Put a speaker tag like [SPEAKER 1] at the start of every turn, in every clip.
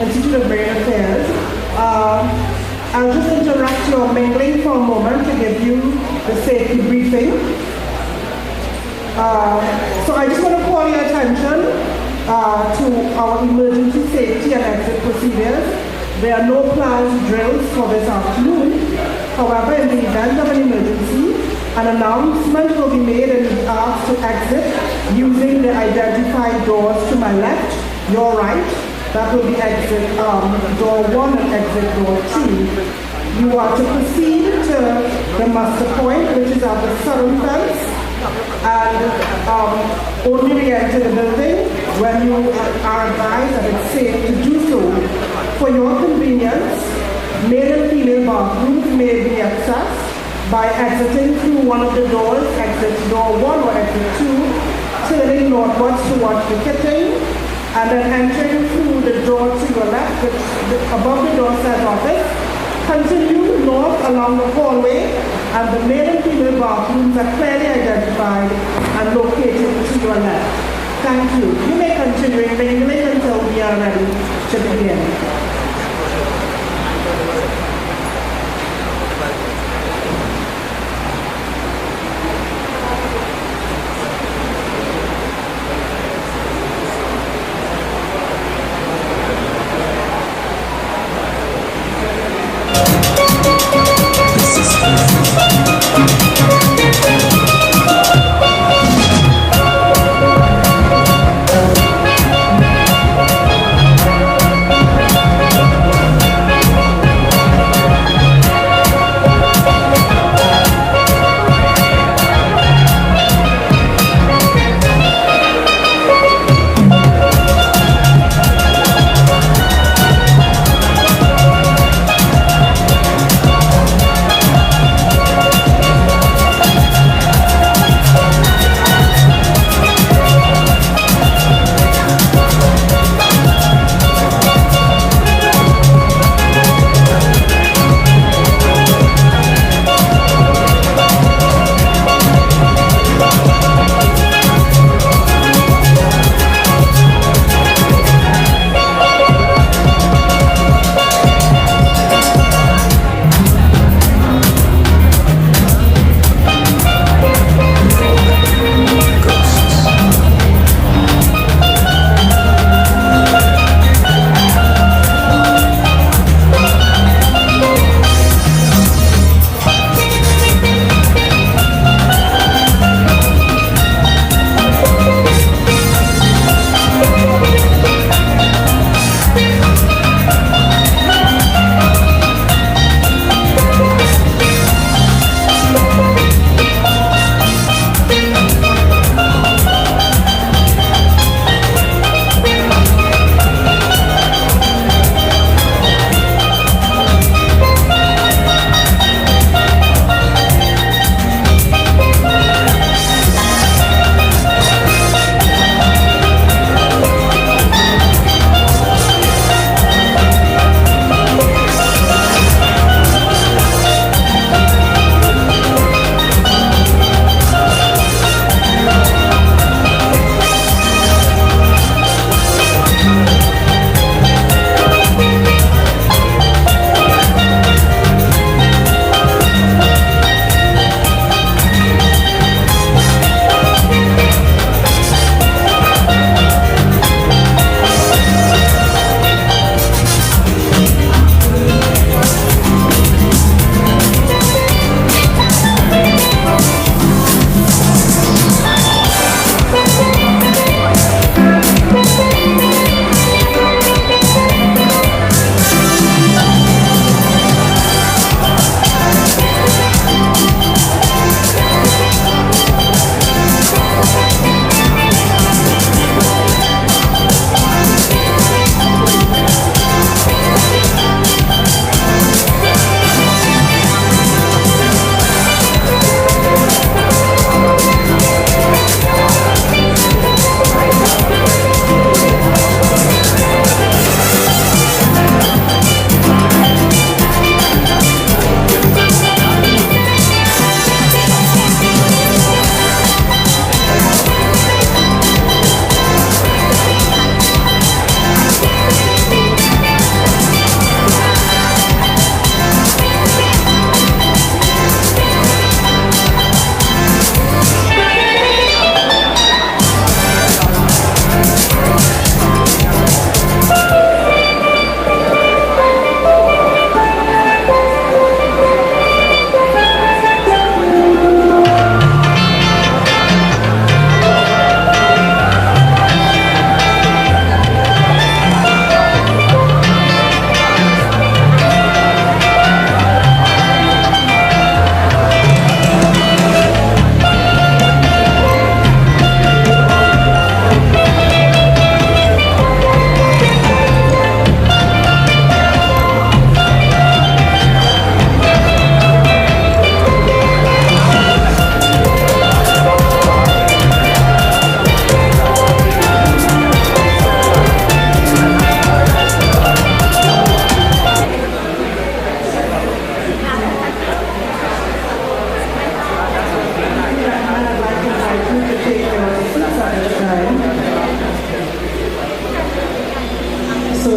[SPEAKER 1] Institute of Brain Affairs. I'll just interrupt your mingling for a moment to give you the safety briefing. So I just want to call your attention to our emergency safety and exit procedures. There are no planned drills for this afternoon. However, in the event of an emergency, an announcement will be made and be asked to exit using the identified doors to my left, your right. That will be exit door 1 and exit door 2. You are to proceed to the muster point, which is at the southern fence, and only re-enter the building when you are advised that it's safe to do so. For your convenience, male and female bathrooms may be accessed by exiting through one of the doors, exit door 1 or exit 2, turning northwards towards the kitchen, and then entering through the door to your left, which above the door says office. Continue north along the hallway, and the male and female bathrooms are clearly identified and located to your left. Thank you. You may continue mingling until we are ready to begin.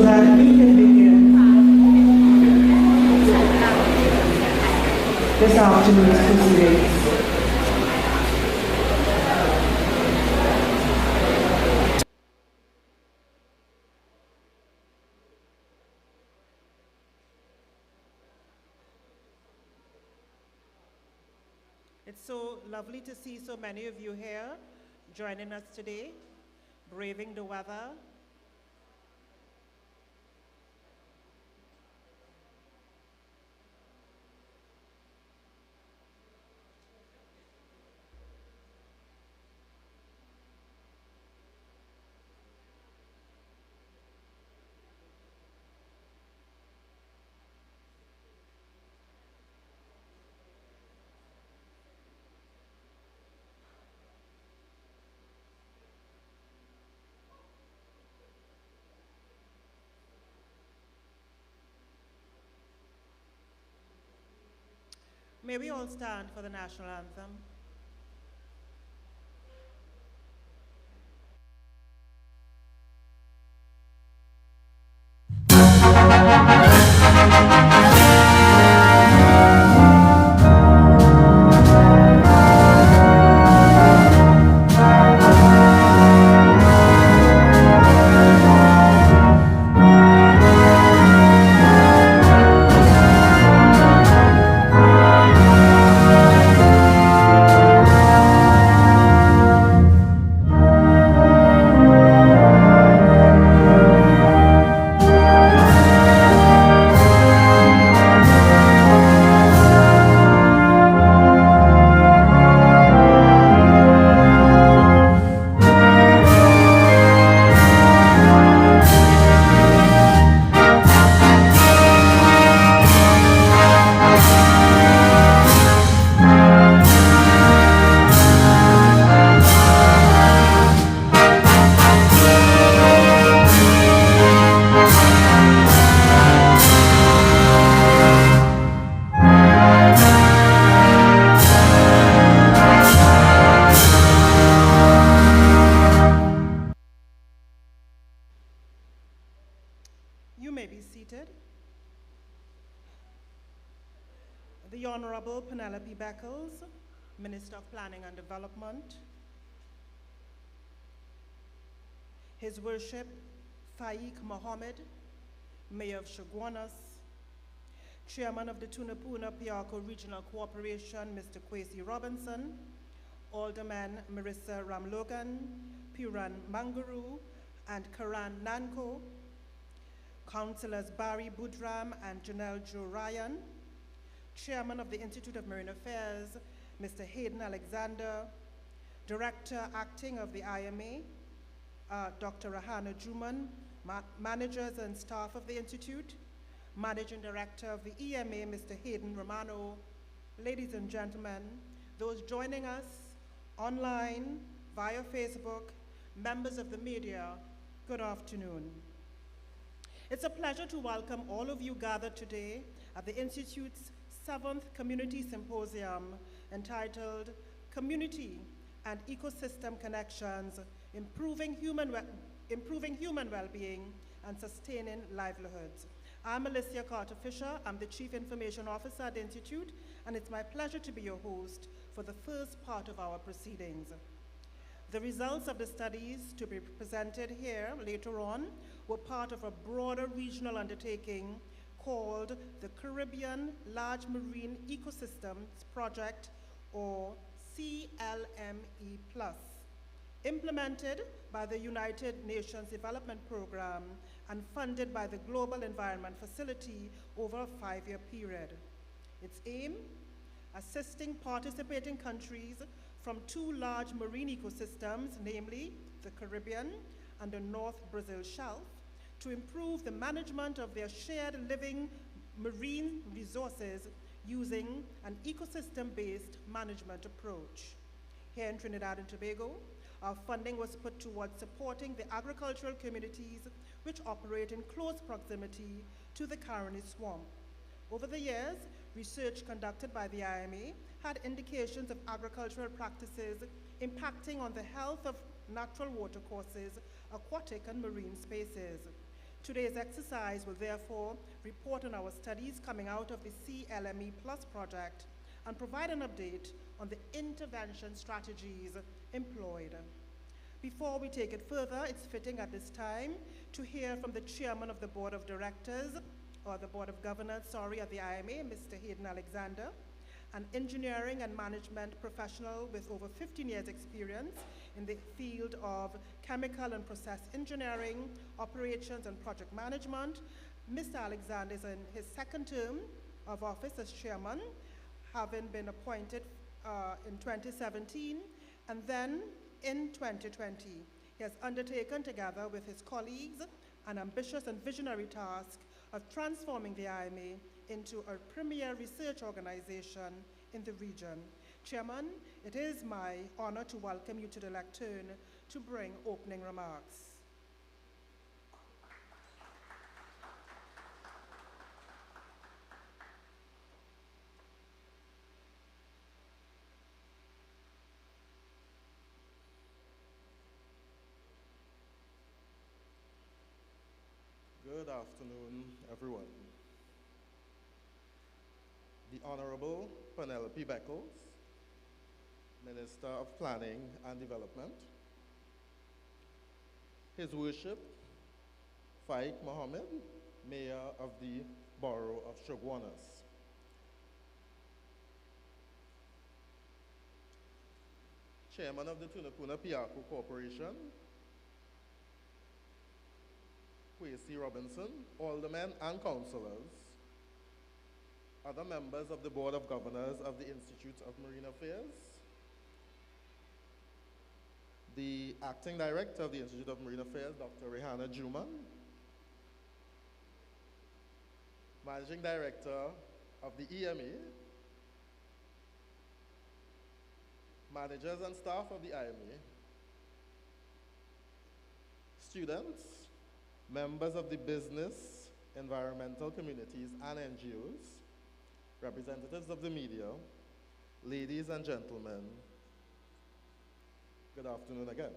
[SPEAKER 1] that we can begin this afternoon's proceedings.
[SPEAKER 2] It's so lovely to see so many of you here joining us today, braving the weather. May we all stand for the national anthem. You may be seated. The Honorable Penelope Beckles, Minister of Planning and Development. His Worship Faiq Mohammed, Mayor of Chaguanas. Chairman of the Tunapuna Piarco Regional Corporation, Mr. Kwesi Robinson. Alderman Marissa Ramlogan, Puran Manguru, and Karan Nanko. Councillors Barry Budram and Janelle Jo Ryan, Chairman of the Institute of Marine Affairs, Mr. Hayden Alexander, Director Acting of the IMA, Dr. Rahana Juman, managers and staff of the Institute, Managing Director of the EMA, Mr. Hayden Romano, ladies and gentlemen, those joining us online, via Facebook, members of the media, good afternoon. It's a pleasure to welcome all of you gathered today at the Institute's 7th Community Symposium entitled Community and Ecosystem Connections, Improving Human Well-Being and Sustaining Livelihoods. I'm Alicia Carter-Fisher. I'm the Chief Information Officer at the Institute, and it's my pleasure to be your host for the first part of our proceedings. The results of the studies to be presented here later on were part of a broader regional undertaking called the Caribbean Large Marine Ecosystems Project, or CLME+, implemented by the United Nations Development Program and funded by the Global Environment Facility over a 5-year period. Its aim, assisting participating countries from 2 large marine ecosystems, namely the Caribbean and the North Brazil Shelf, to improve the management of their shared living marine resources using an ecosystem-based management approach. Here in Trinidad and Tobago, our funding was put towards supporting the agricultural communities which operate in close proximity to the Caroni Swamp. Over the years, research conducted by the IMA had indications of agricultural practices impacting on the health of natural watercourses, aquatic and marine spaces. Today's exercise will therefore report on our studies coming out of the CLME Plus project and provide an update on the intervention strategies employed. Before we take it further, it's fitting at this time to hear from the Chairman of the Board of Directors, or the Board of Governors, sorry, of the IMA, Mr. Hayden Alexander, an engineering and management professional with over 15 years experience in the field of chemical and process engineering, operations and project management. Mr. Alexander is in his second term of office as chairman, having been appointed in 2017, and then in 2020. He has undertaken, together with his colleagues, an ambitious and visionary task of transforming the IMA into a premier research organization in the region. Chairman, it is my honor to welcome you to the lectern to bring opening remarks.
[SPEAKER 3] Good afternoon, everyone. The Honorable Penelope Beckles, Minister of Planning and Development, His Worship Faik Mohammed, Mayor of the Borough of Shoguanas, Chairman of the Tunapuna Piaku Corporation, Kwesi Robinson, aldermen and councillors, other members of the Board of Governors of the Institute of Marine Affairs, the Acting Director of the Institute of Marine Affairs, Dr. Rehana Juman, Managing Director of the EMA, managers and staff of the IMA, students, members of the business, environmental communities, and NGOs, representatives of the media, ladies and gentlemen, good afternoon again.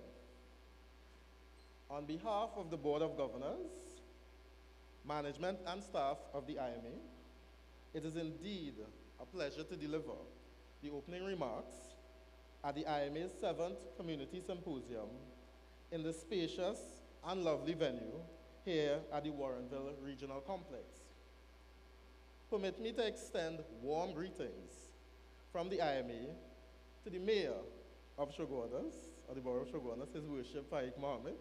[SPEAKER 3] On behalf of the Board of Governors, management and staff of the IMA, it is indeed a pleasure to deliver the opening remarks at the IMA's 7th Community Symposium in the spacious and lovely venue here at the Warrenville Regional Complex. Permit me to extend warm greetings from the IMA to the Mayor of Shoguanas, or the Borough of Shoguanas, His Worship Faik Mohammed,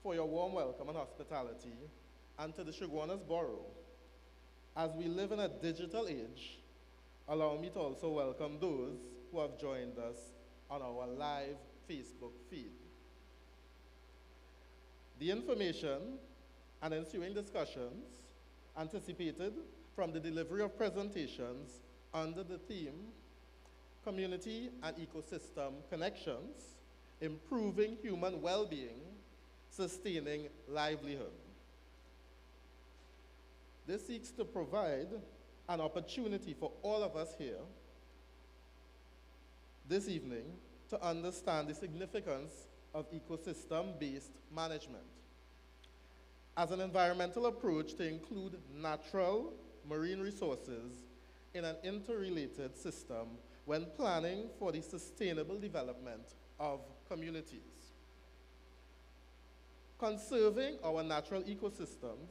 [SPEAKER 3] for your warm welcome and hospitality, and to the Shoguanas Borough. As we live in a digital age, allow me to also welcome those who have joined us on our live Facebook feed. The information and ensuing discussions anticipated from the delivery of presentations under the theme Community and Ecosystem Connections, Improving Human Well-Being, Sustaining Livelihood. This seeks to provide an opportunity for all of us here this evening to understand the significance of ecosystem-based management as an environmental approach to include natural marine resources in an interrelated system when planning for the sustainable development of communities. Conserving our natural ecosystems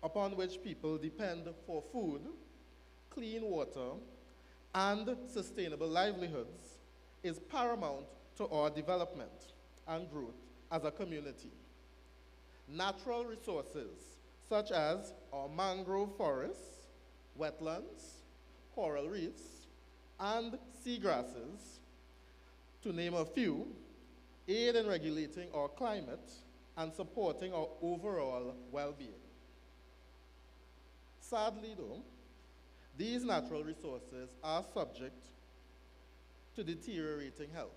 [SPEAKER 3] upon which people depend for food, clean water, and sustainable livelihoods is paramount to our development and growth as a community. Natural resources such as our mangrove forests, wetlands, coral reefs, and seagrasses, to name a few, aid in regulating our climate and supporting our overall well-being. Sadly though, these natural resources are subject to deteriorating health.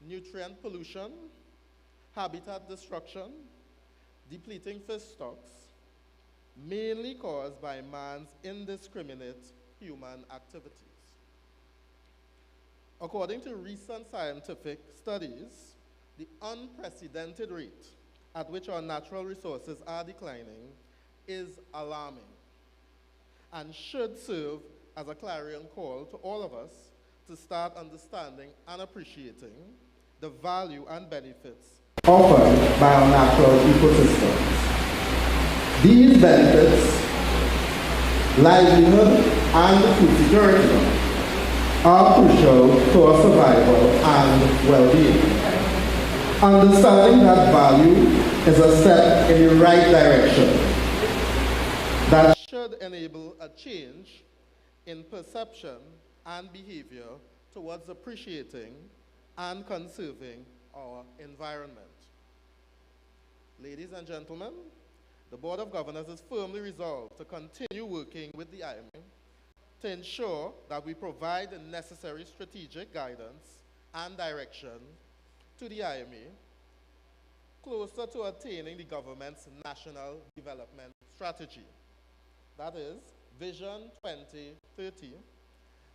[SPEAKER 3] Nutrient pollution, habitat destruction, depleting fish stocks, mainly caused by man's indiscriminate human activities. According to recent scientific studies, the unprecedented rate at which our natural resources are declining is alarming and should serve as a clarion call to all of us to start understanding and appreciating the value and benefits offered by our natural ecosystems. These benefits, livelihood and food security, are crucial to our survival and well-being. Understanding that value is a step in the right direction that should enable a change in perception and behavior towards appreciating and conserving our environment. Ladies and gentlemen, the Board of Governors is firmly resolved to continue working with the IMA to ensure that we provide the necessary strategic guidance and direction to the IMA closer to attaining the government's national development strategy. That is, Vision 2030.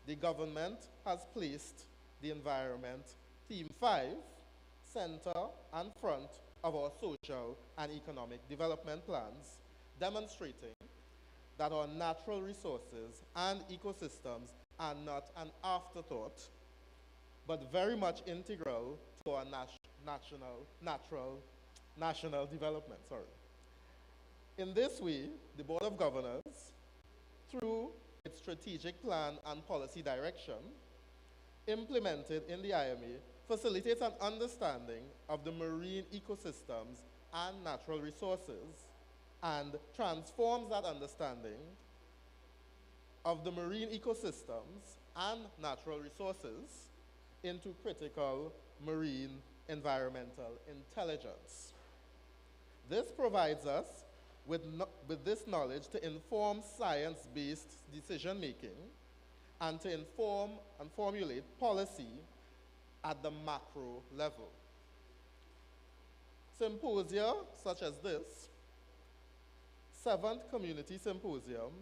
[SPEAKER 3] The government has placed the environment, Theme 5, center and front of our social and economic development plans, demonstrating that our natural resources and ecosystems are not an afterthought, but very much integral to our national development. In this way, the Board of Governors, through its strategic plan and policy direction, implemented in the IMA, facilitates an understanding of the marine ecosystems and natural resources, and transforms that understanding of the marine ecosystems and natural resources into critical marine environmental intelligence. This provides us with this knowledge to inform science-based decision-making and to inform and formulate policy at the macro level. Symposia such as this, 7th Community Symposium,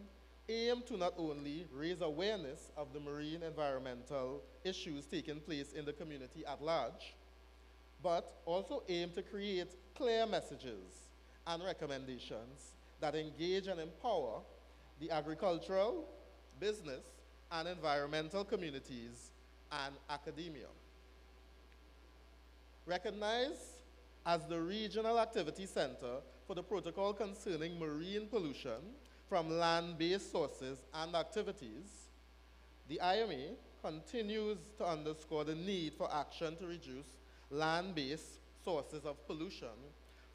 [SPEAKER 3] aim to not only raise awareness of the marine environmental issues taking place in the community at large, but also aim to create clear messages and recommendations that engage and empower the agricultural, business, and environmental communities and academia. Recognized as the Regional Activity Center for the Protocol Concerning Marine Pollution from Land-Based Sources and Activities, the IMA continues to underscore the need for action to reduce land-based sources of pollution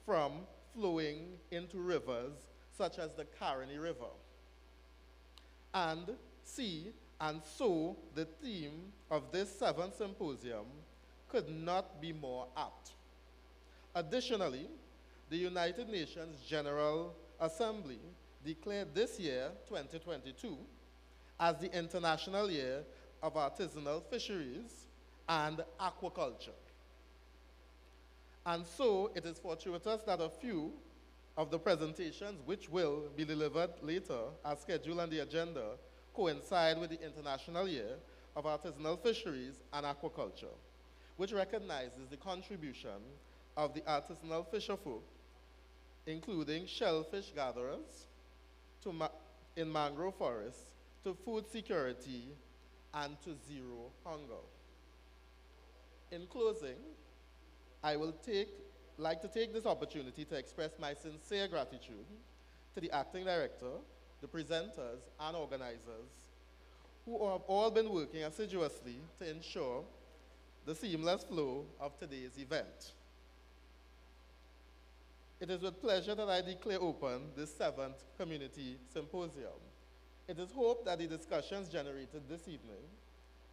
[SPEAKER 3] from flowing into rivers such as the Caroni River. And see, and so the theme of this 7th symposium could not be more apt. Additionally, the United Nations General Assembly declared this year, 2022, as the International Year of Artisanal Fisheries and Aquaculture. And so it is fortuitous that a few of the presentations which will be delivered later as scheduled on the agenda coincide with the International Year of Artisanal Fisheries and Aquaculture, which recognizes the contribution of the artisanal fisherfolk, including shellfish gatherers in mangrove forests, to food security, and to zero hunger. In closing, I will like to take this opportunity to express my sincere gratitude to the acting director, the presenters, and organizers who have all been working assiduously to ensure the seamless flow of today's event. It is with pleasure that I declare open this 7th Community Symposium. It is hoped that the discussions generated this evening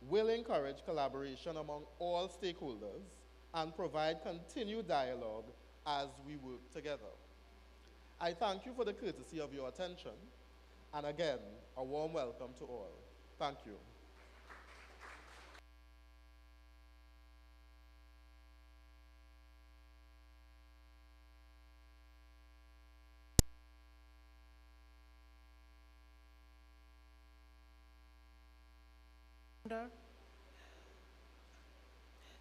[SPEAKER 3] will encourage collaboration among all stakeholders and provide continued dialogue as we work together. I thank you for the courtesy of your attention, and again, a warm welcome to all. Thank you.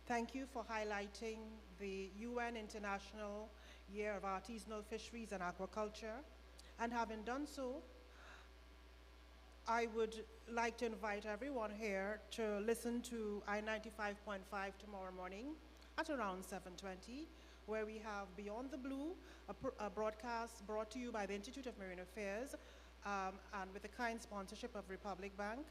[SPEAKER 2] Thank you for highlighting the UN International Year of Artisanal Fisheries and Aquaculture. And having done so, I would like to invite everyone here to listen to I-95.5 tomorrow morning at around 7:20, where we have Beyond the Blue, a broadcast brought to you by the Institute of Marine Affairs and with the kind sponsorship of Republic Bank.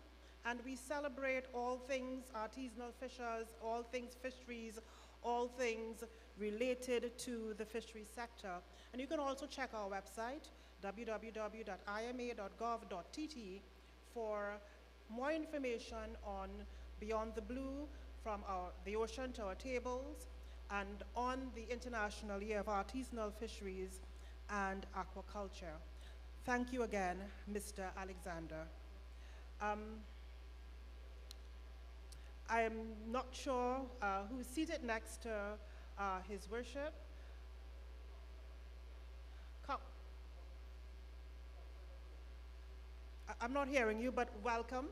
[SPEAKER 2] And we celebrate all things artisanal fishers, all things fisheries, all things related to the fisheries sector. And you can also check our website, www.ima.gov.tt, for more information on Beyond the Blue, from the ocean to our tables, and on the International Year of Artisanal Fisheries and Aquaculture. Thank you again, Mr. Alexander. I'm not sure who's seated next to His Worship. I'm not hearing you, but welcome.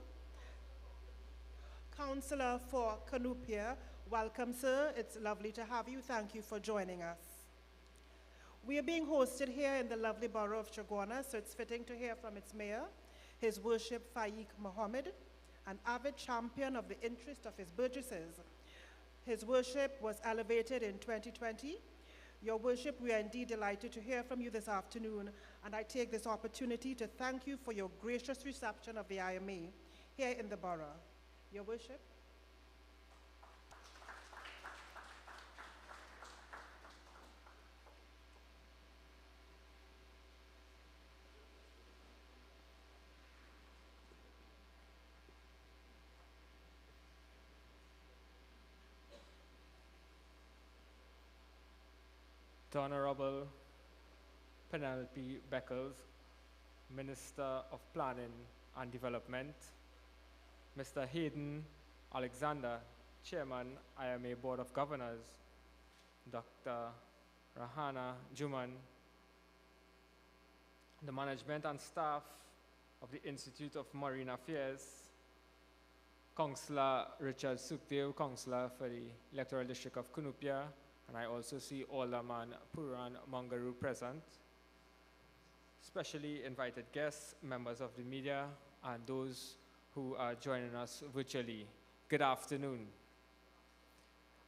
[SPEAKER 2] Councillor for Canupia, welcome, sir. It's lovely to have you. Thank you for joining us. We are being hosted here in the lovely borough of Chaguanas, so it's fitting to hear from its mayor, His Worship Faiq Mohammed, an avid champion of the interest of his burgesses. His Worship was elevated in 2020. Your Worship, we are indeed delighted to hear from you this afternoon, and I take this opportunity to thank you for your gracious reception of the IMA here in the borough. Your Worship.
[SPEAKER 4] The Honorable Penelope Beckles, Minister of Planning and Development, Mr. Hayden Alexander, Chairman, IMA Board of Governors, Dr. Rahana Juman, the management and staff of the Institute of Marine Affairs, Councillor Richard Sukhdev, Councillor for the Electoral District of Canupia, and I also see Alderman Puran Mangaru present. Specially invited guests, members of the media, and those who are joining us virtually. Good afternoon.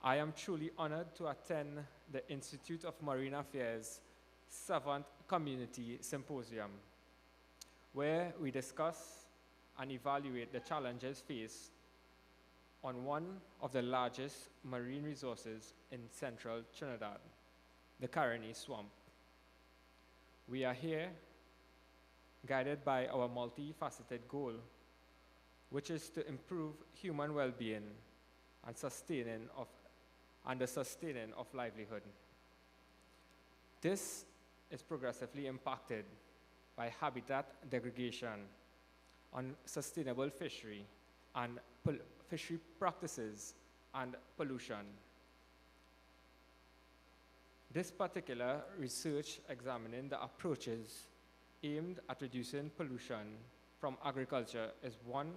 [SPEAKER 4] I am truly honored to attend the Institute of Marine Affairs 7th Community Symposium, where we discuss and evaluate the challenges faced on one of the largest marine resources in central Trinidad, the Caroni Swamp. We are here guided by our multifaceted goal, which is to improve human well-being and the sustaining of livelihood. This is progressively impacted by habitat degradation, unsustainable fishery, and fishery practices and pollution. This particular research examining the approaches aimed at reducing pollution from agriculture is one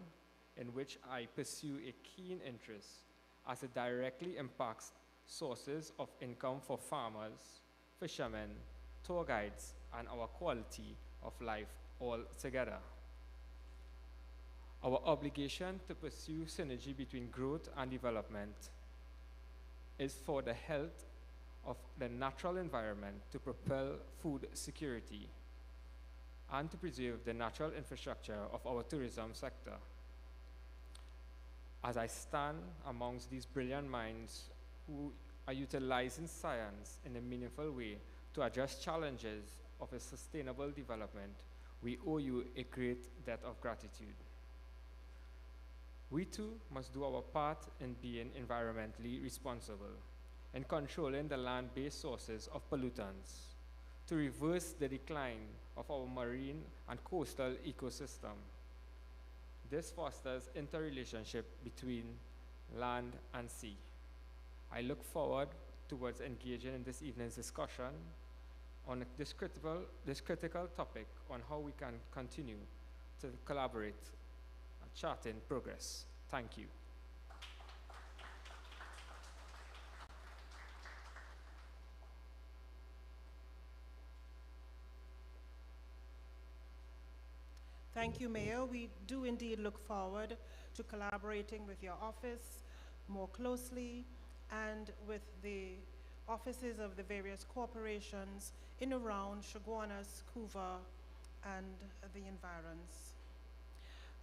[SPEAKER 4] in which I pursue a keen interest, as it directly impacts sources of income for farmers, fishermen, tour guides, and our quality of life altogether. Our obligation to pursue synergy between growth and development is for the health of the natural environment, to propel food security, and to preserve the natural infrastructure of our tourism sector. As I stand amongst these brilliant minds who are utilizing science in a meaningful way to address challenges of a sustainable development, we owe you a great debt of gratitude. We too must do our part in being environmentally responsible, in controlling the land-based sources of pollutants, to reverse the decline of our marine and coastal ecosystem. This fosters interrelationship between land and sea. I look forward towards engaging in this evening's discussion on this critical topic on how we can continue to collaborate and charting progress. Thank you.
[SPEAKER 2] Thank you, Mayor. We do indeed look forward to collaborating with your office more closely and with the offices of the various corporations in around Chaguanas, Couva, and the environs.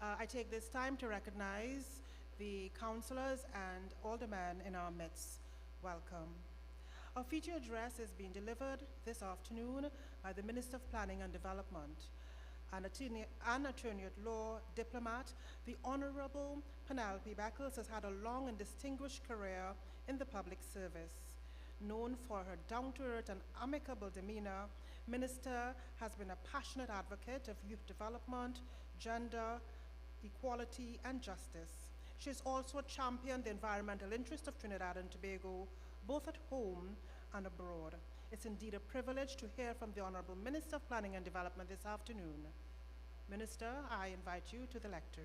[SPEAKER 2] I take this time to recognize the councillors and aldermen in our midst. Welcome. Our feature address is being delivered this afternoon by the Minister of Planning and Development, an attorney at law, diplomat. The Honorable Penelope Beckles has had a long and distinguished career in the public service. Known for her down-to-earth and amicable demeanor, Minister has been a passionate advocate of youth development, gender, equality, and justice. She has also championed the environmental interests of Trinidad and Tobago, both at home and abroad. It's indeed a privilege to hear from the Honorable Minister of Planning and Development this afternoon. Minister, I invite you to the lectern.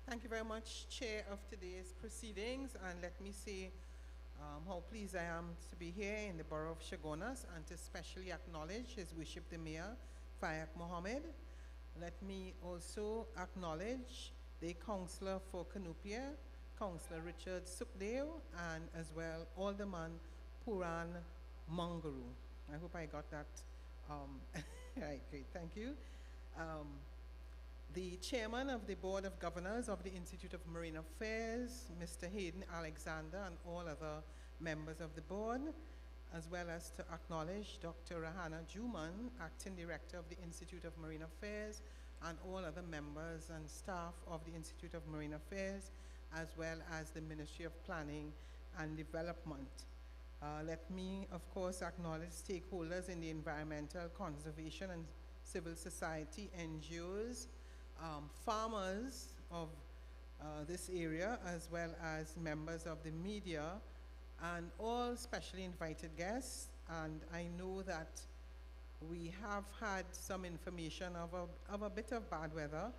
[SPEAKER 5] Thank you very much, Chair of today's proceedings, and let me say how pleased I am to be here in the borough of Chaguanas and to specially acknowledge His Worship the Mayor, Fayak Mohammed. Let me also acknowledge the Councillor for Canupia, Councillor Richard Sukdeo, and as well Alderman Puran Manguru. I hope I got that right, great, thank you. The Chairman of the Board of Governors of the Institute of Marine Affairs, Mr. Hayden Alexander, and all other members of the board, as well as to acknowledge Dr. Rahana Juman, Acting Director of the Institute of Marine Affairs, and all other members and staff of the Institute of Marine Affairs, as well as the Ministry of Planning and Development. Let me, of course, acknowledge stakeholders in the environmental, conservation, and civil society, NGOs, farmers of this area, as well as members of the media, and all specially invited guests. And I know that we have had some information of a bit of bad weather,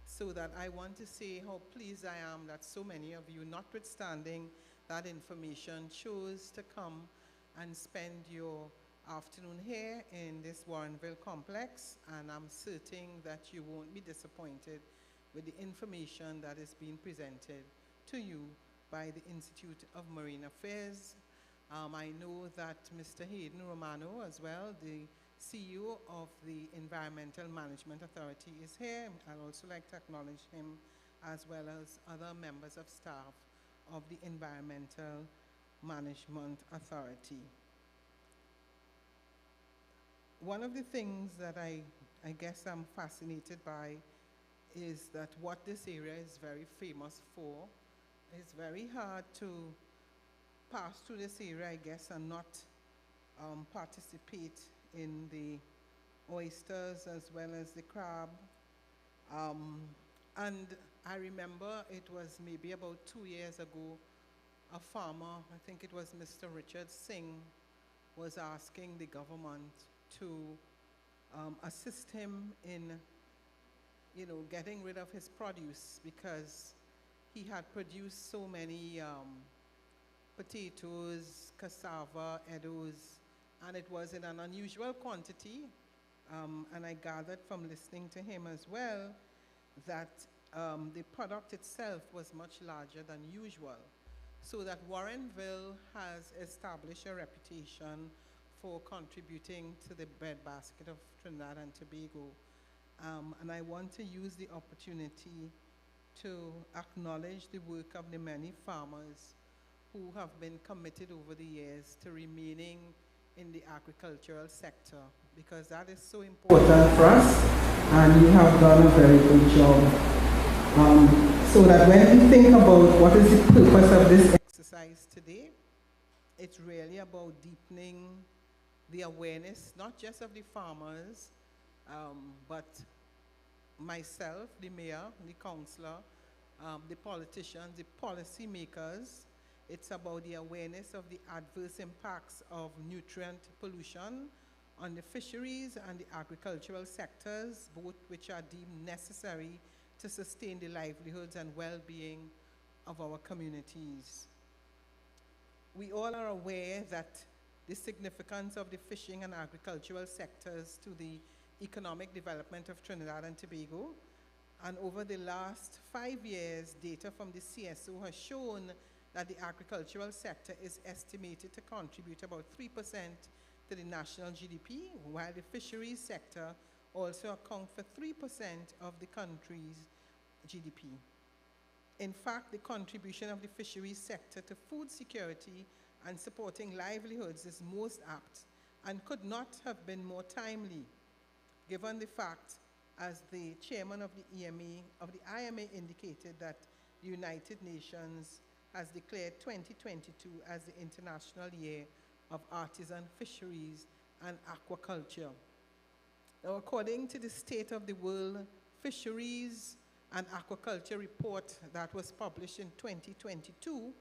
[SPEAKER 5] so that I want to say how pleased I am that so many of you, notwithstanding that information, chose to come and spend your afternoon here in this Warrenville complex, and I'm certain that you won't be disappointed with the information that is being presented to you by the Institute of Marine Affairs. I know that Mr. Hayden Romano, as well, the CEO of the Environmental Management Authority, is here. I'd also like to acknowledge him, as well as other members of staff of the Environmental Management Authority. One of the things that I guess I'm fascinated by is that what this area is very famous for. It's very hard to pass through this area, I guess, and not participate in the oysters as well as the crab. And I remember it was maybe about 2 years ago, a farmer, I think it was Mr. Richard Singh, was asking the government to assist him in, getting rid of his produce, because he had produced so many potatoes, cassava, eddos, and it was in an unusual quantity. And I gathered from listening to him as well that the product itself was much larger than usual. So that Warrenville has established a reputation for contributing to the breadbasket of Trinidad and Tobago. And I want to use the opportunity to acknowledge the work of the many farmers who have been committed over the years to remaining in the agricultural sector, because that is so important for us, and you have done a very good job. So that when we think about what is the purpose of this exercise today, it's really about deepening the awareness, not just of the farmers, but myself, the mayor, the councillor, the politicians, the policy makers. It's about the awareness of the adverse impacts of nutrient pollution on the fisheries and the agricultural sectors, both which are deemed necessary to sustain the livelihoods and well-being of our communities. We all are aware that the significance of the fishing and agricultural sectors to the economic development of Trinidad and Tobago. And over the last 5 years, data from the CSO has shown that the agricultural sector is estimated to contribute about 3% to the national GDP, while the fisheries sector also accounts for 3% of the country's GDP. In fact, the contribution of the fisheries sector to food security and supporting livelihoods is most apt and could not have been more timely, given the fact, as the chairman of the IMA indicated, that the United Nations has declared 2022 as the International Year of Artisan Fisheries and Aquaculture. Now, according to the State of the World Fisheries and Aquaculture report that was published in 2022,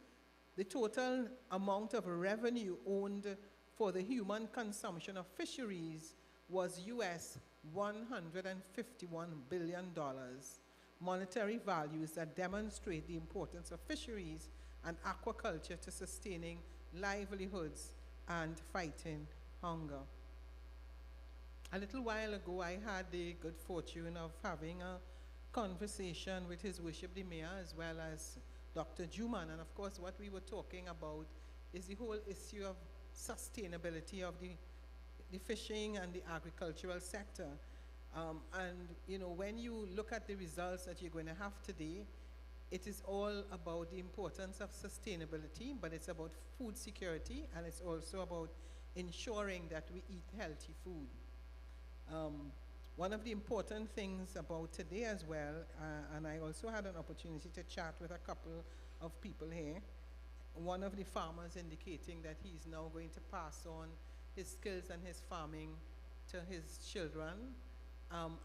[SPEAKER 5] the total amount of revenue owned for the human consumption of fisheries was US $151 billion, monetary values that demonstrate the importance of fisheries and aquaculture to sustaining livelihoods and fighting hunger. A little while ago, I had the good fortune of having a conversation with His Worship the Mayor as well as Dr. Juman, and of course what we were talking about is the whole issue of sustainability of the fishing and the agricultural sector. And you know, when you look at the results that you're going to have today, it is all about the importance of sustainability, but it's about food security, and it's also about ensuring that we eat healthy food. One of the important things about today as well, and I also had an opportunity to chat with a couple of people here, one of the farmers indicating that he's now going to pass on his skills and his farming to his children,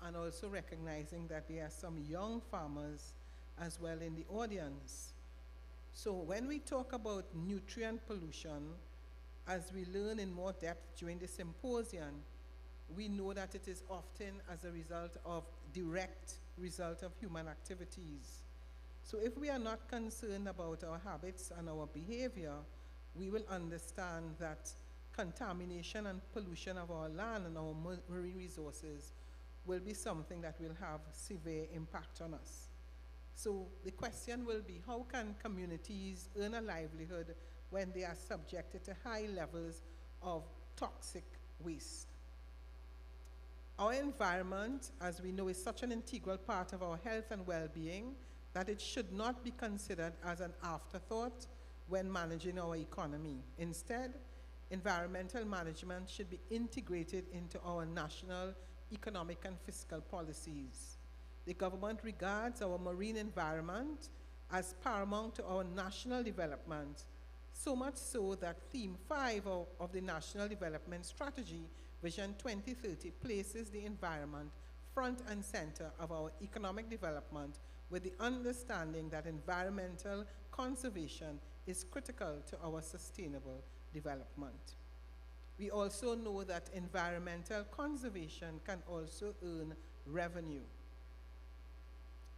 [SPEAKER 5] and also recognizing that there are some young farmers as well in the audience. So when we talk about nutrient pollution, as we learn in more depth during the symposium, we know that it is often as a result of direct result of human activities. So if we are not concerned about our habits and our behavior, we will understand that contamination and pollution of our land and our marine resources will be something that will have severe impact on us. So the question will be, how can communities earn a livelihood when they are subjected to high levels of toxic waste? Our environment, as we know, is such an integral part of our health and well-being that it should not be considered as an afterthought when managing our economy. Instead, environmental management should be integrated into our national economic and fiscal policies. The government regards our marine environment as paramount to our national development, so much so that Theme 5 of the National Development Strategy, Vision 2030, places the environment front and center of our economic development, with the understanding that environmental conservation is critical to our sustainable development. We also know that environmental conservation can also earn revenue.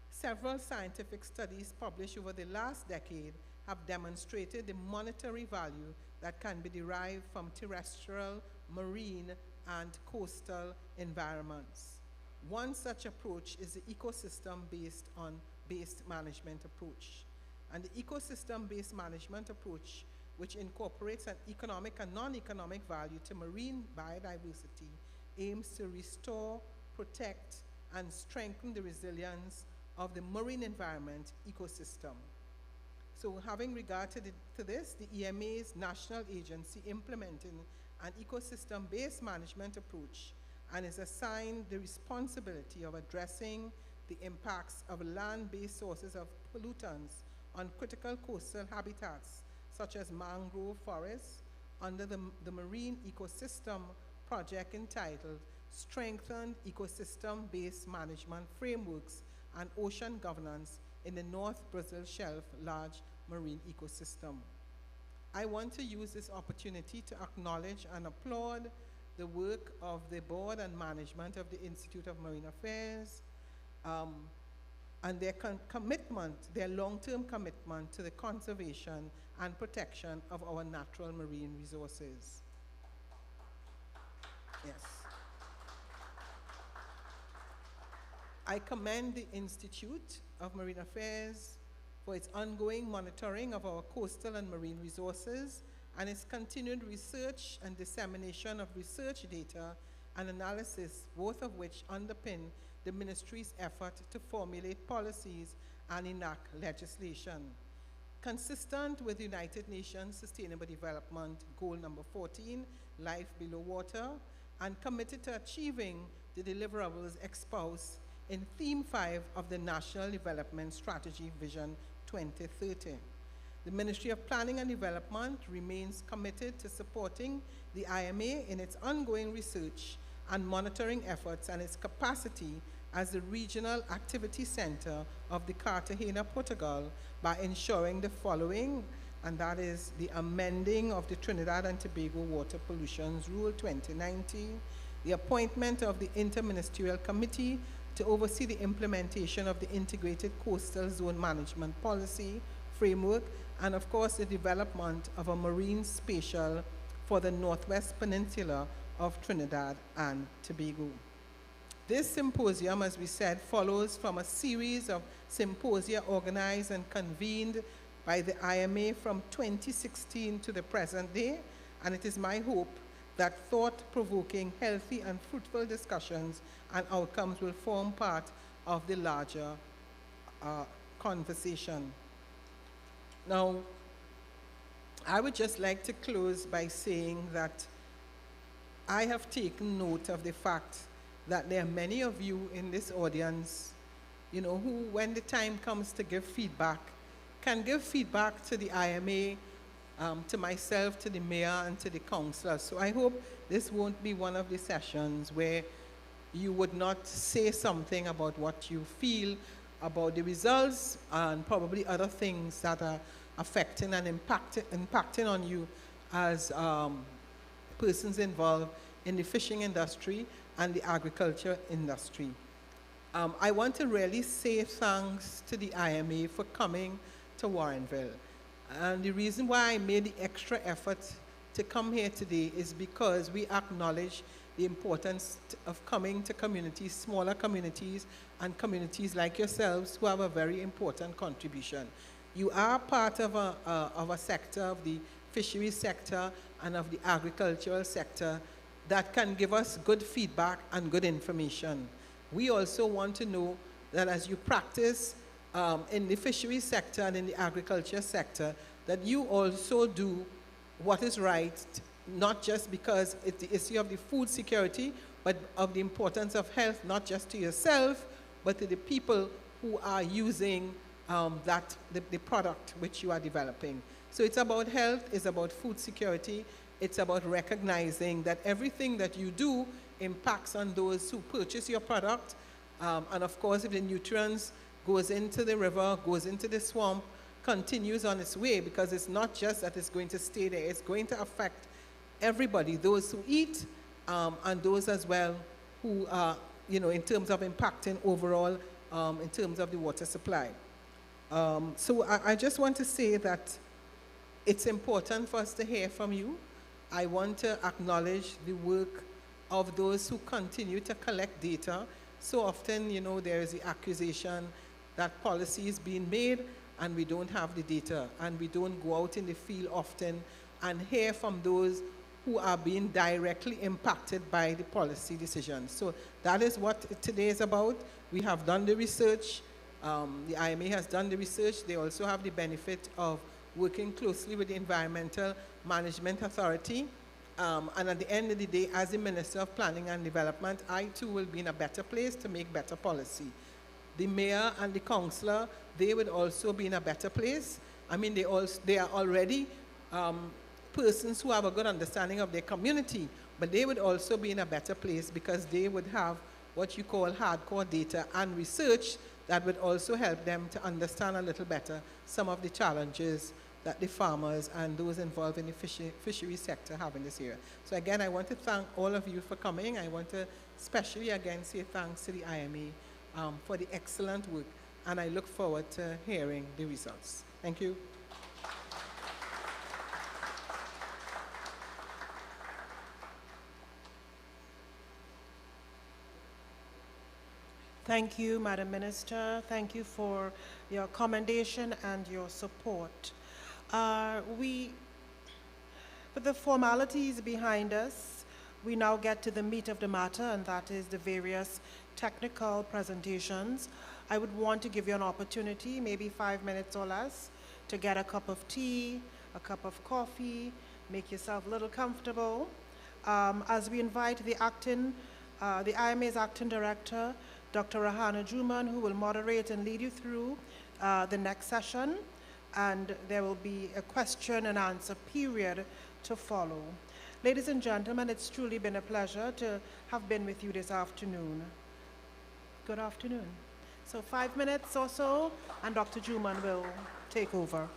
[SPEAKER 5] Several scientific studies published over the last decade have demonstrated the monetary value that can be derived from terrestrial, marine, and coastal environments. One such approach is the ecosystem-based management approach. And the ecosystem-based management approach, which incorporates an economic and non-economic value to marine biodiversity, aims to restore, protect, and strengthen the resilience of the marine environment ecosystem. So having regard to this, the EMA's national agency implementing an ecosystem-based management approach and is assigned the responsibility of addressing the impacts of land-based sources of pollutants on critical coastal habitats, such as mangrove forests, under the Marine Ecosystem Project entitled Strengthened Ecosystem-Based Management Frameworks and Ocean Governance in the North Brazil Shelf Large Marine Ecosystem. I want to use this opportunity to acknowledge and applaud the work of the board and management of the Institute of Marine Affairs, and their commitment, their long-term commitment to the conservation and protection of our natural marine resources. Yes. I commend the Institute of Marine Affairs for its ongoing monitoring of our coastal and marine resources and its continued research and dissemination of research data and analysis, both of which underpin the ministry's effort to formulate policies and enact legislation. Consistent with the United Nations Sustainable Development Goal number 14, Life Below Water, and committed to achieving the deliverables espoused in Theme 5 of the National Development Strategy Vision 2030. The Ministry of Planning and Development remains committed to supporting the IMA in its ongoing research and monitoring efforts and its capacity as the regional activity center of the Cartagena, Portugal, by ensuring the following, and that is the amending of the Trinidad and Tobago Water Pollution Rule 2019, the appointment of the Interministerial Committee to oversee the implementation of the Integrated Coastal Zone Management Policy framework, and of course the development of a marine spatial for the Northwest Peninsula of Trinidad and Tobago. This symposium, as we said, follows from a series of symposia organized and convened by the IMA from 2016 to the present day, and it is my hope that thought-provoking, healthy, and fruitful discussions and outcomes will form part of the larger conversation. Now, I would just like to close by saying that I have taken note of the fact that there are many of you in this audience, you know, who, when the time comes to give feedback, can give feedback to the IMA, to myself, to the mayor, and to the councillor. So I hope this won't be one of the sessions where you would not say something about what you feel about the results and probably other things that are affecting and impacting on you as persons involved in the fishing industry and the agriculture industry. I want to really say thanks to the IMA for coming to Warrenville. And the reason why I made the extra effort to come here today is because we acknowledge the importance of coming to communities, smaller communities, and communities like yourselves who have a very important contribution. You are part of a sector, of the fisheries sector and of the agricultural sector, that can give us good feedback and good information. We also want to know that as you practice in the fisheries sector and in the agriculture sector, that you also do what is right, not just because it's the issue of the food security, but of the importance of health, not just to yourself, but to the people who are using the product which you are developing. So it's about health, it's about food security, it's about recognizing that everything that you do impacts on those who purchase your product. And of course, if the nutrients goes into the river, goes into the swamp, continues on its way, because it's not just that it's going to stay there, it's going to affect everybody, those who eat, and those as well who are, you know, in terms of impacting overall, in terms of the water supply. So I just want to say that it's important for us to hear from you. I want to acknowledge the work of those who continue to collect data. So often, you know, there is the accusation that policy is being made and we don't have the data, and we don't go out in the field often and hear from those who are being directly impacted by the policy decisions. So that is what today is about. We have done the research. The IMA has done the research. They also have the benefit of working closely with the Environmental Management Authority. And at the end of the day, as the Minister of Planning and Development, I too will be in a better place to make better policy. The mayor and the councillor, they would also be in a better place. I mean, they are already persons who have a good understanding of their community, but they would also be in a better place because they would have what you call hardcore data and research that would also help them to understand a little better some of the challenges that the farmers and those involved in the fishery sector have in this area. So again, I want to thank all of you for coming. I want to especially again say thanks to the IMA for the excellent work, and I look forward to hearing the results. Thank you.
[SPEAKER 2] Thank you, Madam Minister. Thank you for your commendation and your support. With the formalities behind us, we now get to the meat of the matter, and that is the various technical presentations. I would want to give you an opportunity, maybe 5 minutes or less, to get a cup of tea, a cup of coffee, make yourself a little comfortable. As we invite the IMA's acting director, Dr. Rahana Juman, who will moderate and lead you through the next session, and there will be a question and answer period to follow. Ladies and gentlemen, it's truly been a pleasure to have been with you this afternoon. Good afternoon. So 5 minutes or so, and Dr. Juman will take over.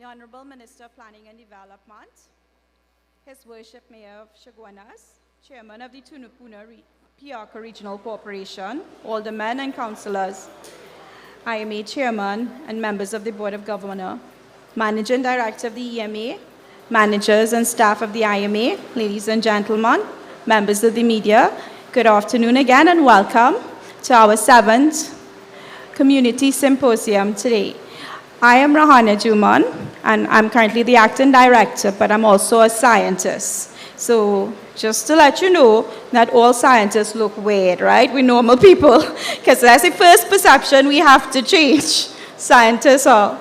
[SPEAKER 6] the Honorable Minister of Planning and Development, His Worship Mayor of Chaguanas, Chairman of the Tunapuna Piarco Regional Corporation, Aldermen and Councillors, IMA Chairman and members of the Board of Governors, Managing Director of the EMA, managers and staff of the IMA, ladies and gentlemen, members of the media, good afternoon again and welcome to our 7th Community Symposium today. I am Rahana Juman and I'm currently the acting director, but I'm also a scientist. So just to let you know that all scientists look weird, right? We're normal people, because that's the first perception we have to change. Scientists are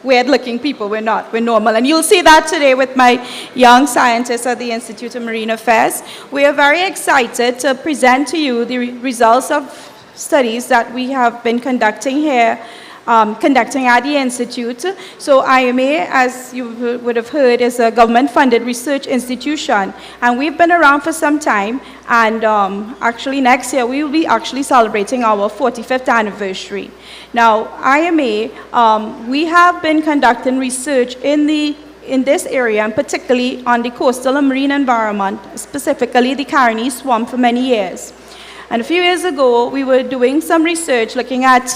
[SPEAKER 6] weird-looking people. We're not. We're normal. And you'll see that today with my young scientists at the Institute of Marine Affairs. We are very excited to present to you the results of studies that we have been conducting here, conducting at the Institute. So IMA, as you would have heard, is a government-funded research institution. And we've been around for some time. And actually next year, we will be actually celebrating our 45th anniversary. Now, IMA, we have been conducting research in this area, and particularly on the coastal and marine environment, specifically the Caroni Swamp, for many years. And a few years ago, we were doing some research looking at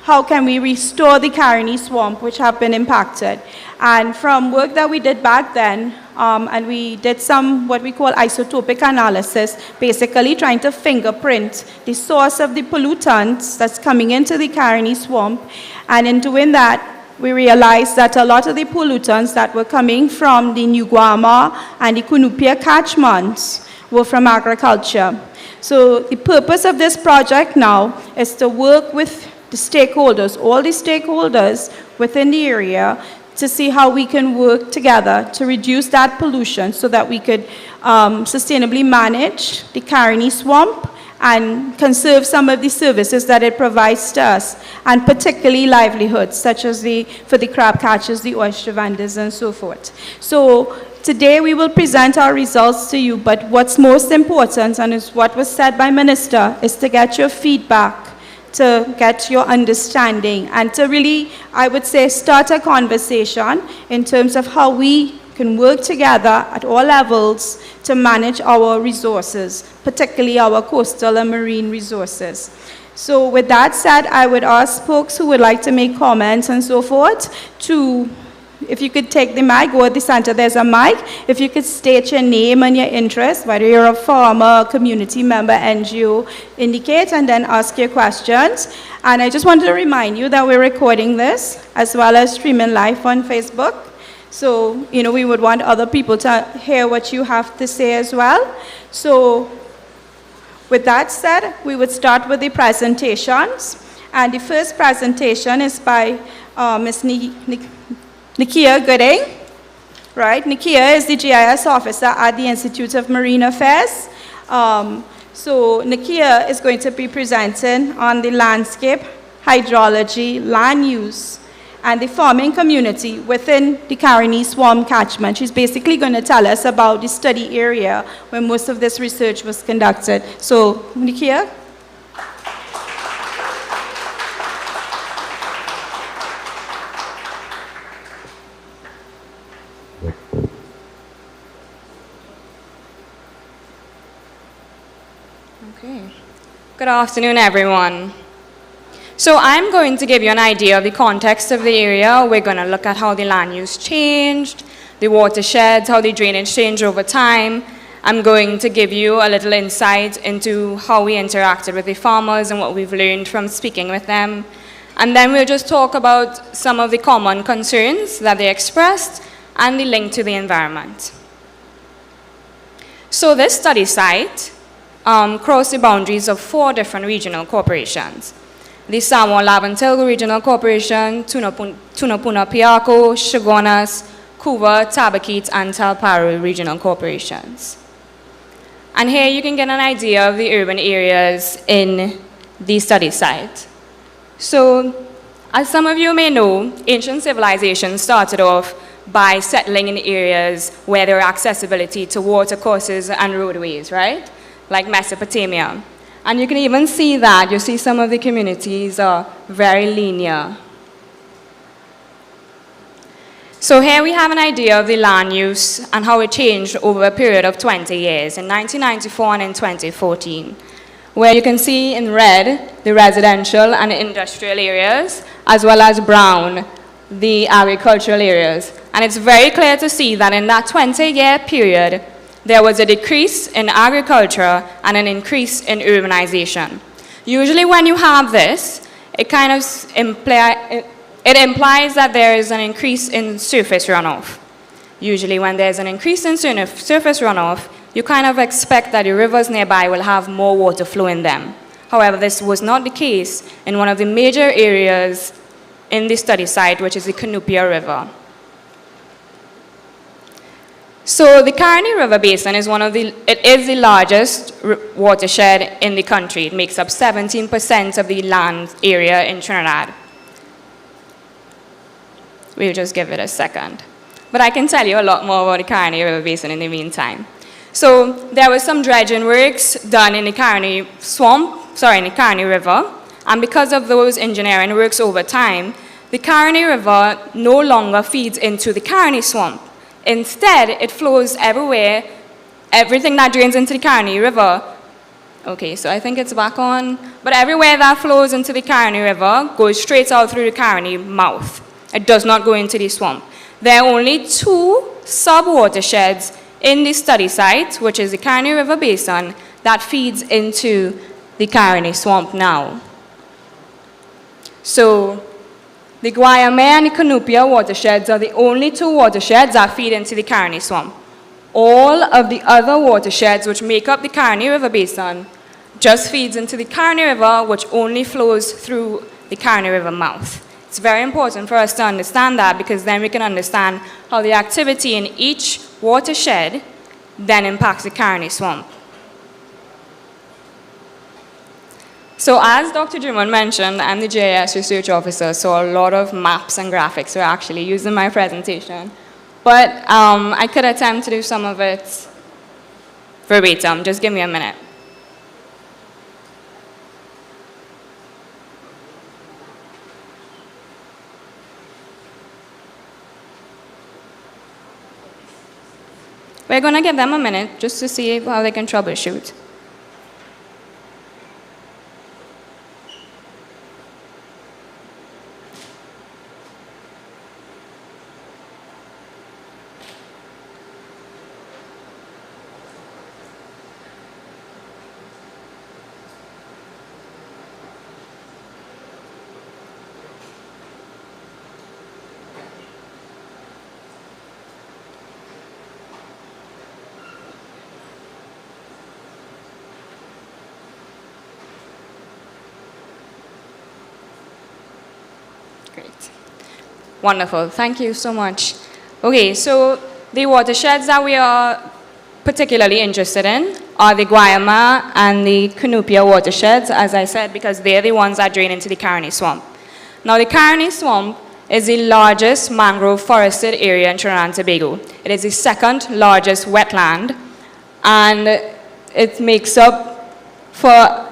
[SPEAKER 6] how can we restore the Caroni Swamp, which have been impacted. And from work that we did back then, and we did some what we call isotopic analysis, basically trying to fingerprint the source of the pollutants that's coming into the Caroni Swamp. And in doing that, we realized that a lot of the pollutants that were coming from the New Guama and the Cunupia catchments were from agriculture. So the purpose of this project now is to work with the stakeholders, all the stakeholders within the area, to see how we can work together to reduce that pollution so that we could sustainably manage the Caroni Swamp and conserve some of the services that it provides to us, and particularly livelihoods, such as for the crab catchers, the oyster vendors, and so forth. So today we will present our results to you, but what's most important, and is what was said by Minister, is to get your feedback, to get your understanding, and to really, I would say, start a conversation in terms of how we can work together at all levels to manage our resources, particularly our coastal and marine resources. So with that said, I would ask folks who would like to make comments and so forth to, if you could take the mic, go at the center, there's a mic. If you could state your name and your interest, whether you're a farmer, community member, NGO, indicate, and then ask your questions. And I just wanted to remind you that we're recording this, as well as streaming live on Facebook. So, you know, we would want other people to hear what you have to say as well. So, with that said, we would start with the presentations. And the first presentation is by Ms. Nikia Gooding, right? Nikia is the GIS officer at the Institute of Marine Affairs. So Nikia is going to be presenting on the landscape, hydrology, land use, and the farming community within the Caroni Swamp catchment. She's basically going to tell us about the study area where most of this research was conducted. So, Nikia?
[SPEAKER 7] Okay. Good afternoon, everyone. So I'm going to give you an idea of the context of the area. We're going to look at how the land use changed, the watersheds, how the drainage changed over time. I'm going to give you a little insight into how we interacted with the farmers and what we've learned from speaking with them. And then we'll just talk about some of the common concerns that they expressed and the link to the environment. So this study site crossed the boundaries of 4 different regional corporations: the Samoa Lavantilgo Regional Corporation, Tunapuna Piarco, Chaguanas, Cuba, Tabaquite, and Talparo Regional Corporations. And here you can get an idea of the urban areas in the study site. So, as some of you may know, ancient civilizations started off by settling in areas where there were accessibility to water courses and roadways, right? Like Mesopotamia. And you can even see that. You see some of the communities are very linear. So here we have an idea of the land use and how it changed over a period of 20 years, in 1994 and in 2014, where you can see in red the residential and industrial areas, as well as brown the agricultural areas. And it's very clear to see that in that 20-year period, there was a decrease in agriculture and an increase in urbanization. Usually when you have this, it kind of implies that there is an increase in surface runoff. Usually when there's an increase in surface runoff, you kind of expect that the rivers nearby will have more water flow in them. However, this was not the case in one of the major areas in the study site, which is the Cunupia River. So the Caroni River Basin is the largest watershed in the country. It makes up 17% of the land area in Trinidad. We'll just give it a second. But I can tell you a lot more about the Caroni River Basin in the meantime. So there was some dredging works done in the Caroni River, and because of those engineering works over time, the Caroni River no longer feeds into the Caroni Swamp. Instead, it flows everywhere. Everything that drains into the Caroni River, okay, so I think it's back on, but everywhere that flows into the Caroni River goes straight out through the Caroni mouth. It does not go into the swamp. There are only 2 sub-watersheds in the study site, which is the Caroni River Basin, that feeds into the Caroni Swamp now. So the Guayame and the Cunupia watersheds are the only 2 watersheds that feed into the Caroni Swamp. All of the other watersheds which make up the Caroni River Basin just feeds into the Caroni River, which only flows through the Caroni River mouth. It's very important for us to understand that, because then we can understand how the activity in each watershed then impacts the Caroni Swamp. So as Dr. Drummond mentioned, I'm the GIS research officer, so a lot of maps and graphics were actually used in my presentation. But I could attempt to do some of it verbatim. Just give me a minute. We're going to give them a minute just to see how they can troubleshoot. Great. Wonderful. Thank you so much. Okay, so the watersheds that we are particularly interested in are the Guayama and the Cunupia watersheds, as I said, because they're the ones that drain into the Caroni Swamp. Now, the Caroni Swamp is the largest mangrove forested area in Trinidad and Tobago. It is the 2nd largest wetland, and it makes up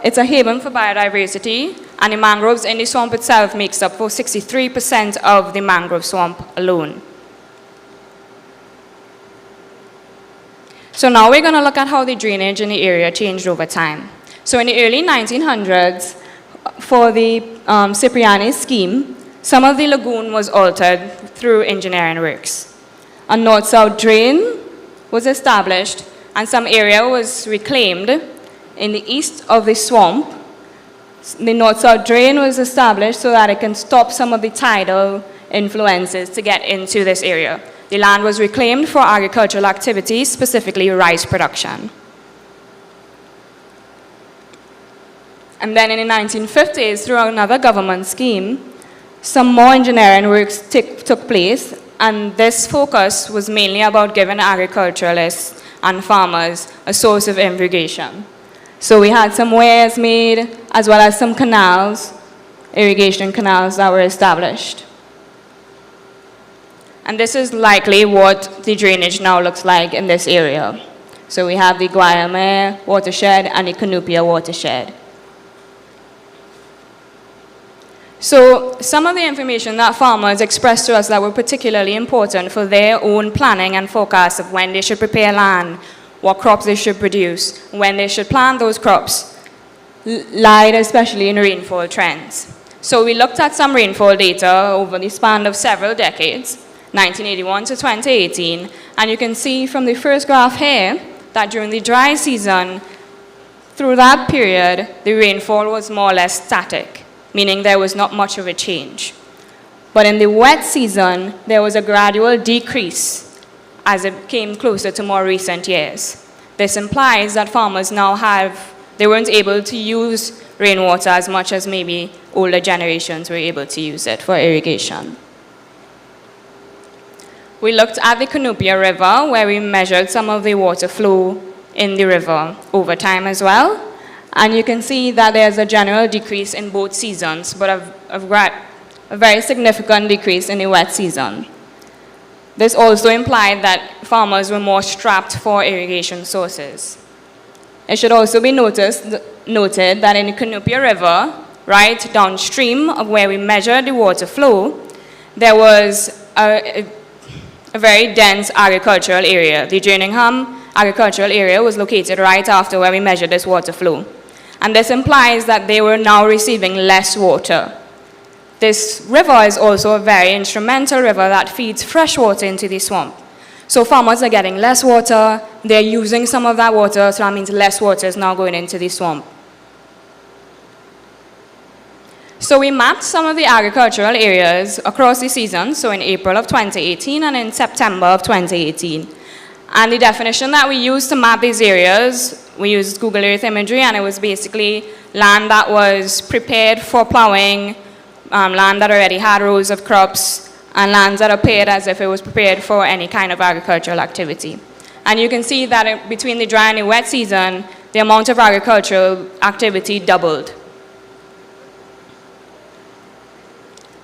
[SPEAKER 7] it's a haven for biodiversity, and the mangroves in the swamp itself makes up for 63% of the mangrove swamp alone. So now we're going to look at how the drainage in the area changed over time. So in the early 1900s, for the Cipriani scheme, some of the lagoon was altered through engineering works. A north-south drain was established, and some area was reclaimed in the east of the swamp. The north-south drain was established so that it can stop some of the tidal influences to get into this area. The land was reclaimed for agricultural activities, specifically rice production. And then in the 1950s, through another government scheme, some more engineering works took place, and this focus was mainly about giving agriculturalists and farmers a source of irrigation. So we had some weirs made, as well as some canals, irrigation canals that were established. And this is likely what the drainage now looks like in this area. So we have the Guayame watershed and the Cunupia watershed. So some of the information that farmers expressed to us that were particularly important for their own planning and forecast of when they should prepare land, what crops they should produce, when they should plant those crops, lied especially in rainfall trends. So we looked at some rainfall data over the span of several decades, 1981 to 2018, and you can see from the first graph here that during the dry season, through that period, the rainfall was more or less static, meaning there was not much of a change. But in the wet season, there was a gradual decrease as it came closer to more recent years. This implies that farmers now they weren't able to use rainwater as much as maybe older generations were able to use it for irrigation. We looked at the Cunupia River, where we measured some of the water flow in the river over time as well. And you can see that there's a general decrease in both seasons, but a very significant decrease in the wet season. This also implied that farmers were more strapped for irrigation sources. It should also be noted that in the Cunupia River, right downstream of where we measured the water flow, there was a very dense agricultural area. The Jerningham agricultural area was located right after where we measured this water flow. And this implies that they were now receiving less water. This river is also a very instrumental river that feeds fresh water into the swamp. So farmers are getting less water, they're using some of that water, so that means less water is now going into the swamp. So we mapped some of the agricultural areas across the season, so in April of 2018 and in September of 2018. And the definition that we used to map these areas, we used Google Earth imagery, and it was basically land that was prepared for plowing, land that already had rows of crops, and lands that appeared as if it was prepared for any kind of agricultural activity. And you can see that between the dry and the wet season, the amount of agricultural activity doubled.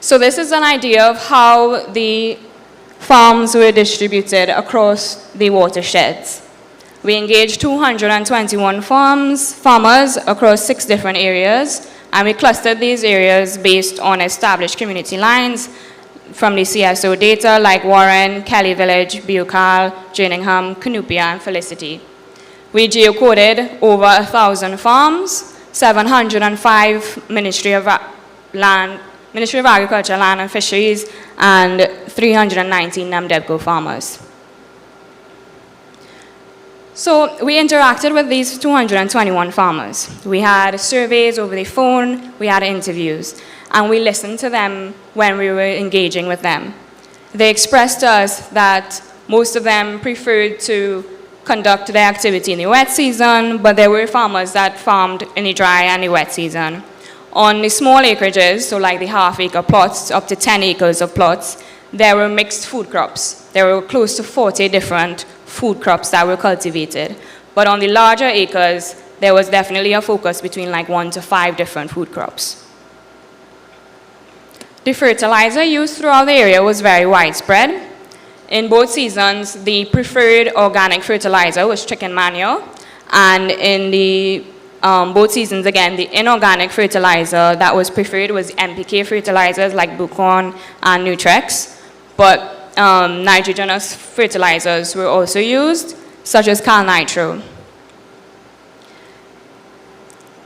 [SPEAKER 7] So this is an idea of how the farms were distributed across the watersheds. We engaged 221 farmers across 6 different areas, and we clustered these areas based on established community lines from the CSO data like Warren, Kelly Village, Bucal, Jerningham, Cunupia, and Felicity. We geocoded over 1,000 farms, 705 Ministry of Agriculture, Land and Fisheries, and 319 NAMDEBCO farmers. So we interacted with these 221 farmers. We had surveys over the phone, we had interviews, and we listened to them when we were engaging with them. They expressed to us that most of them preferred to conduct their activity in the wet season, but there were farmers that farmed in the dry and the wet season. On the small acreages, so like the half-acre plots, up to 10 acres of plots, there were mixed food crops. There were close to 40 different food crops that were cultivated. But on the larger acres, there was definitely a focus between like 1 to 5 different food crops. The fertilizer used throughout the area was very widespread. In both seasons, the preferred organic fertilizer was chicken manure, and in the both seasons, again, the inorganic fertilizer that was preferred was NPK fertilizers like Bucon and Nutrex, but nitrogenous fertilizers were also used, such as Cal Nitro.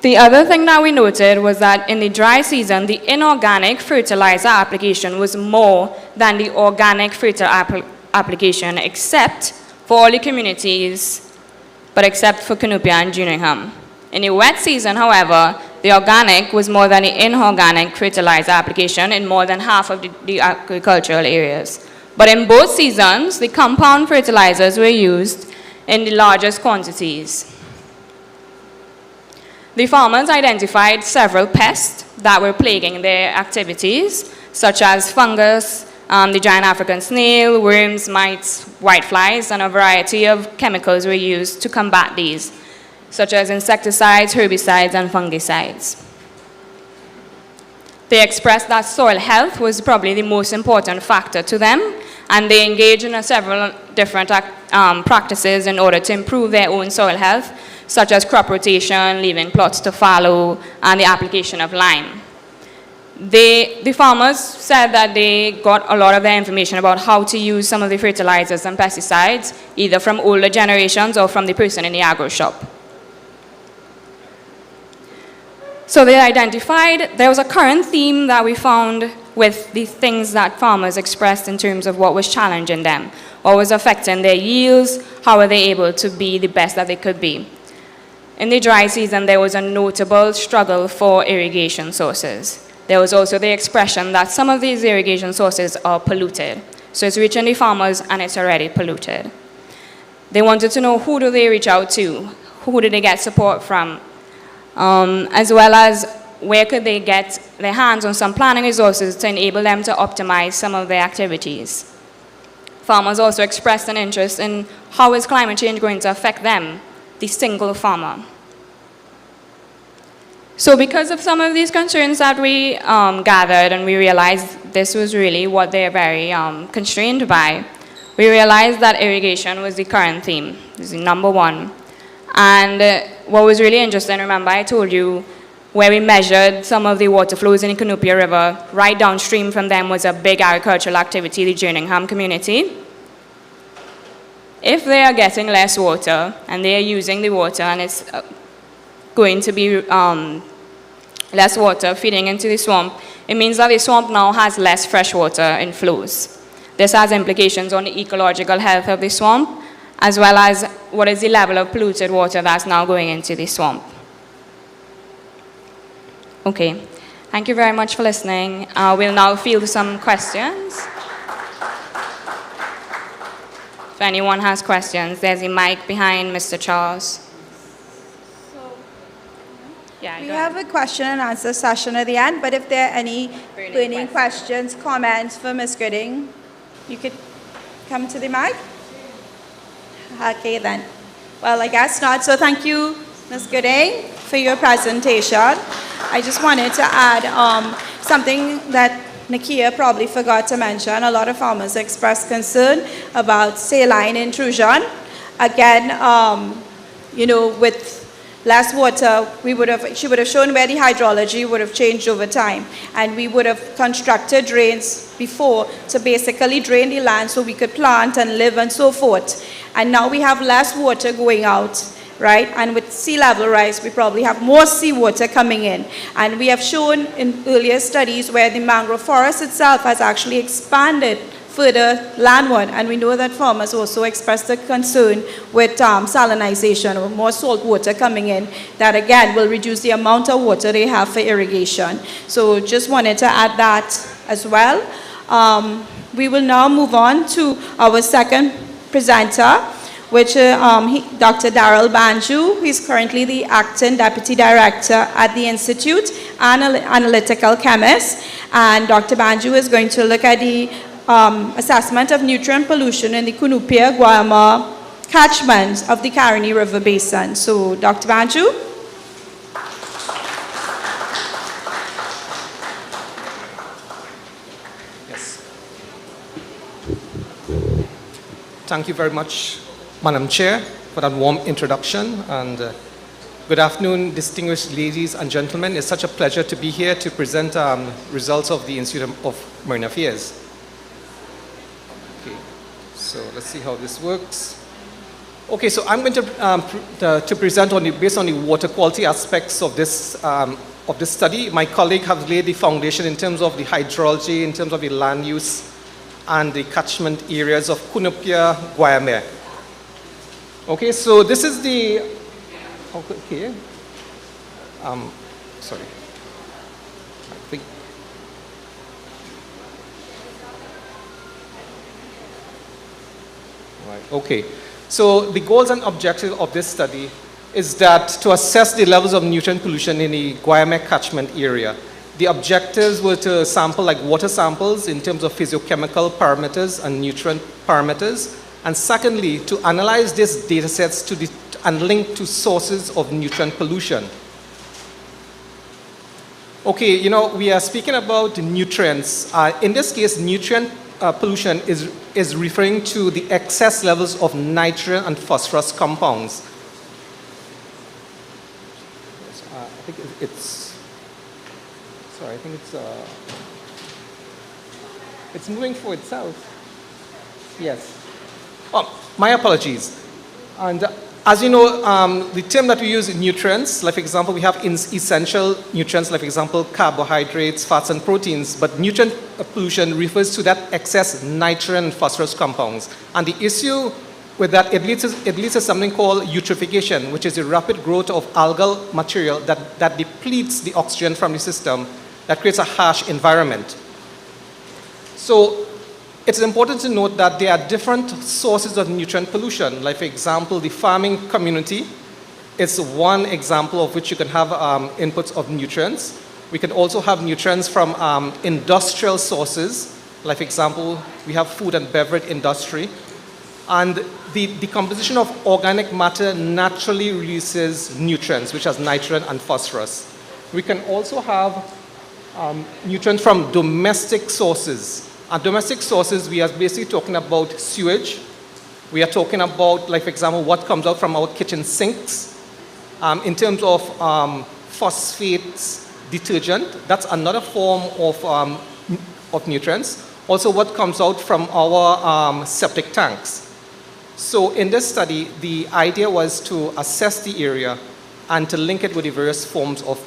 [SPEAKER 7] The other thing that we noted was that in the dry season, the inorganic fertilizer application was more than the organic fertilizer application, except for all the communities, but except for Cunupia and Jerningham. In the wet season, however, the organic was more than the inorganic fertilizer application in more than half of the agricultural areas. But in both seasons, the compound fertilizers were used in the largest quantities. The farmers identified several pests that were plaguing their activities, such as fungus, the giant African snail, worms, mites, whiteflies, and a variety of chemicals were used to combat these, such as insecticides, herbicides, and fungicides. They expressed that soil health was probably the most important factor to them, and they engaged in several different practices in order to improve their own soil health, such as crop rotation, leaving plots to fallow, and the application of lime. The farmers said that they got a lot of their information about how to use some of the fertilizers and pesticides, either from older generations or from the person in the agro shop. So they identified, there was a current theme that we found with the things that farmers expressed in terms of what was challenging them, what was affecting their yields, how were they able to be the best that they could be. In the dry season, there was a notable struggle for irrigation sources. There was also the expression that some of these irrigation sources are polluted. So it's reaching the farmers and it's already polluted. They wanted to know, who do they reach out to? Who do they get support from? As well as where could they get their hands on some planning resources to enable them to optimize some of their activities. Farmers also expressed an interest in how is climate change going to affect them, the single farmer. So because of some of these concerns that we gathered, and we realized this was really what they're very constrained by, we realized that irrigation was the current theme, this is number one. And what was really interesting, remember I told you, where we measured some of the water flows in the Cunupia River, right downstream from them was a big agricultural activity, the Jerningham community. If they are getting less water, and they are using the water, and it's going to be less water feeding into the swamp, it means that the swamp now has less fresh water inflows. This has implications on the ecological health of the swamp, as well as what is the level of polluted water that's now going into the swamp. Okay, thank you very much for listening. We'll now field some questions. If anyone has questions, there's a mic behind Mr. Charles. Yeah,
[SPEAKER 6] We have a question and answer session at the end, but if there are any burning questions, comments for Ms. Gooding, you could come to the mic. Okay then. Well, I guess not. So thank you, Ms. Gooding, for your presentation. I just wanted to add something that Nakia probably forgot to mention. A lot of farmers expressed concern about saline intrusion. Again, you know, with less water, she would have shown where the hydrology would have changed over time. And we would have constructed drains before to basically drain the land so we could plant and live and so forth. And now we have less water going out, right? And with sea level rise, we probably have more seawater coming in. And we have shown in earlier studies where the mangrove forest itself has actually expanded further landward, and we know that farmers also expressed a concern with salinization, or more salt water coming in, that again will reduce the amount of water they have for irrigation. So just wanted to add that as well. We will now move on to our second presenter, which Dr. Darrell Banju, who is currently the Acting Deputy Director at the Institute and Analytical Chemist. And Dr. Banju is going to look at the assessment of nutrient pollution in the Cunupia, Guayama catchment of the Caroni River Basin. So, Dr. Banju.
[SPEAKER 8] Yes. Thank you very much, Madam Chair, for that warm introduction. And good afternoon, distinguished ladies and gentlemen. It's such a pleasure to be here to present results of the Institute of Marine Affairs. So let's see how this works. Okay, so I'm going to present based on the water quality aspects of this study. My colleague has laid the foundation in terms of the hydrology, in terms of the land use, and the catchment areas of Cunupia, Guayama. Okay, so this is the, okay, sorry. I think. Right. Okay, so the goals and objectives of this study is that to assess the levels of nutrient pollution in the Guayama catchment area. The objectives were to sample like water samples in terms of physiochemical parameters and nutrient parameters, and secondly, to analyze these data sets and link to sources of nutrient pollution. Okay, you know, we are speaking about nutrients. In this case, nutrient pollution is referring to the excess levels of nitrogen and phosphorus compounds. I think it's, Sorry, I think it's moving for itself. Yes. Oh, my apologies. And as you know, the term that we use in nutrients, like for example, we have essential nutrients, like for example, carbohydrates, fats, and proteins. But nutrient pollution refers to that excess nitrogen and phosphorus compounds. And the issue with that, it leads to something called eutrophication, which is the rapid growth of algal material that depletes the oxygen from the system, that creates a harsh environment. So it's important to note that there are different sources of nutrient pollution. Like for example, the farming community is one example of which you can have inputs of nutrients. We can also have nutrients from industrial sources. Like for example, we have food and beverage industry. And the decomposition of organic matter naturally releases nutrients, which has nitrogen and phosphorus. We can also have nutrients from domestic sources. And domestic sources, we are basically talking about sewage. We are talking about, like for example, what comes out from our kitchen sinks. In terms of phosphates, detergent, that's another form of nutrients. Also what comes out from our septic tanks. So in this study, the idea was to assess the area and to link it with the various forms of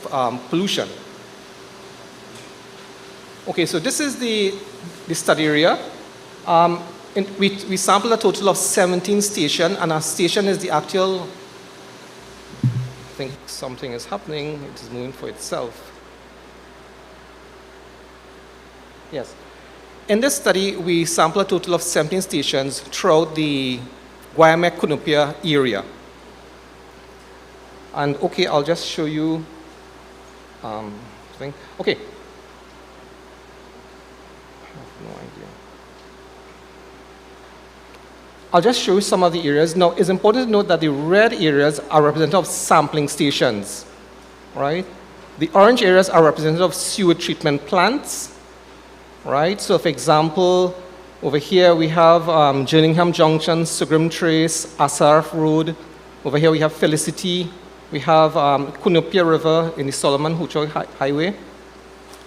[SPEAKER 8] pollution. Okay, so this is the study area. We sampled a total of 17 stations, and our station is the actual, I think something is happening, it is moving for itself. Yes. In this study, we sampled a total of 17 stations throughout the Guayame-Cunupia area. And okay, I'll just show you thing. Okay. No idea. I'll just show you some of the areas. Now, it's important to note that the red areas are representative of sampling stations, right? The orange areas are representative of sewage treatment plants, right? So, for example, over here we have Jerningham Junction, Sugrim Trace, Asaraf Road. Over here we have Felicity. We have Cunupia River in the Solomon Hucho Highway.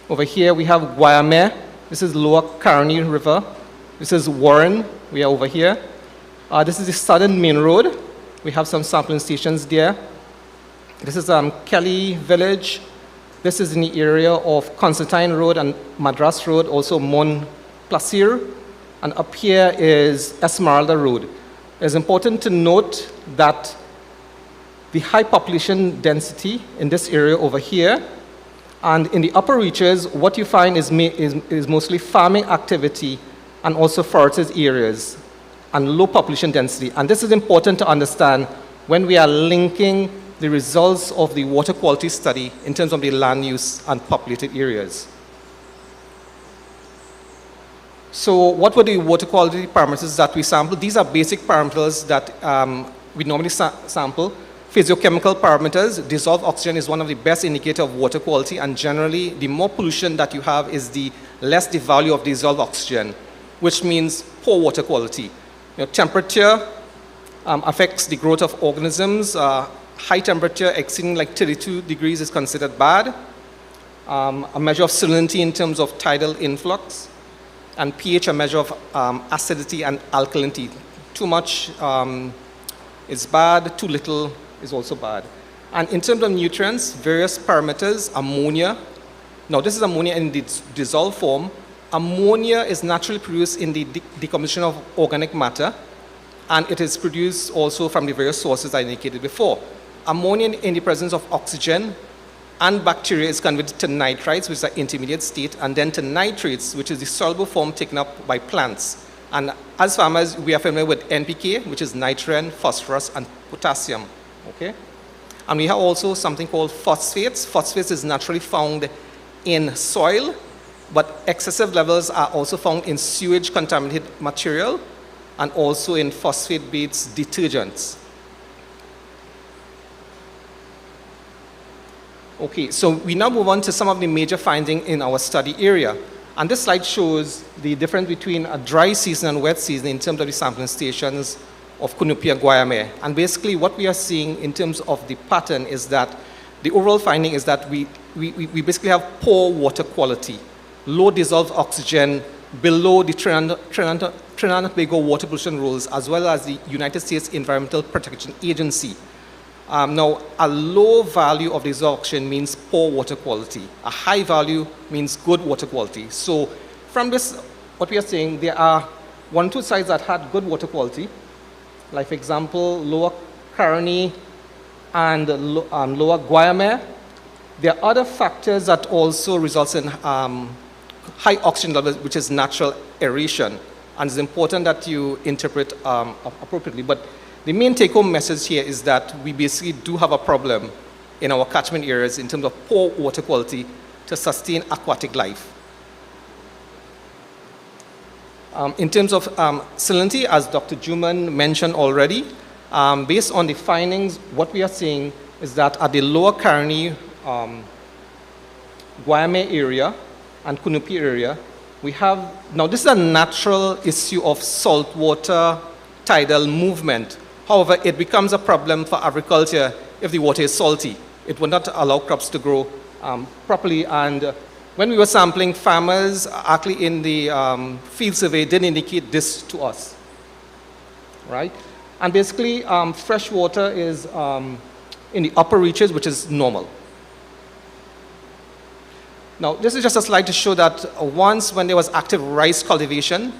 [SPEAKER 8] Over here we have Guayame. This is Lower Caroni River. This is Warren. We are over here. This is the Southern Main Road. We have some sampling stations there. This is Kelly Village. This is in the area of Constantine Road and Madras Road, also Mon Plaisir. And up here is Esmeralda Road. It's important to note that the high population density in this area over here, and in the upper reaches, what you find is mostly farming activity and also forested areas and low population density. And this is important to understand when we are linking the results of the water quality study in terms of the land use and populated areas. So what were the water quality parameters that we sampled? These are basic parameters that we normally sample. Physiochemical parameters. Dissolved oxygen is one of the best indicators of water quality, and generally the more pollution that you have is the less the value of dissolved oxygen, which means poor water quality. Temperature affects the growth of organisms. High temperature exceeding like 32 degrees is considered bad. A measure of salinity in terms of tidal influx. And pH, a measure of acidity and alkalinity. Too much is bad, too little is also bad. And in terms of nutrients, various parameters, ammonia. Now this is ammonia in the dissolved form. Ammonia is naturally produced in the decomposition of organic matter, and it is produced also from the various sources I indicated before. Ammonia in the presence of oxygen and bacteria is converted to nitrites, which is an intermediate state, and then to nitrates, which is the soluble form taken up by plants. And as farmers, we are familiar with NPK, which is nitrogen, phosphorus, and potassium. Okay? And we have also something called phosphates. Phosphates is naturally found in soil, but excessive levels are also found in sewage contaminated material and also in phosphate-based detergents. Okay, so we now move on to some of the major findings in our study area. And this slide shows the difference between a dry season and wet season in terms of the sampling stations of Cunupia Guayame. And basically what we are seeing in terms of the pattern is that the overall finding is that we basically have poor water quality, low dissolved oxygen, below the Trinidad and Tobago water pollution rules, as well as the United States Environmental Protection Agency. Now, a low value of dissolved oxygen means poor water quality. A high value means good water quality. So from this, what we are saying, there are 1 or 2 sites that had good water quality, like for example, Lower Caroni and Lower Guayame. There are other factors that also results in high oxygen levels, which is natural aeration. And it's important that you interpret appropriately. But the main take-home message here is that we basically do have a problem in our catchment areas in terms of poor water quality to sustain aquatic life. In terms of salinity, as Dr. Juman mentioned already, based on the findings, what we are seeing is that at the Lower Caroni, Guayame area and Kunupi area, we have, now this is a natural issue of saltwater tidal movement. However, it becomes a problem for agriculture if the water is salty. It will not allow crops to grow properly. And when we were sampling, farmers actually in the field survey did indicate this to us, right? And basically, fresh water is in the upper reaches, which is normal. Now, this is just a slide to show that once when there was active rice cultivation,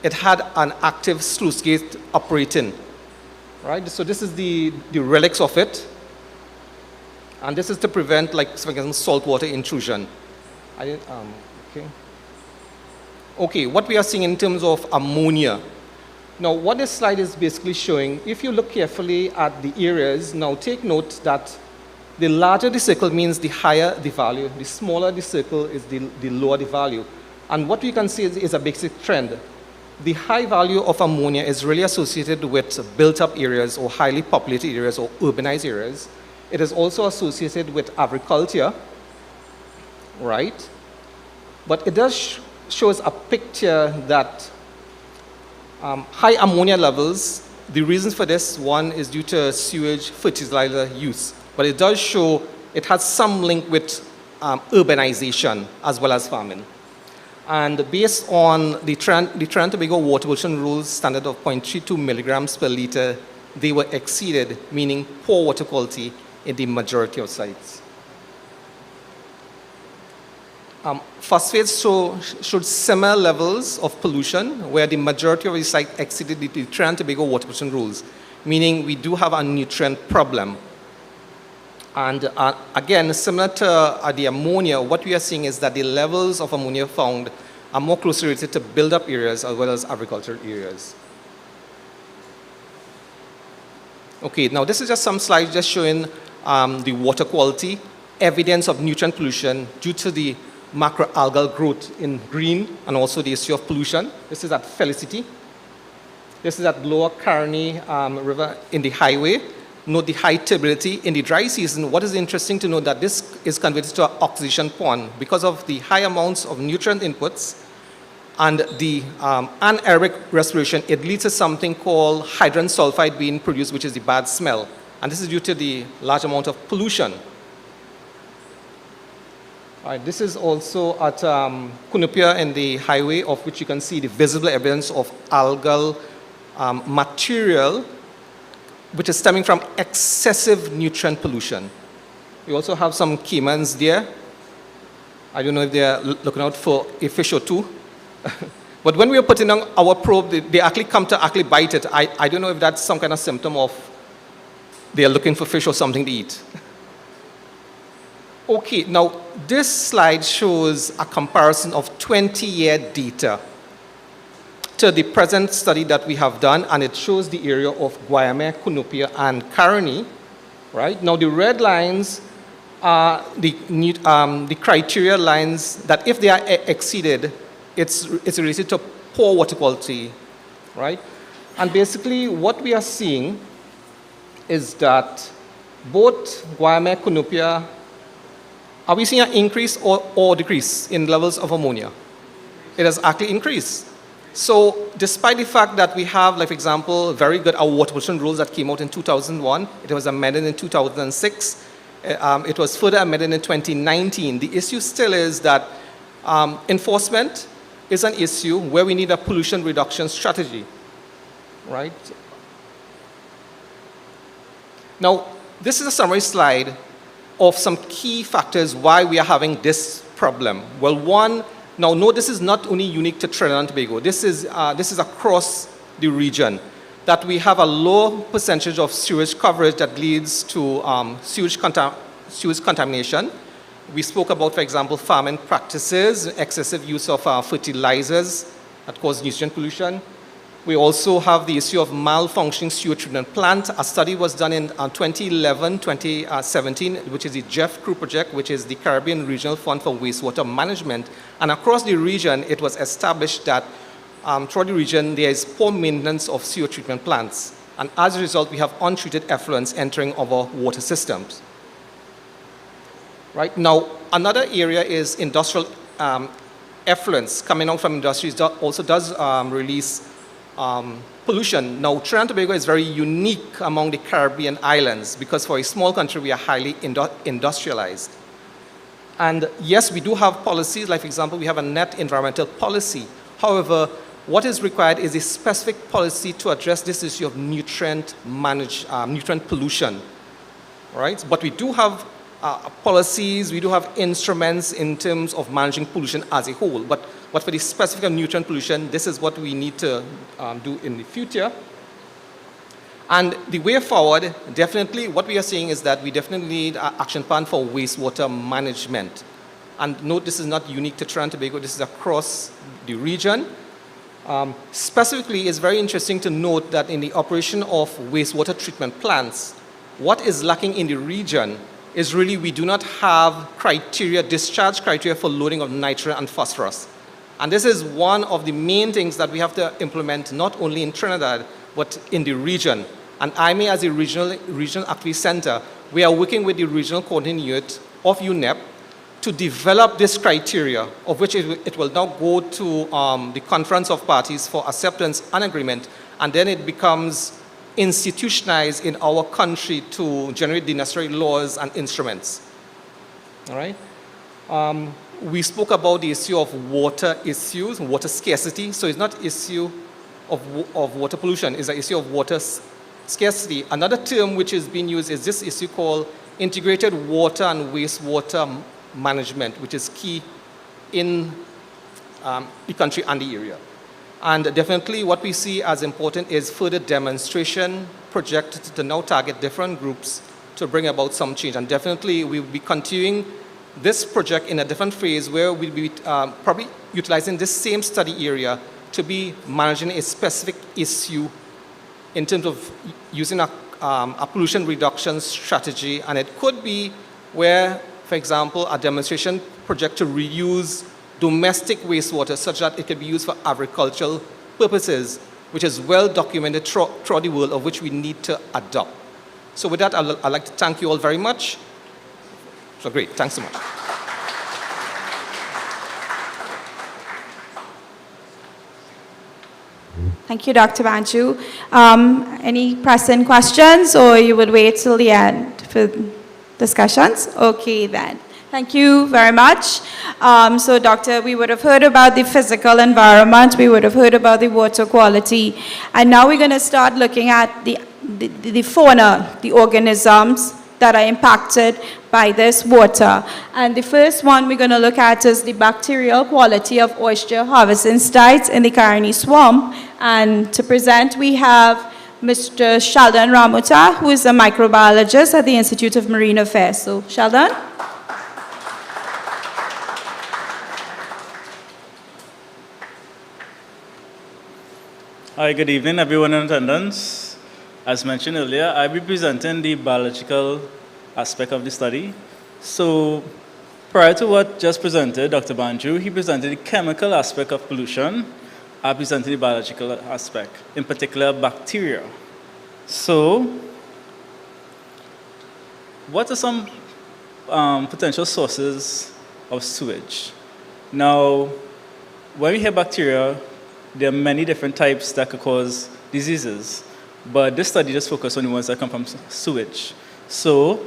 [SPEAKER 8] it had an active sluice gate operating, right? So this is the relics of it. And this is to prevent, like, for example, saltwater intrusion. Okay, what we are seeing in terms of ammonia. Now, what this slide is basically showing, if you look carefully at the areas, now take note that the larger the circle means the higher the value, the smaller the circle is the lower the value. And what we can see is a basic trend. The high value of ammonia is really associated with built-up areas or highly populated areas or urbanized areas. It is also associated with agriculture, right? But it does shows a picture that high ammonia levels, the reasons for this, one is due to sewage fertilizer use. But it does show it has some link with urbanization as well as farming. And based on the Trinidad and Tobago water pollution rules standard of 0.32 milligrams per liter, they were exceeded, meaning poor water quality in the majority of sites. Phosphates showed similar levels of pollution where the majority of the sites exceeded the Trinidad and Tobago water pollution rules, meaning we do have a nutrient problem. And again, similar to the ammonia, what we are seeing is that the levels of ammonia found are more closely related to build-up areas as well as agricultural areas. Okay, now this is just some slides just showing the water quality, evidence of nutrient pollution due to the macroalgal growth in green and also the issue of pollution. This is at Felicity. This is at Lower Caroni River in the highway. Note the high turbidity. In the dry season, what is interesting to note that this is converted to an oxidation pond because of the high amounts of nutrient inputs and the anaerobic respiration. It leads to something called hydrogen sulfide being produced, which is the bad smell. And this is due to the large amount of pollution. All right, this is also at Kunupia in the highway, of which you can see the visible evidence of algal material which is stemming from excessive nutrient pollution. We also have some caimans there. I don't know if they're looking out for a fish or two. But when we are putting on our probe, they actually come to actually bite it. I don't know if that's some kind of symptom of they're looking for fish or something to eat. Okay, now this slide shows a comparison of 20-year data to the present study that we have done, and it shows the area of Guayame, Kunupia, and Caroni, right? Now the red lines are the criteria lines that if they are exceeded, it's related to poor water quality, right? And basically what we are seeing is that both Guayame, Kunupia, are we seeing an increase or decrease in levels of ammonia? It has actually increased. So despite the fact that we have, like for example, very good our water pollution rules that came out in 2001, it was amended in 2006, It was further amended in 2019. The issue still is that enforcement is an issue where we need a pollution reduction strategy, right? Now, this is a summary slide of some key factors why we are having this problem. Well, one, now note this is not only unique to Trinidad and Tobago. This is across the region, that we have a low percentage of sewage coverage that leads to sewage contamination. We spoke about, for example, farming practices, excessive use of fertilizers that cause nutrient pollution. We also have the issue of malfunctioning sewage treatment plant. A study was done in 2011, 2017, which is the JEF CREW project, which is the Caribbean Regional Fund for Wastewater Management. And across the region, it was established that throughout the region, there is poor maintenance of sewage treatment plants. And as a result, we have untreated effluents entering our water systems. Right now, another area is industrial effluents coming out from industries that also does release pollution. Now, Trinidad and Tobago is very unique among the Caribbean islands because for a small country, we are highly industrialized. And yes, we do have policies, like for example, we have a net environmental policy. However, what is required is a specific policy to address this issue of nutrient pollution, right? But we do have policies, we do have instruments in terms of managing pollution as a whole. But for the specific nutrient pollution, this is what we need to do in the future. And the way forward, definitely what we are saying is that we definitely need an action plan for wastewater management. And note, this is not unique to Trinidad and Tobago, this is across the region. Specifically, it's very interesting to note that in the operation of wastewater treatment plants, what is lacking in the region is really we do not have discharge criteria for loading of nitrogen and phosphorus. And this is one of the main things that we have to implement not only in Trinidad, but in the region. And IMA as a regional activity center, we are working with the regional coordinating unit of UNEP to develop this criteria, of which it will now go to the Conference of Parties for acceptance and agreement, and then it becomes institutionalized in our country to generate the necessary laws and instruments. All right? We spoke about the issue of water issues, water scarcity. So it's not issue of water pollution, it's an issue of water scarcity. Another term which is being used is this issue called integrated water and wastewater management, which is key in the country and the area. And definitely what we see as important is further demonstration projects to now target different groups to bring about some change. And definitely we will be continuing this project in a different phase where we'll be probably utilizing this same study area to be managing a specific issue in terms of using a pollution reduction strategy. And it could be where, for example, a demonstration project to reuse domestic wastewater such that it can be used for agricultural purposes, which is well documented throughout the world, of which we need to adopt. So with that, I'd like to thank you all very much. So great, thanks so much.
[SPEAKER 6] Thank you, Dr. Banju. Any pressing questions, or you would wait till the end for discussions? Okay, then. Thank you very much. So, Doctor, we would have heard about the physical environment, we would have heard about the water quality, and now we're going to start looking at the fauna, the organisms that are impacted by this water. And the first one we're going to look at is the bacterial quality of oyster harvesting sites in the Caroni Swamp. And to present, we have Mr. Sheldon Ramuta, who is a microbiologist at the Institute of Marine Affairs. So, Sheldon?
[SPEAKER 9] Hi, good evening, everyone in attendance. As mentioned earlier, I'll be presenting the biological aspect of the study. So, prior to what just presented, Dr. Banju, he presented the chemical aspect of pollution. I presented the biological aspect, in particular bacteria. So, what are some potential sources of sewage? Now, when we hear bacteria, there are many different types that could cause diseases, but this study just focused on the ones that come from sewage. So,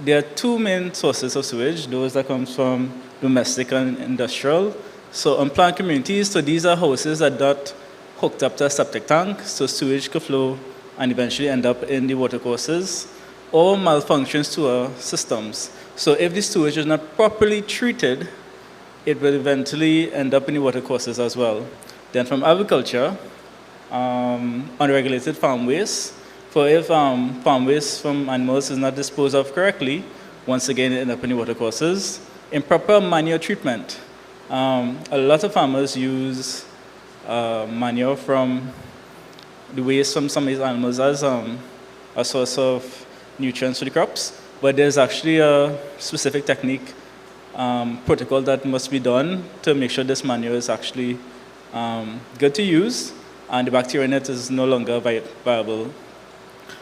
[SPEAKER 9] there are two main sources of sewage, those that come from domestic and industrial. So unplanned communities, so these are houses that are not hooked up to a septic tank, so sewage could flow and eventually end up in the watercourses, or malfunctions to our systems. So if the sewage is not properly treated, it will eventually end up in the watercourses as well. Then from agriculture, unregulated farm waste. For if farm waste from animals is not disposed of correctly, once again it ends up in the watercourses. Improper manure treatment. A lot of farmers use manure from the waste from some of these animals as a source of nutrients for the crops, but there's actually a specific technique, protocol that must be done to make sure this manure is actually good to use and the bacteria in it is no longer viable.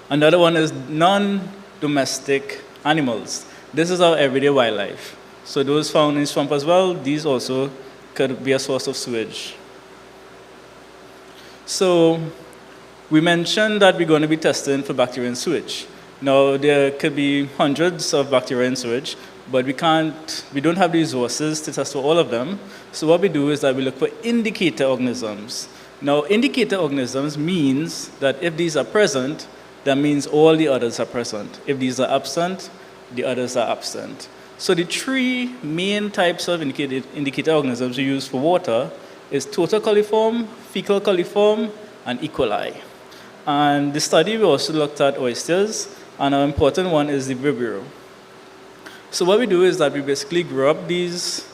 [SPEAKER 9] Another one is non-domestic animals. This is our everyday wildlife. So those found in swamp as well, these also could be a source of sewage. So we mentioned that we're going to be testing for bacteria in sewage. Now there could be hundreds of bacteria in sewage, but we don't have the resources to test for all of them. So what we do is that we look for indicator organisms. Now indicator organisms means that if these are present, that means all the others are present. If these are absent, the others are absent. So the three main types of indicator organisms we use for water is total coliform, fecal coliform, and E. coli. And the study, we also looked at oysters, and an important one is the Vibrio. So what we do is that we basically grow up these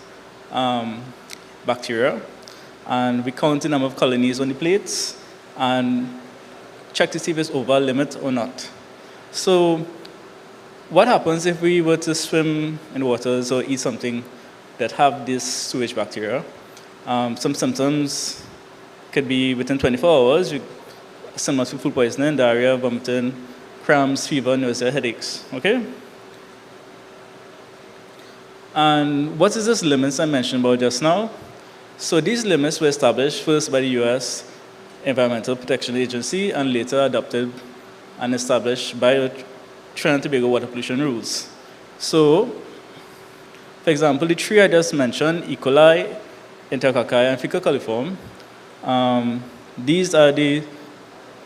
[SPEAKER 9] bacteria, and we count the number of colonies on the plates, and check to see if it's over a limit or not. So what happens if we were to swim in waters or eat something that have this sewage bacteria? Some symptoms could be within 24 hours, similar to food poisoning, diarrhea, vomiting, cramps, fever, nausea, headaches, okay? And what is this limits I mentioned about just now? So these limits were established first by the US Environmental Protection Agency and later adopted and established by Trinidad and Tobago water pollution rules. So, for example, the three I just mentioned, E. coli, Enterococci, and fecal coliform, these are the,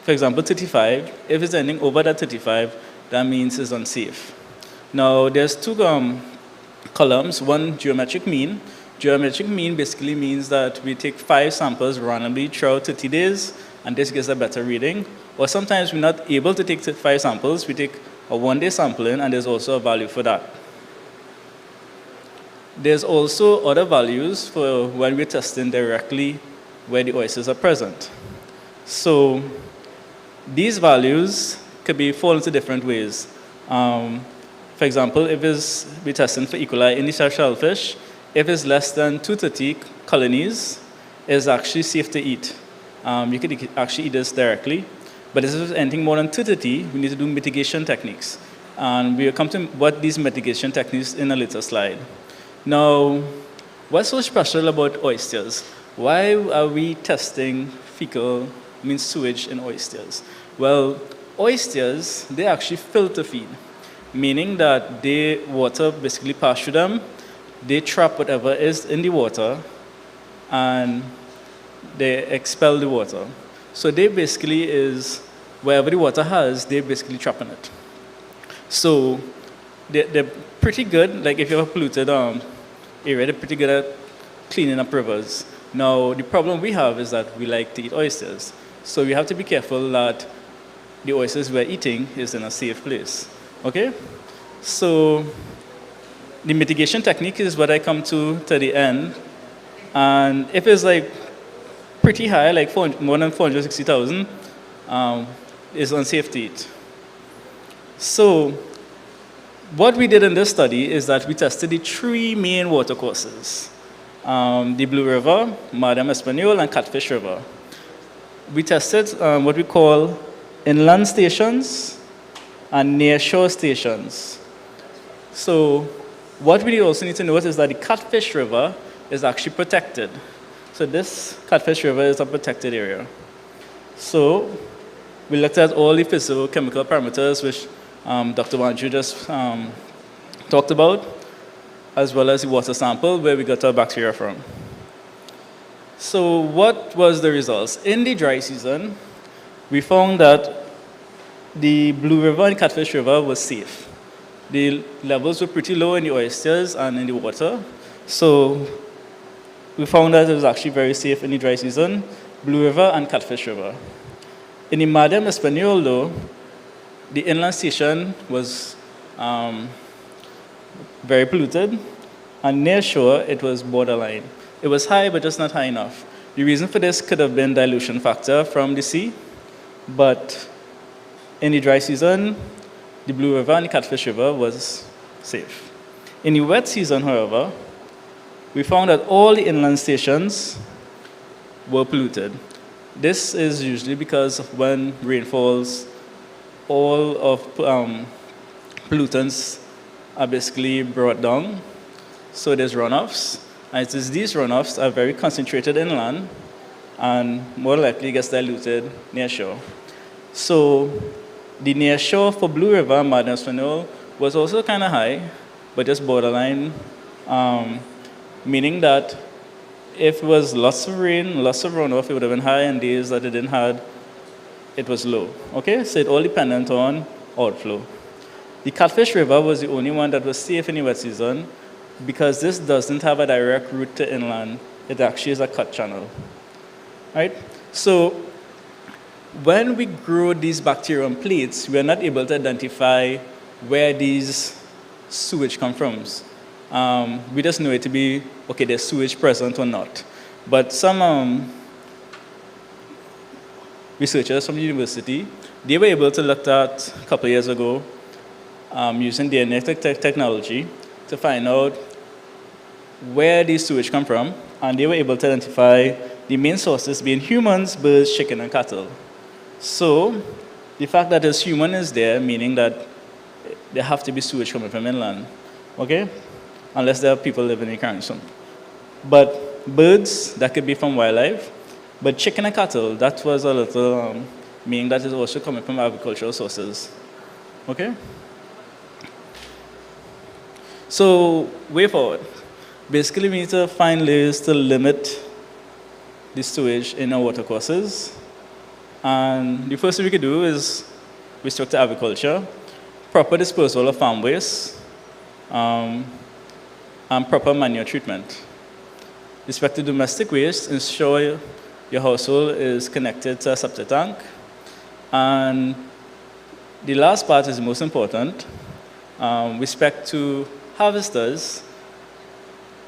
[SPEAKER 9] for example, 35. If it's anything over that 35, that means it's unsafe. Now, there's two columns, one geometric mean. Geometric mean basically means that we take 5 samples randomly throughout 30 days, and this gives a better reading. Or sometimes we're not able to take 5 samples, we take a one-day sampling, and there's also a value for that. There's also other values for when we're testing directly where the oysters are present. So these values could be fall into different ways. For example, if we're testing for E. coli in the shellfish, if it's less than 230 colonies, it's actually safe to eat. You could actually eat this directly. But if it's anything more than 230, we need to do mitigation techniques. And we'll come to what these mitigation techniques in a later slide. Now, what's so special about oysters? Why are we testing sewage in oysters? Well, oysters, they actually filter feed, meaning that water basically pass through them, they trap whatever is in the water, and they expel the water. So they basically is, wherever the water has, they're basically trapping it. So they're pretty good, like if you have a polluted area, they're pretty good at cleaning up rivers. Now, the problem we have is that we like to eat oysters. So we have to be careful that the oysters we're eating is in a safe place, okay? So the mitigation technique is what I come to the end. And if it's like pretty high, like more than 460,000, is unsafe to eat. So what we did in this study is that we tested the 3 main watercourses, the Blue River, Madame Espanol, and Catfish River. We tested what we call inland stations and nearshore stations. So what we also need to note is that the Catfish River is actually protected. So this Catfish River is a protected area. So we looked at all the physicochemical parameters which Dr. Wanju just talked about, as well as the water sample where we got our bacteria from. So what was the results? In the dry season, we found that the Blue River and Catfish River was safe. The levels were pretty low in the oysters and in the water. So we found that it was actually very safe in the dry season, Blue River and Catfish River. In the Mar de Español, though, the inland station was very polluted, and near shore, it was borderline. It was high, but just not high enough. The reason for this could have been dilution factor from the sea, but in the dry season, the Blue River and the Catfish River was safe. In the wet season, however, we found that all the inland stations were polluted. This is usually because of when rain falls, all of pollutants are basically brought down. So there's runoffs, and it is these runoffs are very concentrated inland and more likely gets diluted near shore. So the near shore for Blue River and Mar de Español was also kind of high, but just borderline, meaning that if it was lots of rain, lots of runoff, it would have been high, and days that it didn't have, it was low. Okay, so it all depended on outflow. The Catfish River was the only one that was safe in the wet season because this doesn't have a direct route to inland. It actually is a cut channel. Right? So when we grow these bacterium plates, we are not able to identify where these sewage come from. We just know it to be, okay, there's sewage present or not. But some researchers from the university, they were able to look at, a couple of years ago, using DNA technology to find out where these sewage come from, and they were able to identify the main sources being humans, birds, chicken, and cattle. So the fact that this human is there, meaning that there have to be sewage coming from inland, okay? Unless there are people living in Carrington. But birds, that could be from wildlife, but chicken and cattle, that was a little, meaning that is also coming from agricultural sources, okay? So, way forward. Basically, we need to find ways to limit the sewage in our watercourses. And the first thing we could do is restrict to agriculture, proper disposal of farm waste, and proper manure treatment. Respect to domestic waste, ensure your household is connected to a septic tank. And the last part is the most important. Respect to harvesters,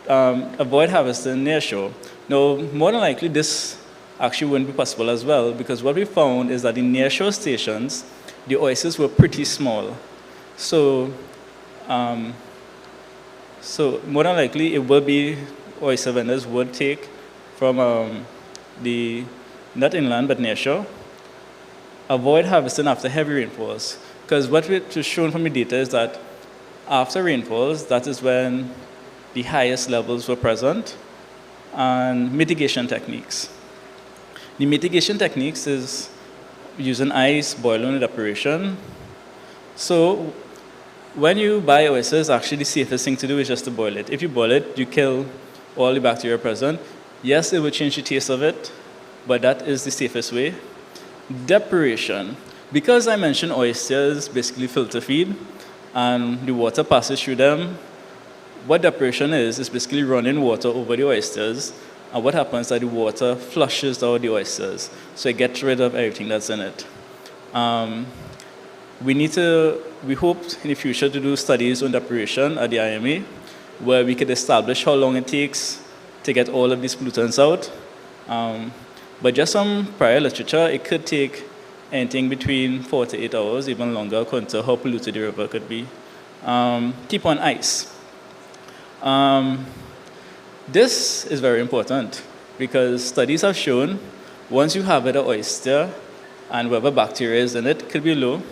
[SPEAKER 9] avoid harvesting near shore. Now, more than likely, this actually wouldn't be possible as well, because what we found is that in near shore stations, the oysters were pretty small. So, so more than likely, it will be oyster vendors would take from not inland, but near shore. Avoid harvesting after heavy rainfalls, because what we've shown from the data is that after rainfalls, that is when the highest levels were present, and mitigation techniques. The mitigation techniques is using ice, boiling, and evaporation. So when you buy oysters, actually the safest thing to do is just to boil it. If you boil it, you kill all the bacteria present. Yes, it will change the taste of it, but that is the safest way. Depuration. Because I mentioned oysters basically filter feed, and the water passes through them, what depuration is basically running water over the oysters, and what happens is that the water flushes out the oysters, so it gets rid of everything that's in it. We hoped in the future to do studies on depuration at the IMA, where we could establish how long it takes to get all of these pollutants out. But just from prior literature, it could take anything between 4 to 8 hours, even longer, according to how polluted the river could be. Keep on ice. This is very important because studies have shown once you have an oyster and whatever bacteria is in it could be low,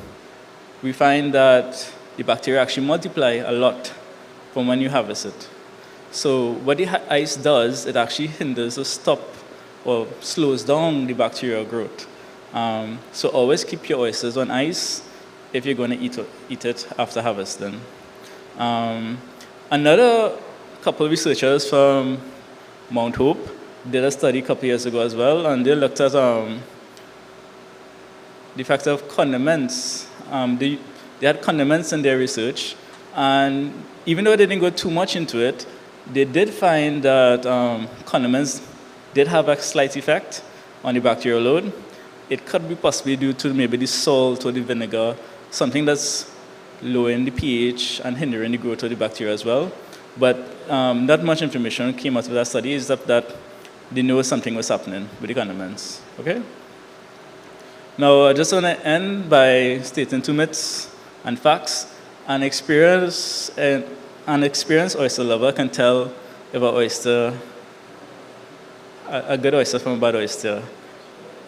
[SPEAKER 9] we find that the bacteria actually multiply a lot from when you harvest it. So what the ice does, it actually hinders or stops or slows down the bacterial growth. So always keep your oysters on ice if you're going to eat it after harvesting. Another couple of researchers from Mount Hope did a study a couple years ago as well, and they looked at the effect of condiments. They had condiments in their research, and even though they didn't go too much into it, they did find that condiments did have a slight effect on the bacterial load. It could be possibly due to maybe the salt or the vinegar, something that's lowering the pH and hindering the growth of the bacteria as well. But not much information came out of that study, except that they know something was happening with the condiments. Okay? Now, I just want to end by stating 2 myths and facts. An experienced oyster lover can tell if a good oyster from a bad oyster.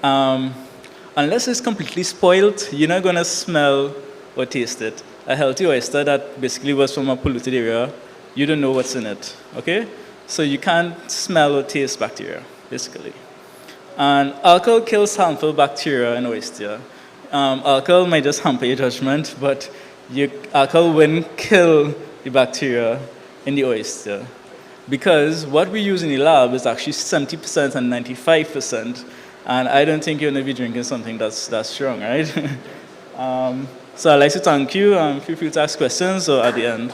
[SPEAKER 9] Unless it's completely spoiled, you're not going to smell or taste it. A healthy oyster that basically was from a polluted area, you don't know what's in it, okay? So you can't smell or taste bacteria, basically. And alcohol kills harmful bacteria in oyster. Alcohol might just hamper your judgment, but alcohol wouldn't kill the bacteria in the oyster. Because what we use in the lab is actually 70% and 95%, and I don't think you're going to be drinking something that's strong, right? So I'd like to thank you. Feel free to ask questions or at the end.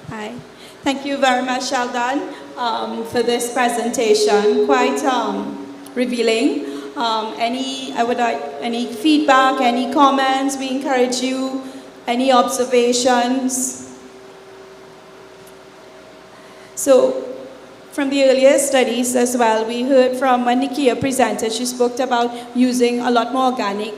[SPEAKER 6] Hi. Thank you very much, Sheldon, for this presentation. Quite revealing. Any feedback, any comments? We encourage you. Any observations? So, from the earlier studies as well, we heard from when Nikia presented, she spoke about using a lot more organic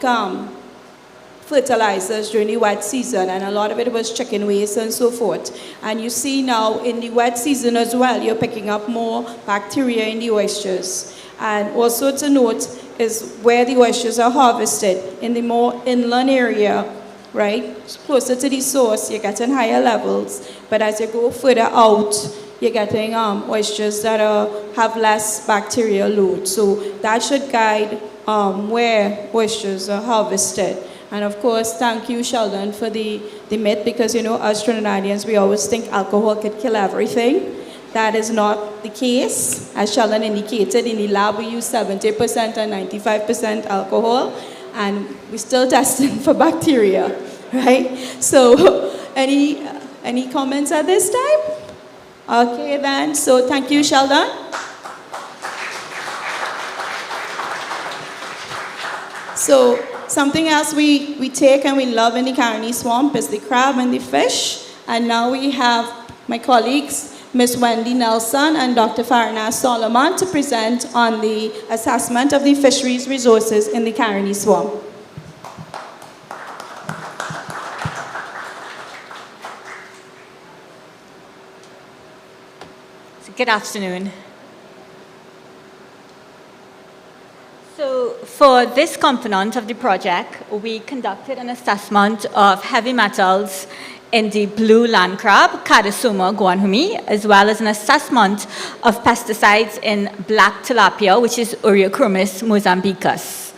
[SPEAKER 6] fertilizers during the wet season, and a lot of it was chicken waste and so forth. And you see now in the wet season as well, you're picking up more bacteria in the oysters. And also to note is where the oysters are harvested, in the more inland area, right? Closer to the source, you're getting higher levels, but as you go further out, you're getting oysters that have less bacterial load. So that should guide where oysters are harvested. And of course, thank you, Sheldon, for the myth, because you know, us Trinidadians, we always think alcohol could kill everything. That is not the case. As Sheldon indicated, in the lab we use 70% and 95% alcohol, and we're still testing for bacteria, right? So any comments at this time? Okay then, so thank you, Sheldon. So something else we take and we love in the Caroni Swamp is the crab and the fish. And now we have my colleagues, Ms. Wendy Nelson and Dr. Farina Solomon, to present on the assessment of the fisheries resources in the Caroni Swamp.
[SPEAKER 10] Good afternoon. So for this component of the project, we conducted an assessment of heavy metals in the blue land crab, Cadosoma guanhumi, as well as an assessment of pesticides in black tilapia, which is Ureochromis mozambicus.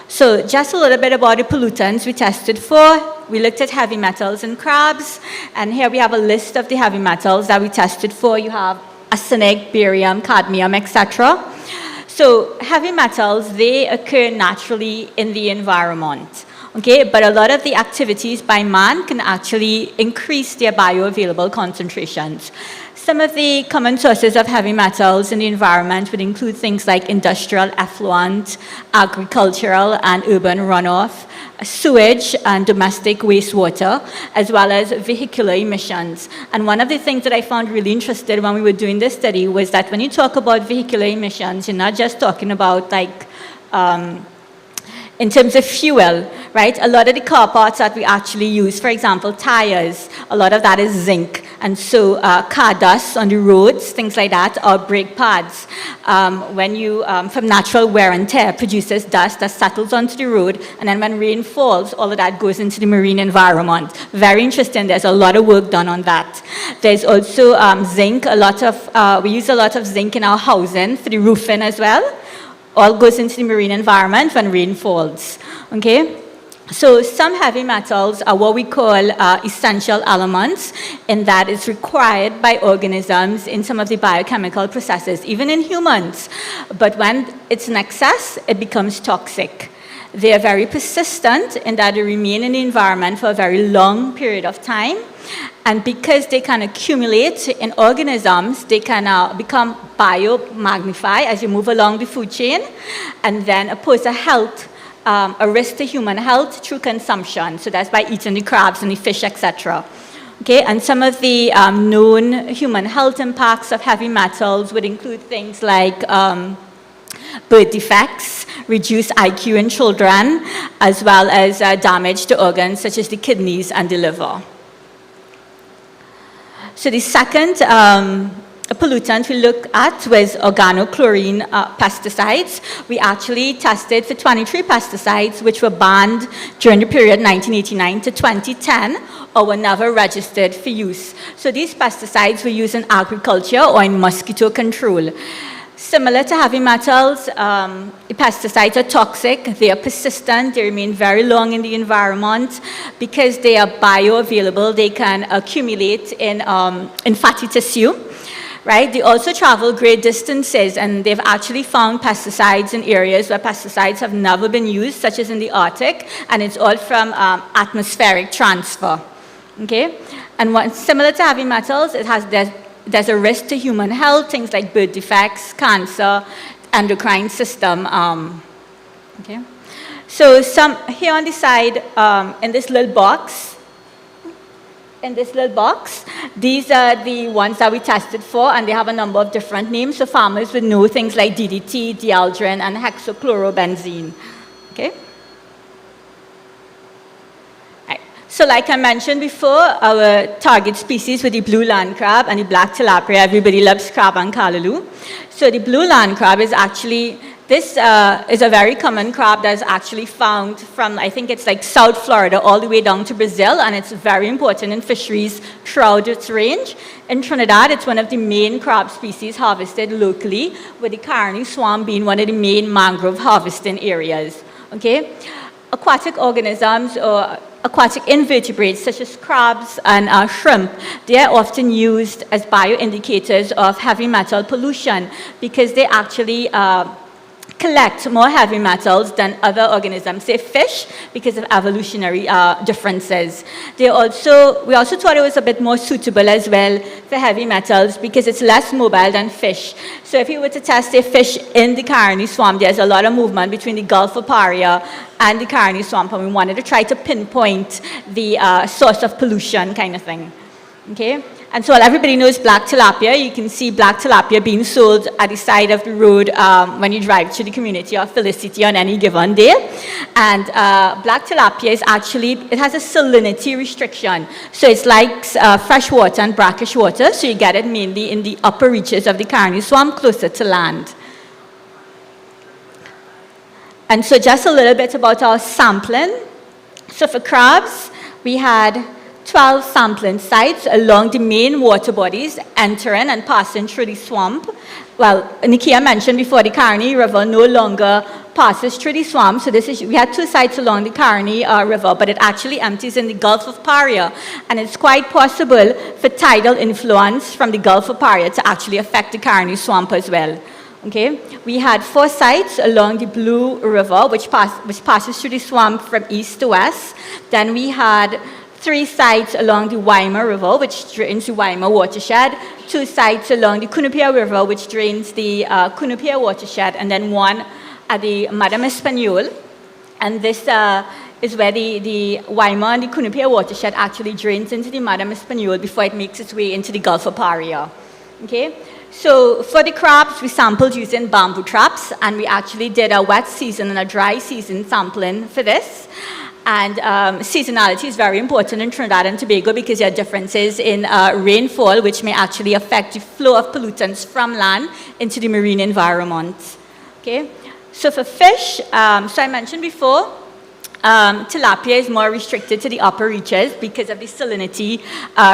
[SPEAKER 10] So just a little bit about the pollutants we tested for. We looked at heavy metals in crabs, and here we have a list of the heavy metals that we tested for. You have arsenic, barium, cadmium, etc. So heavy metals, they occur naturally in the environment. Okay, but a lot of the activities by man can actually increase their bioavailable concentrations. Some of the common sources of heavy metals in the environment would include things like industrial effluent, agricultural and urban runoff, sewage and domestic wastewater, as well as vehicular emissions. And one of the things that I found really interesting when we were doing this study was that when you talk about vehicular emissions, you're not just talking about like in terms of fuel, right? A lot of the car parts that we actually use, for example, tires, a lot of that is zinc. And so car dust on the roads, things like that, or brake pads. When you, from natural wear and tear, produces dust that settles onto the road, and then when rain falls, all of that goes into the marine environment. Very interesting. There's a lot of work done on that. There's also zinc. We use a lot of zinc in our housing for the roofing as well. All goes into the marine environment when rain falls. Okay? So some heavy metals are what we call essential elements, in that it's required by organisms in some of the biochemical processes, even in humans. But when it's in excess, it becomes toxic. They are very persistent in that they remain in the environment for a very long period of time. And because they can accumulate in organisms, they can become biomagnify as you move along the food chain, and then pose a risk to human health through consumption. So that's by eating the crabs and the fish, etc. Okay, and some of the known human health impacts of heavy metals would include things like birth defects, reduced IQ in children, as well as damage to organs such as the kidneys and the liver. So the second pollutant we looked at was organochlorine pesticides. We actually tested for 23 pesticides which were banned during the period 1989 to 2010 or were never registered for use. So these pesticides were used in agriculture or in mosquito control. Similar to heavy metals, the pesticides are toxic, they are persistent, they remain very long in the environment. Because they are bioavailable, they can accumulate in fatty tissue. Right? They also travel great distances, and they've actually found pesticides in areas where pesticides have never been used, such as in the Arctic, and it's all from atmospheric transfer. Okay? And similar to heavy metals, there's a risk to human health, things like birth defects, cancer, endocrine system. Okay? So here on the side, in this little box, these are the ones that we tested for, and they have a number of different names, so farmers would know things like DDT, dieldrin, and hexachlorobenzene. Okay? Right. So like I mentioned before, our target species were the blue land crab and the black tilapia. Everybody loves crab and callaloo. So the blue land crab is actually, this is a very common crab that's actually found from, I think it's like South Florida all the way down to Brazil, and it's very important in fisheries throughout its range. In Trinidad, it's one of the main crab species harvested locally, with the Carney Swamp being one of the main mangrove harvesting areas. Okay? Aquatic organisms or aquatic invertebrates such as crabs and shrimp, they are often used as bioindicators of heavy metal pollution because they actually collect more heavy metals than other organisms, say fish, because of evolutionary differences. We also thought it was a bit more suitable as well for heavy metals because it's less mobile than fish. So if you were to test a fish in the Carney Swamp, there's a lot of movement between the Gulf of Paria and the Carney Swamp, and we wanted to try to pinpoint the source of pollution kind of thing. Okay? And so while everybody knows black tilapia, you can see black tilapia being sold at the side of the road when you drive to the community or Felicity on any given day. And black tilapia is actually, it has a salinity restriction. So it's like fresh water and brackish water, so you get it mainly in the upper reaches of the Carney Swamp closer to land. And so just a little bit about our sampling. So for crabs, we had 12 sampling sites along the main water bodies, entering and passing through the swamp. Well, Nikia mentioned before, the Carney River no longer passes through the swamp, so we had 2 sites along the Carney River, but it actually empties in the Gulf of Paria, and it's quite possible for tidal influence from the Gulf of Paria to actually affect the Carney Swamp as well. Okay, we had 4 sites along the Blue River, which passes through the swamp from east to west. Then we had 3 sites along the Waima River, which drains the Waima watershed, 2 sites along the Cunupia River, which drains the Cunupia watershed, and then 1 at the Madame Espanol. And this is where the Waima and the Cunupia watershed actually drains into the Madame Espanol before it makes its way into the Gulf of Paria. Okay? So for the crabs, we sampled using bamboo traps, and we actually did a wet season and a dry season sampling for this. And seasonality is very important in Trinidad and Tobago because there are differences in rainfall, which may actually affect the flow of pollutants from land into the marine environment. Okay? So for fish, so I mentioned before, tilapia is more restricted to the upper reaches because of the salinity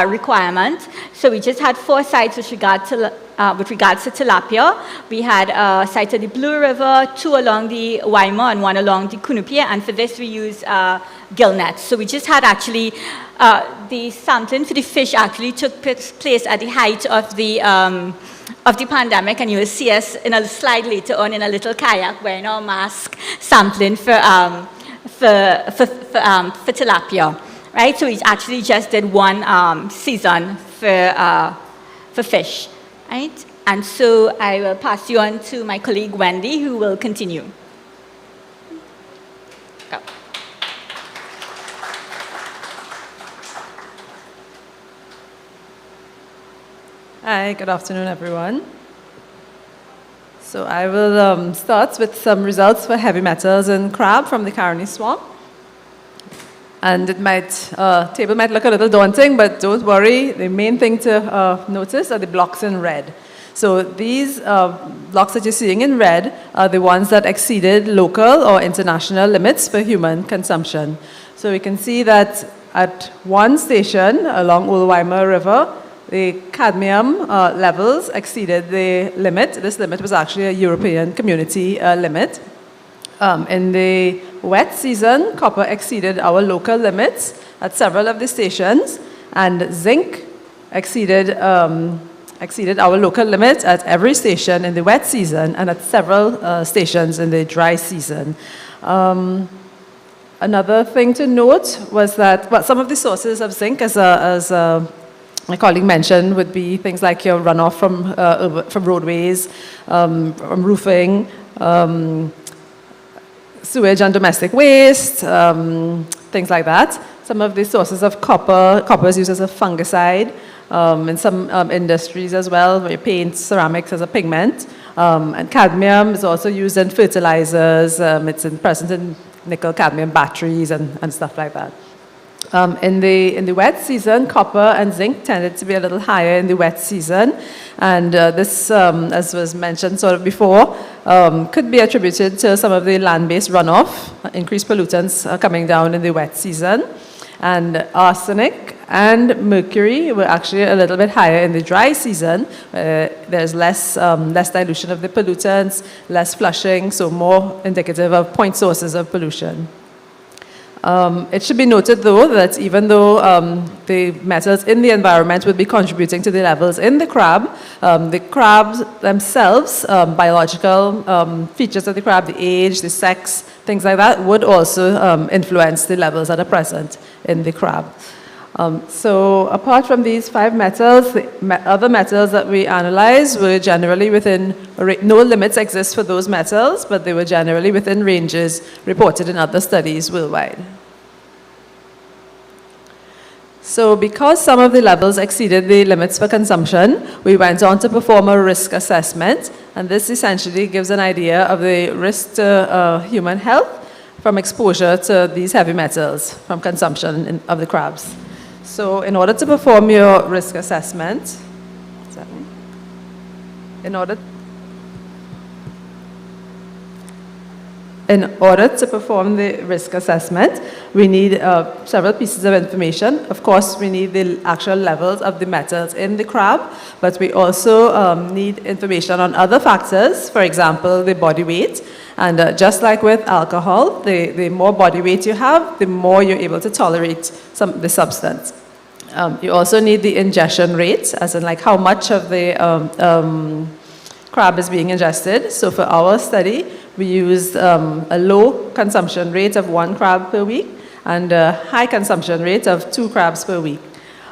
[SPEAKER 10] requirement. So we just had 4 sites with regards to tilapia. We had a site at the Blue River, 2 along the Waima and 1 along the Cunupia, and for this we used gill nets. So we just had actually, the sampling for the fish actually took place at the height of the pandemic, and you will see us in a slide later on in a little kayak wearing our mask sampling for tilapia, right? So we actually just did 1 season for fish, right? And so I will pass you on to my colleague Wendy, who will continue. Go.
[SPEAKER 11] Hi, good afternoon, everyone. So I will start with some results for heavy metals in crab from the Caroni Swamp. And table might look a little daunting, but don't worry. The main thing to notice are the blocks in red. So these blocks that you're seeing in red are the ones that exceeded local or international limits for human consumption. So we can see that at one station along Waima River, the cadmium levels exceeded the limit. This limit was actually a European community limit. In the wet season, copper exceeded our local limits at several of the stations, and zinc exceeded our local limit at every station in the wet season and at several stations in the dry season. Another thing to note was that, well, some of the sources of zinc, as my colleague mentioned, would be things like your runoff from roadways, from roofing, sewage and domestic waste, things like that. Some of the sources of copper is used as a fungicide in some industries as well, where you paint ceramics as a pigment. And cadmium is also used in fertilizers. It's present in nickel-cadmium batteries and stuff like that. In the wet season, copper and zinc tended to be a little higher in the wet season, and this, as was mentioned sort of before, could be attributed to some of the land-based runoff, increased pollutants coming down in the wet season, and arsenic and mercury were actually a little bit higher in the dry season. There's less dilution of the pollutants, less flushing, so more indicative of point sources of pollution. It should be noted, though, that even though the metals in the environment would be contributing to the levels in the crabs themselves, biological features of the crab, the age, the sex, things like that, would also influence the levels that are present in the crab. So apart from these 5 metals, the other metals that we analyzed were generally within, no limits exist for those metals, but they were generally within ranges reported in other studies worldwide. So because some of the levels exceeded the limits for consumption, we went on to perform a risk assessment, and this essentially gives an idea of the risk to human health from exposure to these heavy metals from consumption of the crabs. So in order to perform your risk assessment, in order to perform the risk assessment, we need several pieces of information. Of course, we need the actual levels of the metals in the crab, but we also need information on other factors, for example, the body weight. And just like with alcohol, the more body weight you have, the more you're able to tolerate the substance. You also need the ingestion rate, as in like how much of the crab is being ingested. So for our study, we used a low consumption rate of 1 crab per week and a high consumption rate of 2 crabs per week.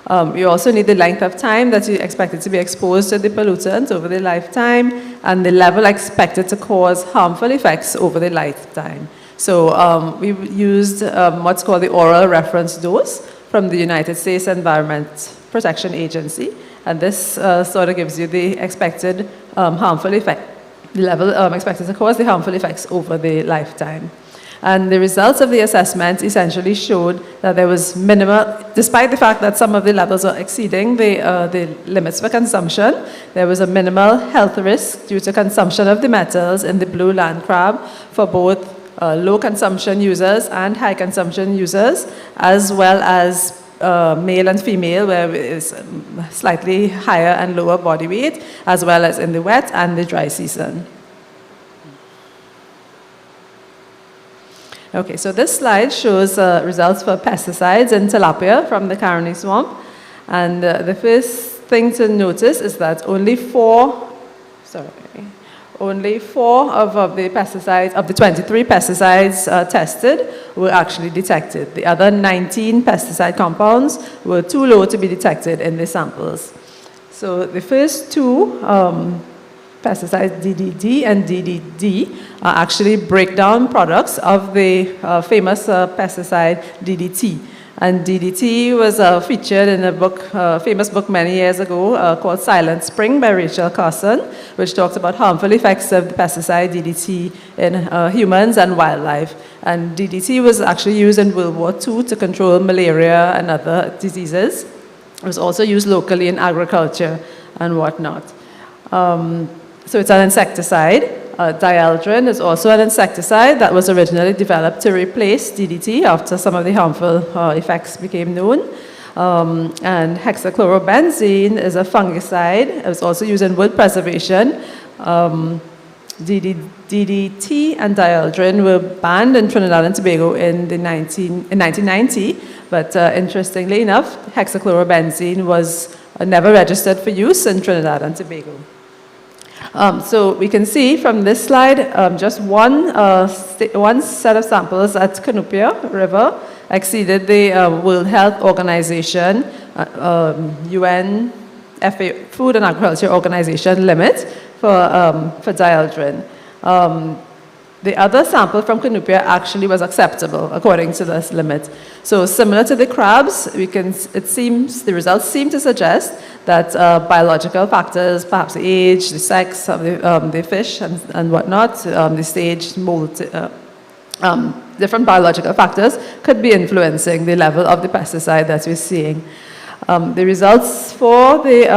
[SPEAKER 11] You also need the length of time that you expected to be exposed to the pollutant over the lifetime and the level expected to cause harmful effects over the lifetime. So we used what's called the oral reference dose from the United States Environment Protection Agency, and this sort of gives you the expected harmful effect, the level expected to cause the harmful effects over the lifetime. And the results of the assessment essentially showed that there was minimal, despite the fact that some of the levels are exceeding the limits for consumption, there was a minimal health risk due to consumption of the metals in the blue land crab for both low consumption users and high consumption users, as well as male and female, where it is slightly higher and lower body weight, as well as in the wet and the dry season. Okay, so this slide shows results for pesticides in tilapia from the Caroni swamp. And the first thing to notice is that only four of the pesticides, of the 23 pesticides tested, were actually detected. The other 19 pesticide compounds were too low to be detected in the samples. So the first two pesticides, DDD and DDD, are actually breakdown products of the famous pesticide DDT. And DDT was featured in a book, famous book many years ago called Silent Spring by Rachel Carson, which talks about harmful effects of the pesticide DDT in humans and wildlife. And DDT was actually used in World War II to control malaria and other diseases. It was also used locally in agriculture and whatnot. So it's an insecticide. Dieldrin is also an insecticide that was originally developed to replace DDT after some of the harmful effects became known. And hexachlorobenzene is a fungicide. It was also used in wood preservation. DDT and dieldrin were banned in Trinidad and Tobago in 1990, but interestingly enough, hexachlorobenzene was never registered for use in Trinidad and Tobago. So we can see from this slide, just one set of samples at Cunupia River exceeded the World Health Organization, UN Food and Agriculture Organization limit for dieldrin. The other sample from Cunupia actually was acceptable according to this limit. So similar to the crabs, the results seem to suggest that biological factors, perhaps the age, the sex of the fish and whatnot, the stage, mold, different biological factors could be influencing the level of the pesticide that we're seeing. The results for the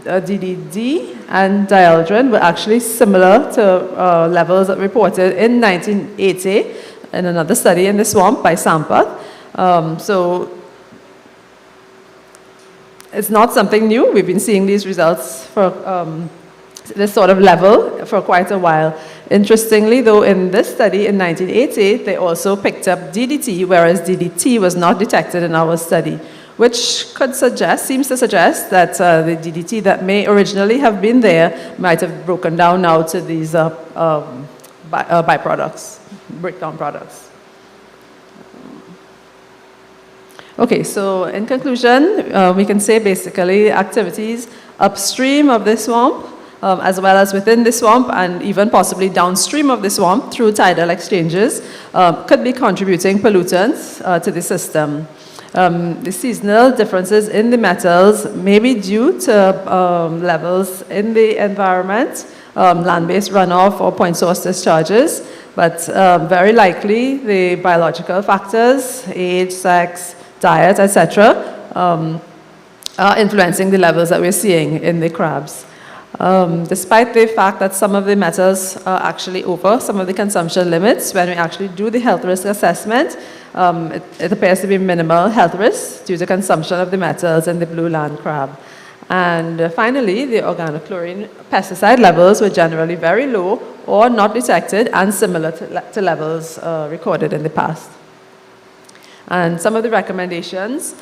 [SPEAKER 11] DDD and dieldrin were actually similar to levels that reported in 1980 in another study in the swamp by Sampath. So it's not something new. We've been seeing these results for this sort of level for quite a while. Interestingly, though, in this study in 1980, they also picked up DDT, whereas DDT was not detected in our study, which seems to suggest that the DDT that may originally have been there might have broken down now to these byproducts, breakdown products. Okay, so in conclusion, we can say basically activities upstream of the swamp, as well as within the swamp and even possibly downstream of the swamp through tidal exchanges, could be contributing pollutants to the system. The seasonal differences in the metals may be due to levels in the environment, land-based runoff or point source discharges, but very likely the biological factors, age, sex, diet, etc., are influencing the levels that we're seeing in the crabs. Despite the fact that some of the metals are actually over some of the consumption limits, when we actually do the health risk assessment, it appears to be minimal health risk due to consumption of the metals in the blue land crab. And finally, the organochlorine pesticide levels were generally very low or not detected and similar to levels recorded in the past. And some of the recommendations,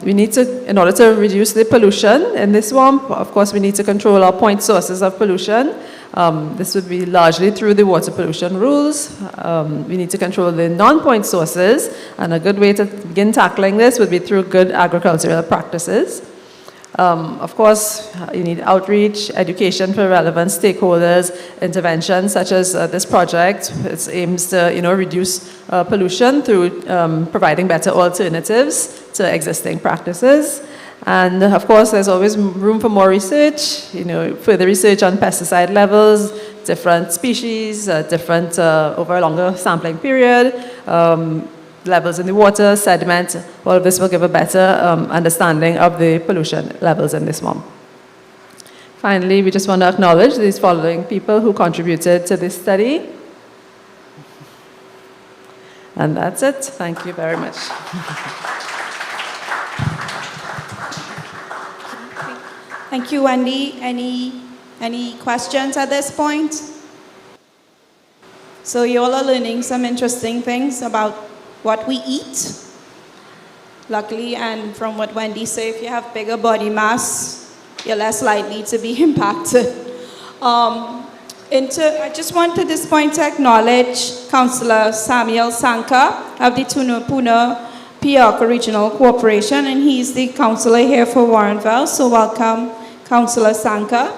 [SPEAKER 11] we need to, in order to reduce the pollution in the swamp, of course, we need to control our point sources of pollution. This would be largely through the water pollution rules. We need to control the non-point sources, and a good way to begin tackling this would be through good agricultural practices. Of course, you need outreach, education for relevant stakeholders, interventions such as this project. It aims to, reduce pollution through providing better alternatives to existing practices. And of course, there's always room for more research, further research on pesticide levels, different species, over a longer sampling period, levels in the water, sediment. All of this will give a better understanding of the pollution levels in this one. Finally, we just want to acknowledge these following people who contributed to this study. And that's it. Thank you very much.
[SPEAKER 6] Thank you, Wendy. Any questions at this point? So you all are learning some interesting things about what we eat. Luckily, and from what Wendy said, if you have bigger body mass, you're less likely to be impacted. I just want at this point to acknowledge Councillor Samuel Sanka of the Tunapuna Piarco Regional Corporation, and he's the councillor here for Warrenville, so welcome, Councillor Sanka.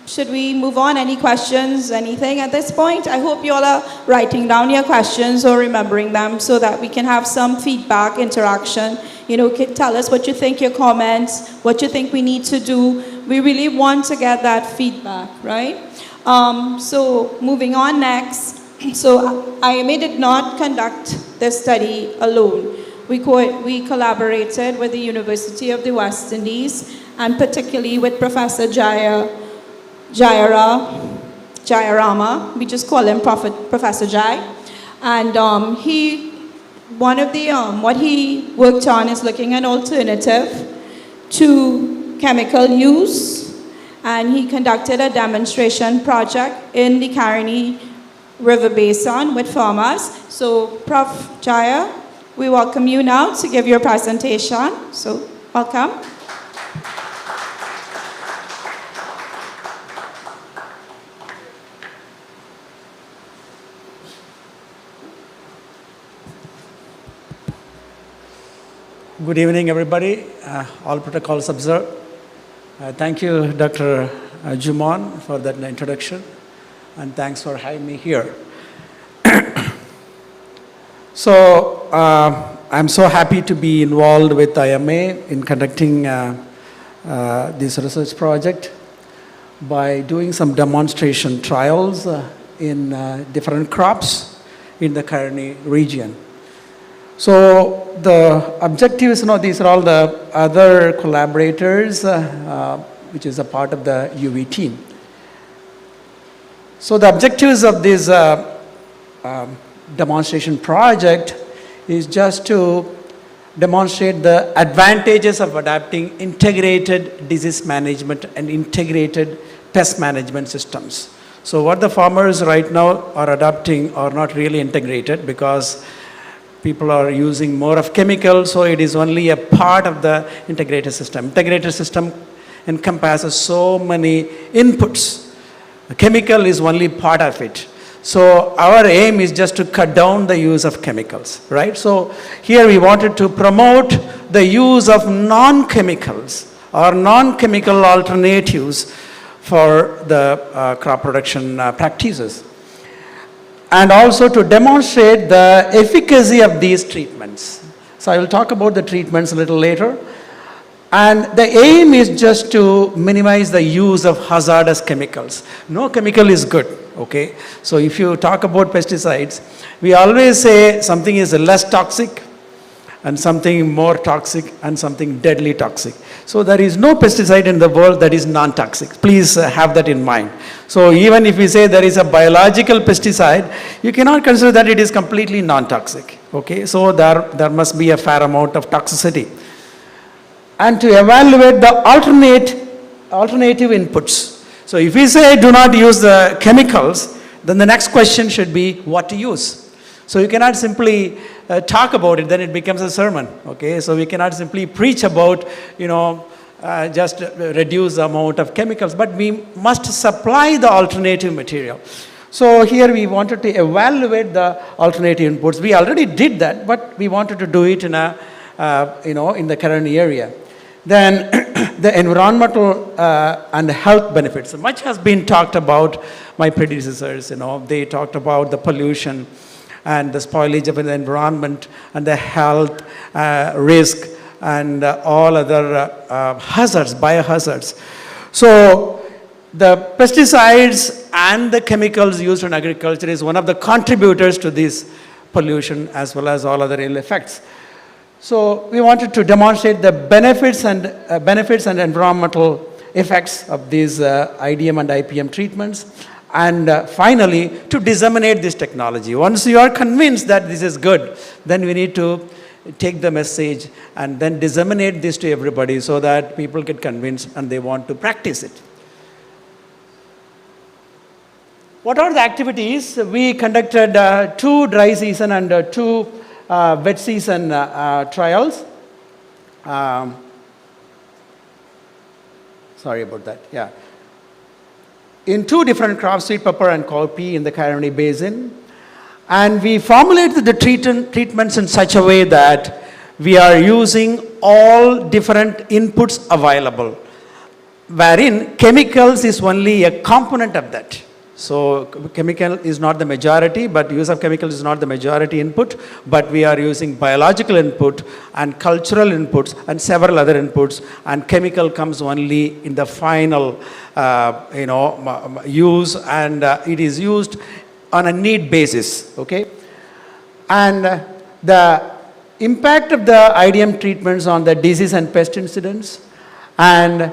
[SPEAKER 6] Should we move on? Any questions, anything at this point? I hope you all are writing down your questions or remembering them so that we can have some feedback, interaction. You know, tell us what you think, your comments, what you think we need to do. We really want to get that feedback, right? So moving on next. So IMA did not conduct this study alone. We collaborated with the University of the West Indies and particularly with Professor Jayarama. We just call him Professor Jai. And what he worked on is looking at an alternative to chemical use. And he conducted a demonstration project in the Caroni River Basin with farmers. So Prof. Jaya, we welcome you now to give your presentation. So welcome.
[SPEAKER 12] Good evening, everybody. All protocols observed. Thank you, Dr. Jumon, for that introduction, and thanks for having me here. So, I'm so happy to be involved with IMA in conducting this research project by doing some demonstration trials in different crops in the Caroni region. So the objectives, these are all the other collaborators, which is a part of the UV team. So the objectives of this demonstration project is just to demonstrate the advantages of adapting integrated disease management and integrated pest management systems. So what the farmers right now are adopting are not really integrated because people are using more of chemicals, so it is only a part of the integrated system. Integrated system encompasses so many inputs. The chemical is only part of it. So our aim is just to cut down the use of chemicals, right? So here we wanted to promote the use of non-chemicals or non-chemical alternatives for the crop production practices. And also to demonstrate the efficacy of these treatments. So I will talk about the treatments a little later. And the aim is just to minimize the use of hazardous chemicals. No chemical is good, okay? So if you talk about pesticides, we always say something is less toxic and something more toxic and something deadly toxic. So there is no pesticide in the world that is non-toxic. Please have that in mind. So even if we say there is a biological pesticide, you cannot consider that it is completely non-toxic, okay? So there must be a fair amount of toxicity. And to evaluate the alternative inputs. So if we say do not use the chemicals, then the next question should be what to use. So you cannot simply talk about it, then it becomes a sermon, okay? So we cannot simply preach about, just reduce the amount of chemicals, but we must supply the alternative material. So here we wanted to evaluate the alternative inputs. We already did that, but we wanted to do it in a, in the Caroni area. Then the environmental and health benefits. Much has been talked about my predecessors, they talked about the pollution and the spoilage of the environment and the health risk and all other hazards, biohazards. So the pesticides and the chemicals used in agriculture is one of the contributors to this pollution as well as all other ill effects. So we wanted to demonstrate the benefits and environmental effects of these IDM and IPM treatments, and finally to disseminate this technology. Once you are convinced that this is good, then we need to take the message and then disseminate this to everybody so that people get convinced and they want to practice it. What are the activities? We conducted 2 dry season and 2 wet season trials. Sorry about that, yeah. In 2 different crops, sweet pepper and cowpea in the Karamani Basin. And we formulated the treatments in such a way that we are using all different inputs available, wherein chemicals is only a component of that. So chemical is not the majority, but use of chemicals is not the majority input, but we are using biological input and cultural inputs and several other inputs, and chemical comes only in the final use, and it is used on a need basis, okay? And the impact of the IDM treatments on the disease and pest incidents, and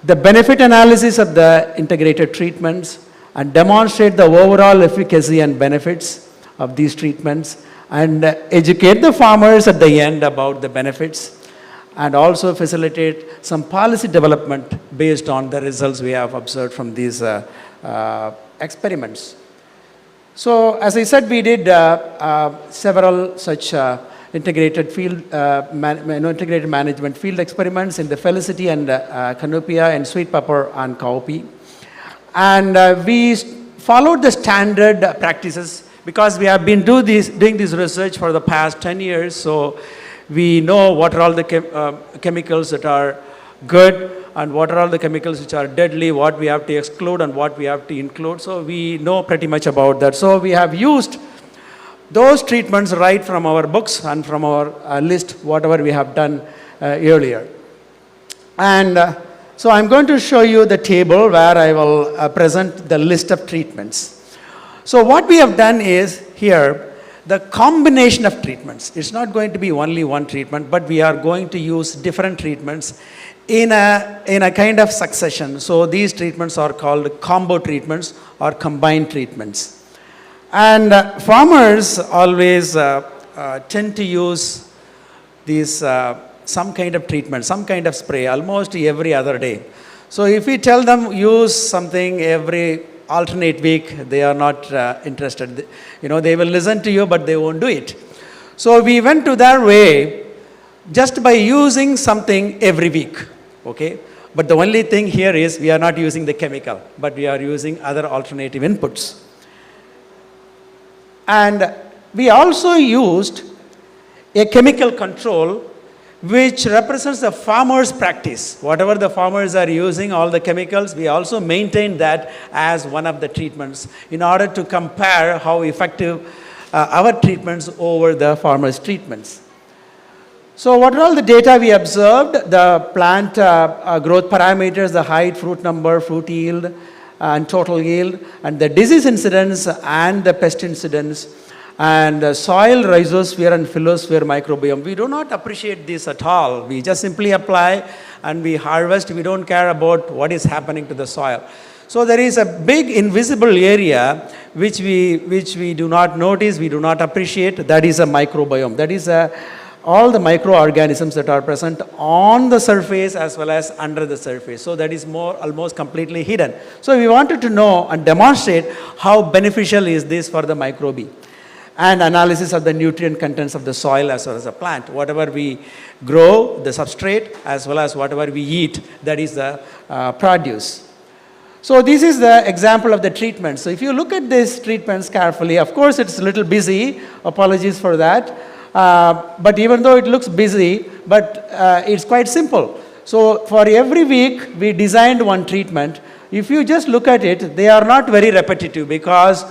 [SPEAKER 12] the benefit analysis of the integrated treatments, and demonstrate the overall efficacy and benefits of these treatments, and educate the farmers at the end about the benefits, and also facilitate some policy development based on the results we have observed from these experiments. So as I said, we did several such integrated integrated management field experiments in the Felicity and Canopia and sweet pepper and cowpea. And we followed the standard practices because we have been doing this research for the past 10 years. So we know what are all the chemicals that are good and what are all the chemicals which are deadly, what we have to exclude and what we have to include. So we know pretty much about that. So we have used those treatments right from our books and from our list, whatever we have done earlier. And so I'm going to show you the table where I will present the list of treatments. So what we have done is here, the combination of treatments. It's not going to be only one treatment, but we are going to use different treatments in a kind of succession. So these treatments are called combo treatments or combined treatments. And farmers always tend to use these some kind of treatment, some kind of spray almost every other day. So if we tell them use something every alternate week, they are not interested. They will listen to you, but they won't do it. So we went to their way just by using something every week, okay? But the only thing here is we are not using the chemical, but we are using other alternative inputs. And we also used a chemical control which represents the farmer's practice. Whatever the farmers are using, all the chemicals, we also maintain that as one of the treatments in order to compare how effective our treatments over the farmer's treatments. So what are all the data we observed? The plant growth parameters, the height, fruit number, fruit yield, and total yield, and the disease incidence and the pest incidence, and soil, rhizosphere, and phyllosphere microbiome. We do not appreciate this at all. We just simply apply and we harvest. We don't care about what is happening to the soil. So there is a big invisible area which we do not notice, we do not appreciate. That is a microbiome. That is all the microorganisms that are present on the surface as well as under the surface. So that is almost completely hidden. So we wanted to know and demonstrate how beneficial is this for the microbe. And analysis of the nutrient contents of the soil as well as the plant. Whatever we grow, the substrate, as well as whatever we eat, that is the produce. So this is the example of the treatment. So if you look at these treatments carefully, of course it's a little busy, apologies for that. But even though it looks busy, but it's quite simple. So for every week, we designed one treatment. If you just look at it, they are not very repetitive because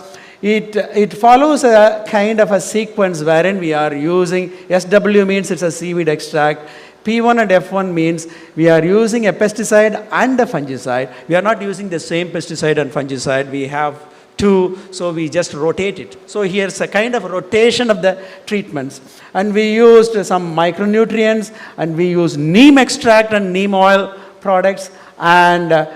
[SPEAKER 12] it follows a kind of a sequence wherein we are using, SW means it's a seaweed extract, P1 and F1 means we are using a pesticide and a fungicide. We are not using the same pesticide and fungicide. We have two, so we just rotate it. So here's a kind of rotation of the treatments. And we used some micronutrients, and we used neem extract and neem oil products, and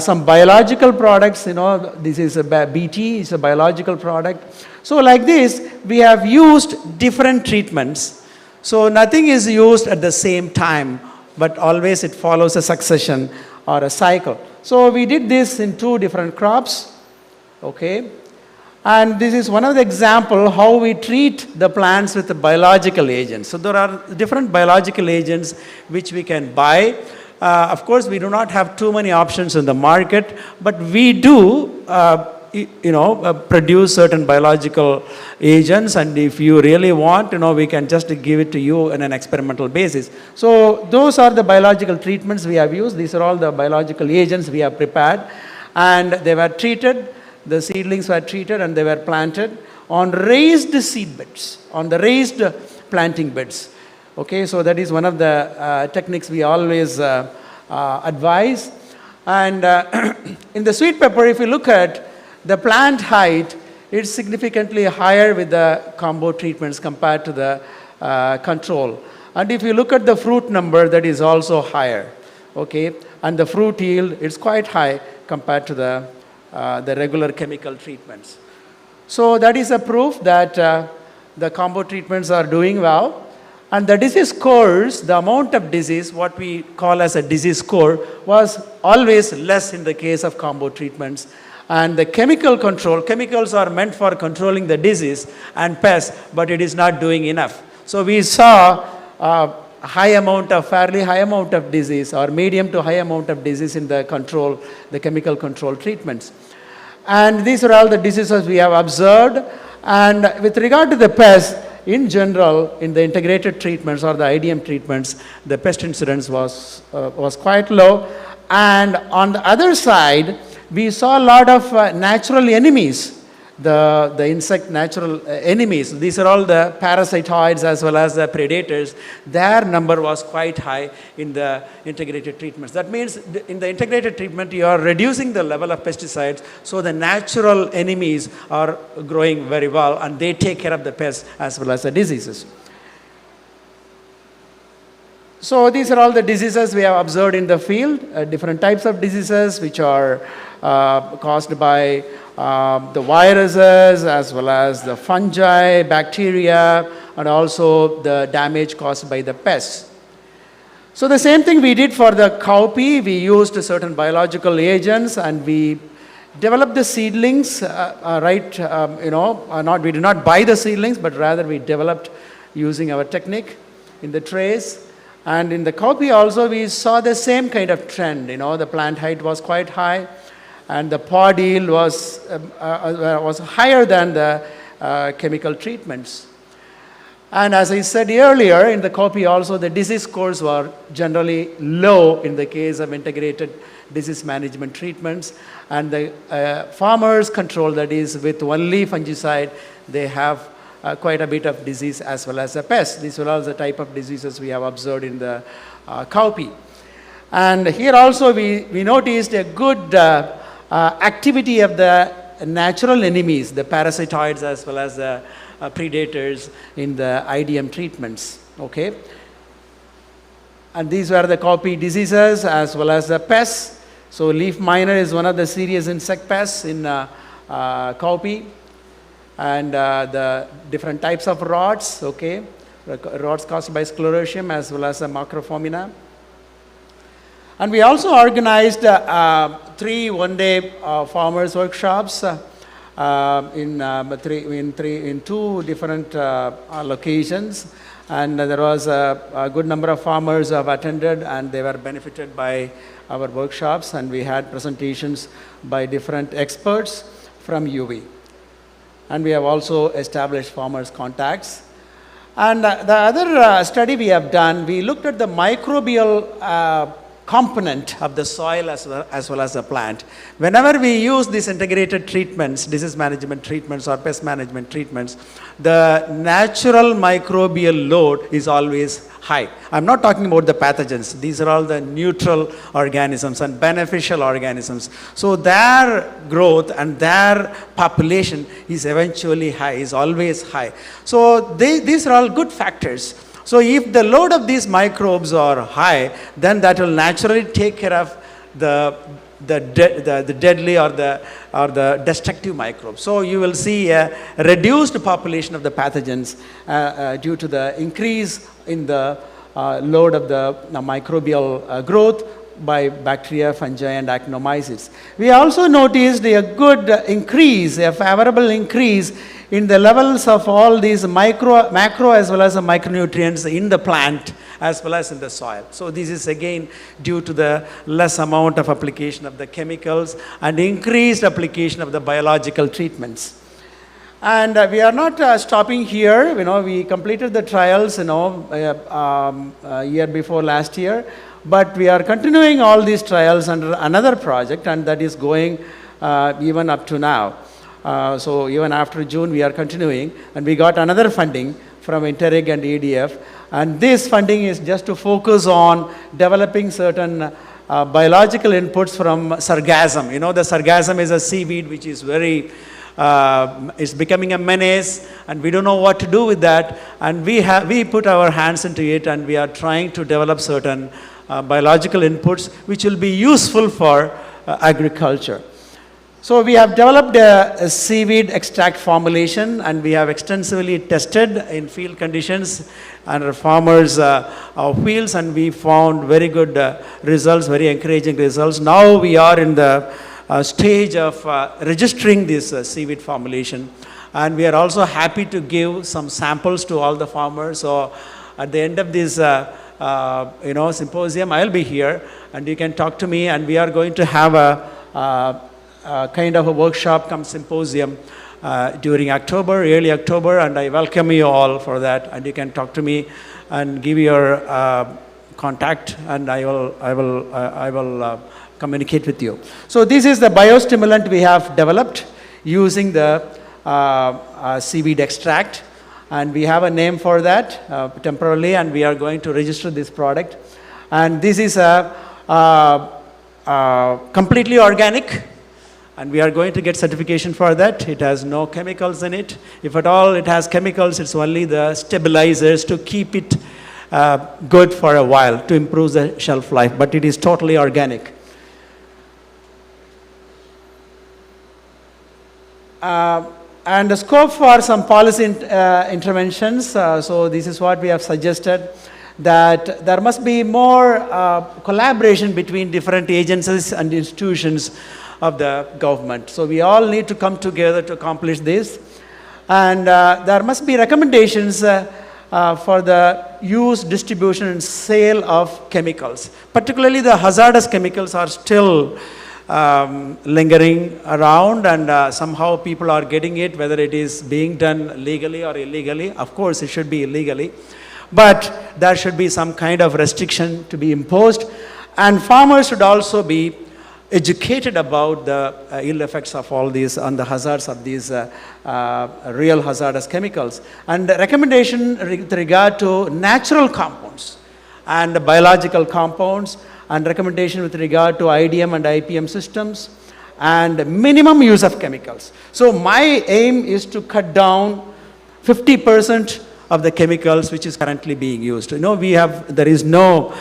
[SPEAKER 12] some biological products. This is a BT, it's a biological product. So like this, we have used different treatments. So nothing is used at the same time, but always it follows a succession or a cycle. So we did this in 2 different crops, okay? And this is one of the example how we treat the plants with the biological agents. So there are different biological agents which we can buy. Of course, we do not have too many options in the market, but we do produce certain biological agents, and if you really want, we can just give it to you on an experimental basis. So those are the biological treatments we have used. These are all the biological agents we have prepared, and they were treated, the seedlings were treated, and they were planted on raised seed beds, on the raised planting beds. Okay, so that is one of the techniques we always advise. And in the sweet pepper, if you look at the plant height, it's significantly higher with the combo treatments compared to the control. And if you look at the fruit number, that is also higher. Okay, and the fruit yield is quite high compared to the regular chemical treatments. So that is a proof that the combo treatments are doing well. And the disease scores, the amount of disease, what we call as a disease score, was always less in the case of combo treatments. And the chemical control, chemicals are meant for controlling the disease and pests, but it is not doing enough. So we saw fairly high amount of disease, or medium to high amount of disease in the control, the chemical control treatments. And these are all the diseases we have observed. And with regard to the pests, in general, in the integrated treatments or the IDM treatments, the pest incidence was quite low. And on the other side, we saw a lot of natural enemies, the insect natural enemies. These are all the parasitoids as well as the predators. Their number was quite high in the integrated treatments. That means in the integrated treatment, you are reducing the level of pesticides, so the natural enemies are growing very well, and they take care of the pests as well as the diseases. So these are all the diseases we have observed in the field, different types of diseases which are caused by the viruses as well as the fungi, bacteria, and also the damage caused by the pests. So the same thing we did for the cowpea. We used certain biological agents, and we developed the seedlings, we did not buy the seedlings, but rather we developed using our technique in the trays. And in the cowpea also, we saw the same kind of trend. The plant height was quite high, and the pod yield was higher than the chemical treatments. And as I said earlier, in the cowpea also, the disease scores were generally low in the case of integrated disease management treatments. And the farmers control, that is with only fungicide, they have quite a bit of disease as well as a pest. These are all the type of diseases we have observed in the cowpea. And here also we noticed a good activity of the natural enemies, the parasitoids as well as the predators in the IDM treatments. Okay, and these were the cowpea diseases as well as the pests. So leaf miner is one of the serious insect pests in cowpea. And the different types of rots, okay, rots caused by sclerotium as well as the macrophomina. And we also organized 3 one-day farmers workshops in 2 different locations, and there was a good number of farmers who have attended, and they were benefited by our workshops, and we had presentations by different experts from UV. And we have also established farmers' contacts. And the other study we have done, we looked at the microbial component of the soil as well as the plant. Whenever we use these integrated treatments, disease management treatments or pest management treatments, the natural microbial load is always high. I'm not talking about the pathogens. These are all the neutral organisms and beneficial organisms. So their growth and their population is eventually high, is always high. So these are all good factors. So if the load of these microbes are high, then that will naturally take care of the deadly or the destructive microbes. So you will see a reduced population of the pathogens due to the increase in the load of the microbial growth by bacteria, fungi, and actinomycetes. We also noticed a good increase, a favorable increase in the levels of all these macro as well as the micronutrients in the plant as well as in the soil. So this is again due to the less amount of application of the chemicals and increased application of the biological treatments. And we are not stopping here. We completed the trials, year before last year. But we are continuing all these trials under another project, and that is going even up to now. So even after June, we are continuing, and we got another funding from Interreg and EDF. And this funding is just to focus on developing certain biological inputs from sargassum. The sargassum is a seaweed which is is becoming a menace, and we don't know what to do with that. And we put our hands into it, and we are trying to develop certain biological inputs which will be useful for agriculture. So we have developed a seaweed extract formulation, and we have extensively tested in field conditions under farmers' fields, and we found very good results, very encouraging results. Now we are in the stage of registering this seaweed formulation, and we are also happy to give some samples to all the farmers. So at the end of this symposium, I'll be here, and you can talk to me, and we are going to have a kind of a workshop come symposium during early October, and I welcome you all for that. And you can talk to me and give your contact, and I will communicate with you. So this is the biostimulant we have developed using the seaweed extract, and we have a name for that temporarily, and we are going to register this product. And this is completely organic, and we are going to get certification for that. It has no chemicals in it. If at all it has chemicals, it's only the stabilizers to keep it good for a while, to improve the shelf life, but it is totally organic. And the scope for some policy interventions, so this is what we have suggested, that there must be more collaboration between different agencies and institutions of the government. So we all need to come together to accomplish this. And there must be recommendations for the use, distribution, and sale of chemicals. Particularly the hazardous chemicals are still lingering around, and somehow people are getting it, whether it is being done legally or illegally. Of course, it should be illegally, but there should be some kind of restriction to be imposed, and farmers should also be educated about the ill effects of all these, on the hazards of these real hazardous chemicals. And the recommendation with regard to natural compounds and biological compounds, and recommendation with regard to IDM and IPM systems, and minimum use of chemicals. So my aim is to cut down 50% of the chemicals which is currently being used. There is no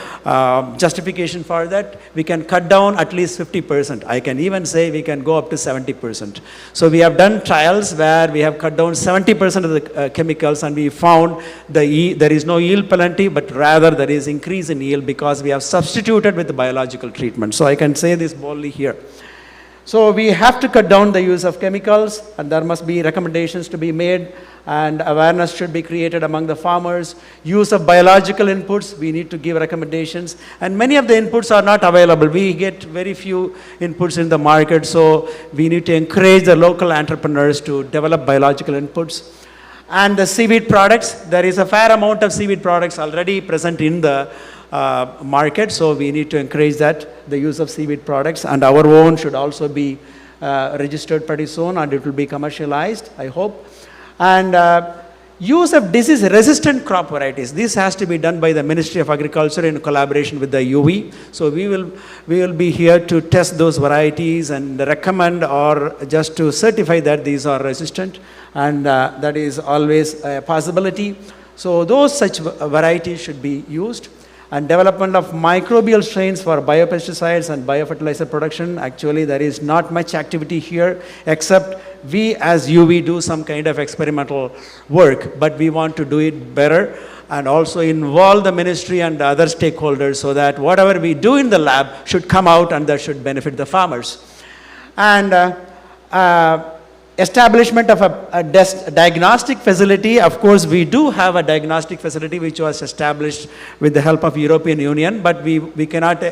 [SPEAKER 12] justification for that. We can cut down at least 50%. I can even say we can go up to 70%. So we have done trials where we have cut down 70% of the chemicals, and we found there is no yield penalty, but rather there is increase in yield because we have substituted with the biological treatment. So I can say this boldly here. So we have to cut down the use of chemicals, and there must be recommendations to be made, and awareness should be created among the farmers. Use of biological inputs, we need to give recommendations, and many of the inputs are not available. We get very few inputs in the market, so we need to encourage the local entrepreneurs to develop biological inputs. And the seaweed products, there is a fair amount of seaweed products already present in the market, so we need to encourage that, the use of seaweed products, and our own should also be registered pretty soon, and it will be commercialized, I hope. And use of disease-resistant crop varieties. This has to be done by the Ministry of Agriculture in collaboration with the UV. So we will be here to test those varieties and recommend or just to certify that these are resistant, and that is always a possibility. So those such varieties should be used. And development of microbial strains for biopesticides and biofertilizer production. Actually, there is not much activity here, except we as UV do some kind of experimental work, but we want to do it better and also involve the ministry and the other stakeholders so that whatever we do in the lab should come out and that should benefit the farmers. And establishment of a diagnostic facility. Of course, we do have a diagnostic facility which was established with the help of European Union, but we cannot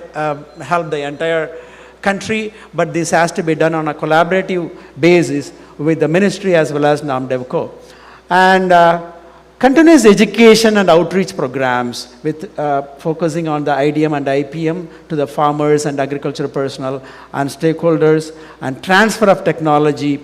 [SPEAKER 12] help the entire country, but this has to be done on a collaborative basis with the ministry as well as NAMDEVCO. And continuous education and outreach programs with focusing on the IDM and IPM to the farmers and agricultural personnel and stakeholders, and transfer of technology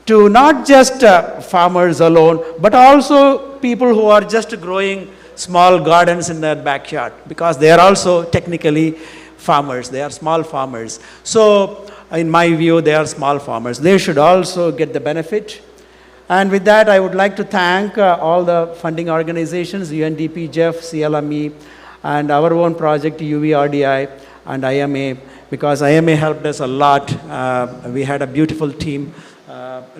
[SPEAKER 12] to not just farmers alone, but also people who are just growing small gardens in their backyard, because they are also technically farmers, they are small farmers. So in my view, they are small farmers. They should also get the benefit. And with that, I would like to thank all the funding organizations, UNDP, JEF, CLME, and our own project, UVRDI and IMA, because IMA helped us a lot. We had a beautiful team.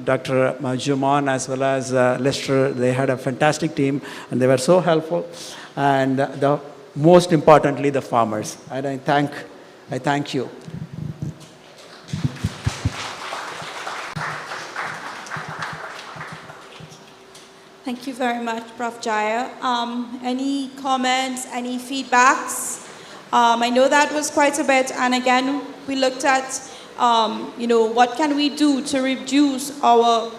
[SPEAKER 12] Dr. Juman as well as Lester, they had a fantastic team and they were so helpful. And most importantly, the farmers. And I thank you.
[SPEAKER 6] Thank you very much, Prof. Jaya. Any comments, any feedbacks? I know that was quite a bit, and again, we looked at what can we do to reduce our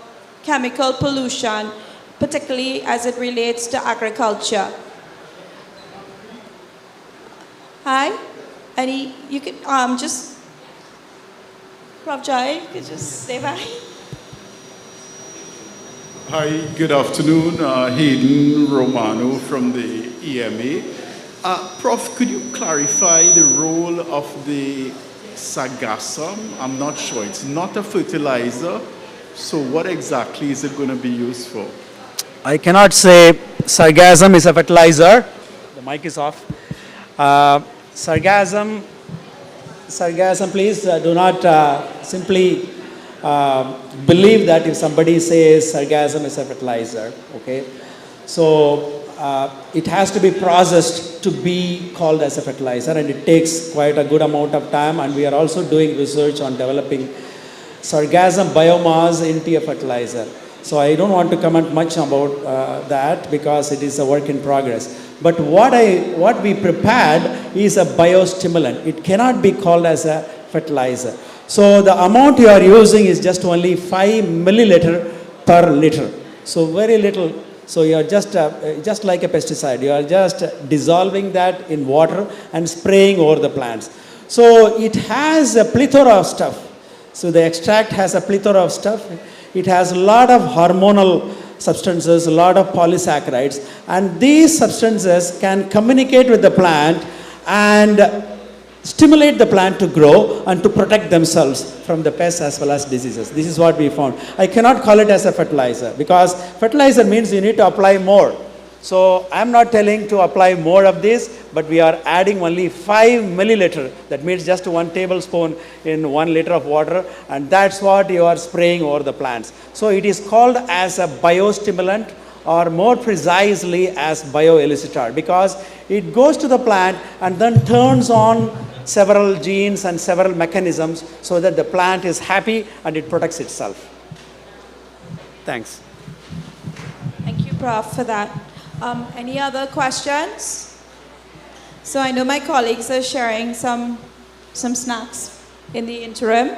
[SPEAKER 6] chemical pollution, particularly as it relates to agriculture. Hi? You could just, Prof. Jai, you could just say bye.
[SPEAKER 13] Hi, good afternoon. Hayden Romano from the EMA. Prof, could you clarify the role of the sargassum? I'm not sure. It's not a fertilizer. So what exactly is it going to be used for?
[SPEAKER 12] I cannot say sargassum is a fertilizer. The mic is off. Sargassum, please do not simply believe that if somebody says sargassum is a fertilizer, okay? So it has to be processed to be called as a fertilizer, and it takes quite a good amount of time, and we are also doing research on developing sargassum biomass into a fertilizer. So I don't want to comment much about that because it is a work in progress. But what we prepared is a biostimulant. It cannot be called as a fertilizer. So the amount you are using is just only 5 milliliter per liter. So very little. So you are just like a pesticide. You are just dissolving that in water and spraying over the plants. So it has a plethora of stuff. So the extract has a plethora of stuff. It has a lot of hormonal substances, a lot of polysaccharides, and these substances can communicate with the plant and stimulate the plant to grow and to protect themselves from the pests as well as diseases. This is what we found. I cannot call it as a fertilizer because fertilizer means you need to apply more. So I'm not telling to apply more of this, but we are adding only 5 milliliter. That means just 1 tablespoon in 1 liter of water, and that's what you are spraying over the plants. So it is called as a biostimulant, or more precisely as bioelicitor, because it goes to the plant and then turns on several genes and several mechanisms so that the plant is happy and it protects itself. Thanks.
[SPEAKER 6] Thank you, Prof, for that. Any other questions? So I know my colleagues are sharing some snacks in the interim.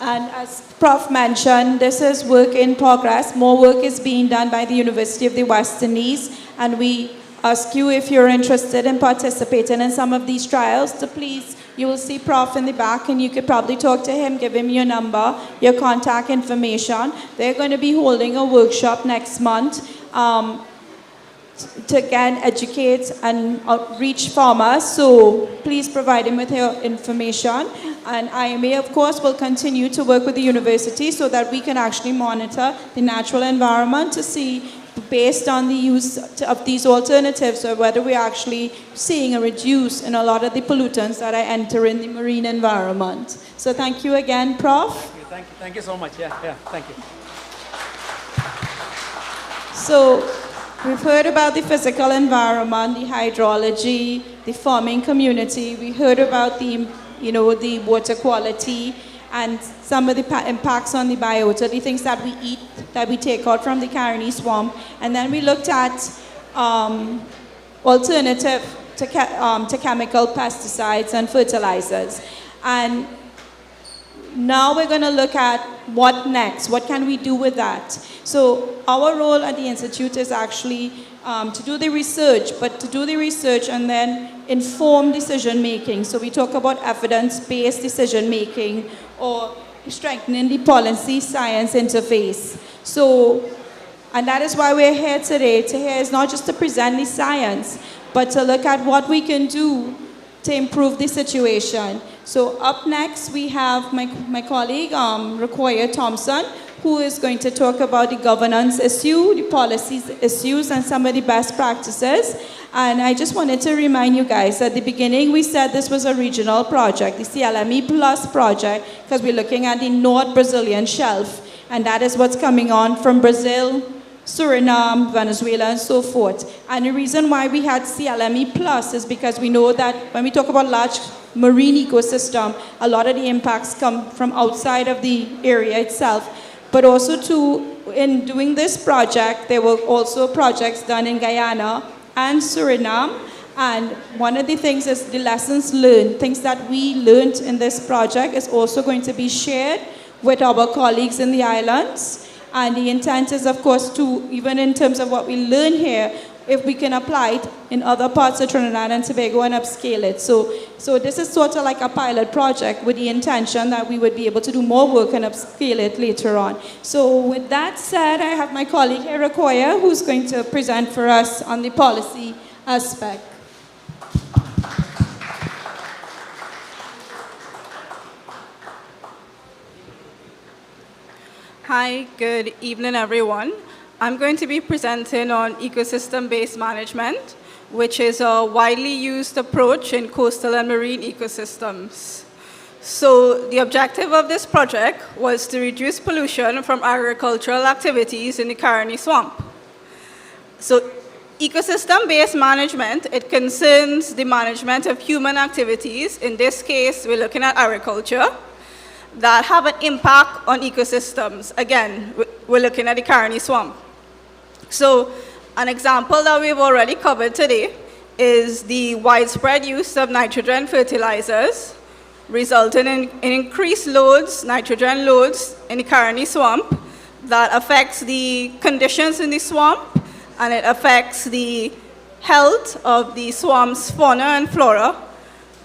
[SPEAKER 6] And as Prof mentioned, this is work in progress. More work is being done by the University of the West Indies, and we ask you if you're interested in participating in some of these trials to please, you will see Prof in the back and you could probably talk to him, give him your number, your contact information. They're going to be holding a workshop next month to again educate and outreach farmers. So please provide him with your information. And IMA, of course, will continue to work with the university so that we can actually monitor the natural environment to see, based on the use of these alternatives, or whether we're actually seeing a reduce in a lot of the pollutants that are entering the marine environment. So thank you again, Prof.
[SPEAKER 12] Thank you so much. Yeah, thank you.
[SPEAKER 6] So we've heard about the physical environment, the hydrology, the farming community. We heard about the water quality and some of the impacts on the biota, the things that we eat, that we take out from the Caroni swamp. And then we looked at alternative to chemical pesticides and fertilizers. And now we're going to look at what next, what can we do with that. So our role at the Institute is actually to do the research, but to do the research and then inform decision making. So we talk about evidence-based decision making or strengthening the policy-science interface. So, and that is why we're here today. To hear is not just to present the science, but to look at what we can do to improve the situation. So up next, we have my colleague, Requoya Thompson, who is going to talk about the governance issue, the policies issues, and some of the best practices. And I just wanted to remind you guys, at the beginning we said this was a regional project, the CLME Plus project, because we're looking at the North Brazilian shelf, and that is what's coming on from Brazil, Suriname, Venezuela, and so forth. And the reason why we had CLME Plus is because we know that when we talk about large marine ecosystem, a lot of the impacts come from outside of the area itself. But also too, in doing this project, there were also projects done in Guyana and Suriname. And one of the things is the lessons learned, things that we learned in this project is also going to be shared with our colleagues in the islands. And the intent is, of course, to, even in terms of what we learn here, if we can apply it in other parts of Trinidad and Tobago and upscale it. So this is sort of like a pilot project with the intention that we would be able to do more work and upscale it later on. So with that said, I have my colleague here, Requoya, who's going to present for us on the policy aspect.
[SPEAKER 14] Hi, good evening, everyone. I'm going to be presenting on ecosystem-based management, which is a widely used approach in coastal and marine ecosystems. So the objective of this project was to reduce pollution from agricultural activities in the Caroni swamp. So ecosystem-based management, it concerns the management of human activities. In this case, we're looking at agriculture, that have an impact on ecosystems. Again, we're looking at the Caroni swamp. So an example that we've already covered today is the widespread use of nitrogen fertilizers, resulting in increased loads, nitrogen loads in the Caroni swamp that affects the conditions in the swamp, and it affects the health of the swamp's fauna and flora.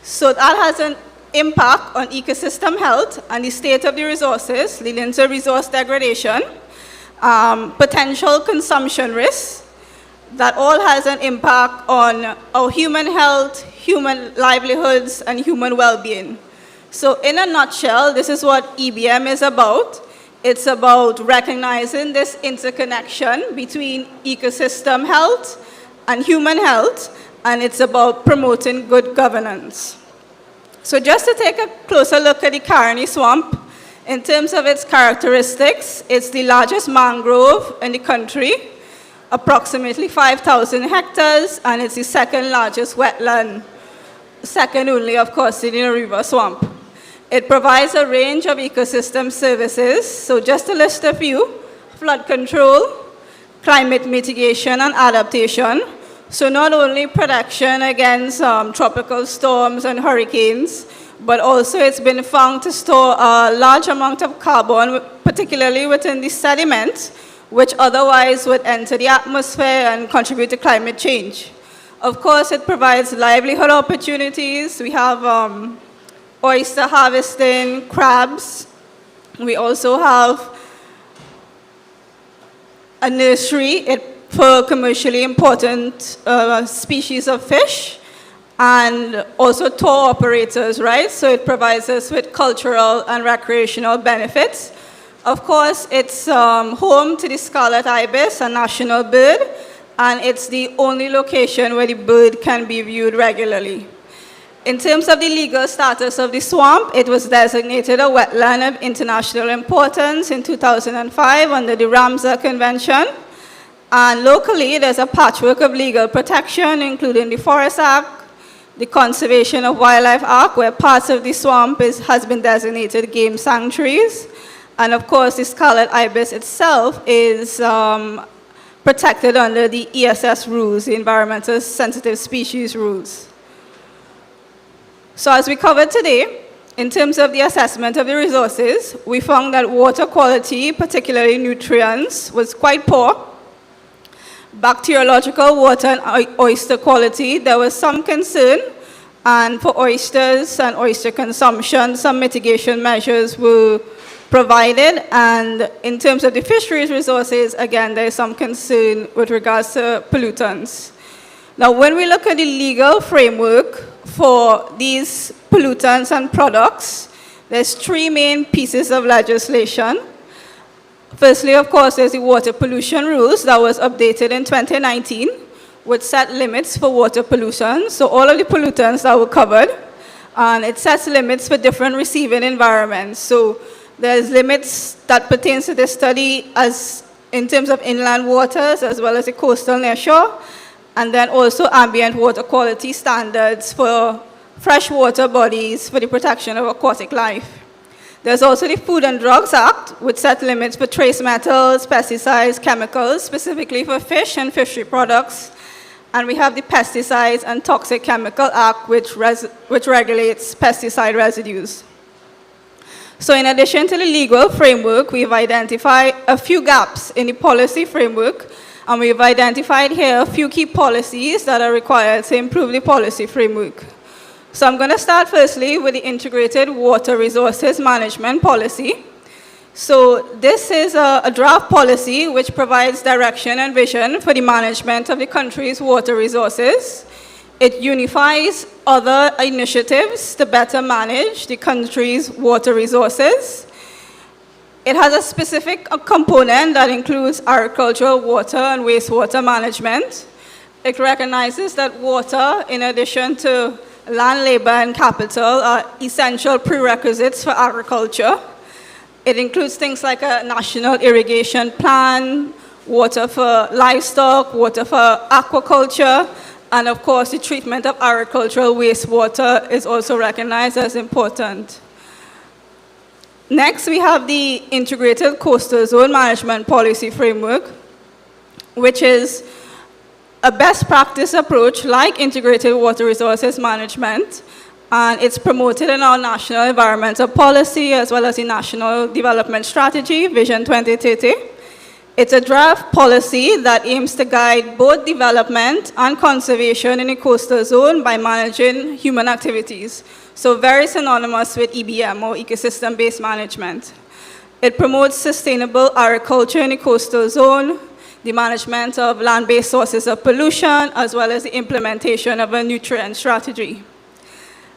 [SPEAKER 14] So that has an impact on ecosystem health and the state of the resources, leading to resource degradation, potential consumption risks, that all has an impact on our human health, human livelihoods, and human well-being. So in a nutshell, this is what EBM is about. It's about recognizing this interconnection between ecosystem health and human health, and it's about promoting good governance. So just to take a closer look at the Caroni swamp, in terms of its characteristics, it's the largest mangrove in the country, approximately 5,000 hectares, and it's the second largest wetland, second only, of course, to the river swamp. It provides a range of ecosystem services, so just to list a few: flood control, climate mitigation and adaptation. So not only protection against tropical storms and hurricanes, but also it's been found to store a large amount of carbon, particularly within the sediment, which otherwise would enter the atmosphere and contribute to climate change. Of course, it provides livelihood opportunities. We have oyster harvesting, crabs. We also have a nursery for commercially important species of fish, and also tour operators, right? So it provides us with cultural and recreational benefits. Of course, it's home to the scarlet ibis, a national bird, and it's the only location where the bird can be viewed regularly. In terms of the legal status of the swamp, it was designated a wetland of international importance in 2005 under the Ramsar Convention. And locally, there's a patchwork of legal protection, including the Forest Act, the Conservation of Wildlife Act, where parts of the swamp has been designated game sanctuaries. And of course, the scarlet ibis itself is protected under the ESS rules, the Environmental Sensitive Species rules. So as we covered today, in terms of the assessment of the resources, we found that water quality, particularly nutrients, was quite poor. Bacteriological water and oyster quality, there was some concern, and for oysters and oyster consumption, some mitigation measures were provided. And in terms of the fisheries resources, again, there is some concern with regards to pollutants. Now, when we look at the legal framework for these pollutants and products, there's three main pieces of legislation. Firstly, of course, there's the water pollution rules that was updated in 2019, which set limits for water pollution. So all of the pollutants that were covered, and it sets limits for different receiving environments. So there's limits that pertains to this study as in terms of inland waters as well as the coastal nearshore, and then also ambient water quality standards for freshwater bodies for the protection of aquatic life. There's also the Food and Drugs Act, which set limits for trace metals, pesticides, chemicals, specifically for fish and fishery products. And we have the Pesticides and Toxic Chemical Act, which regulates pesticide residues. So in addition to the legal framework, we've identified a few gaps in the policy framework, and we've identified here a few key policies that are required to improve the policy framework. So I'm going to start firstly with the Integrated Water Resources Management Policy. So this is a draft policy which provides direction and vision for the management of the country's water resources. It unifies other initiatives to better manage the country's water resources. It has a specific component that includes agricultural water and wastewater management. It recognizes that water, in addition to land, labor, and capital, are essential prerequisites for agriculture. It includes things like a national irrigation plan, water for livestock, water for aquaculture, and of course, the treatment of agricultural wastewater is also recognized as important. Next, we have the Integrated Coastal Zone Management Policy Framework, which is a best practice approach like integrated water resources management, and it's promoted in our national environmental policy as well as the National Development Strategy, Vision 2030. It's a draft policy that aims to guide both development and conservation in the coastal zone by managing human activities. So very synonymous with EBM, or ecosystem-based management. It promotes sustainable agriculture in the coastal zone, the management of land-based sources of pollution, as well as the implementation of a nutrient strategy.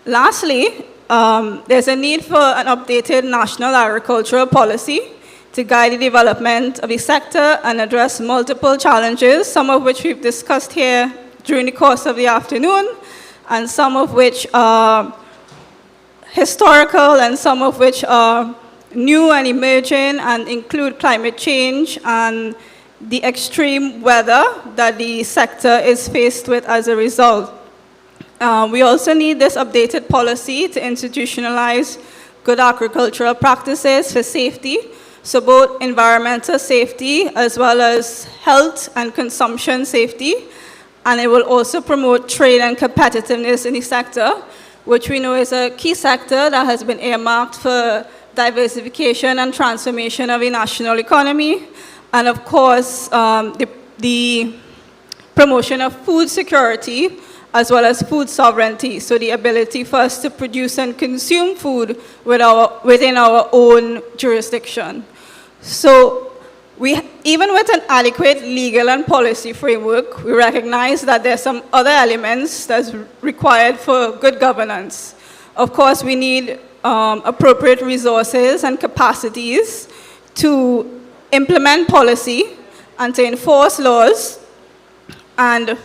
[SPEAKER 14] Lastly, there's a need for an updated national agricultural policy to guide the development of the sector and address multiple challenges, some of which we've discussed here during the course of the afternoon, and some of which are historical and some of which are new and emerging and include climate change and the extreme weather that the sector is faced with as a result. We also need this updated policy to institutionalize good agricultural practices for safety, so both environmental safety as well as health and consumption safety, and it will also promote trade and competitiveness in the sector, which we know is a key sector that has been earmarked for diversification and transformation of the national economy. And of course, the promotion of food security, as well as food sovereignty, so the ability for us to produce and consume food within our own jurisdiction. So even with an adequate legal and policy framework, we recognize that there are some other elements that's required for good governance. Of course, we need appropriate resources and capacities to implement policy and to enforce laws, and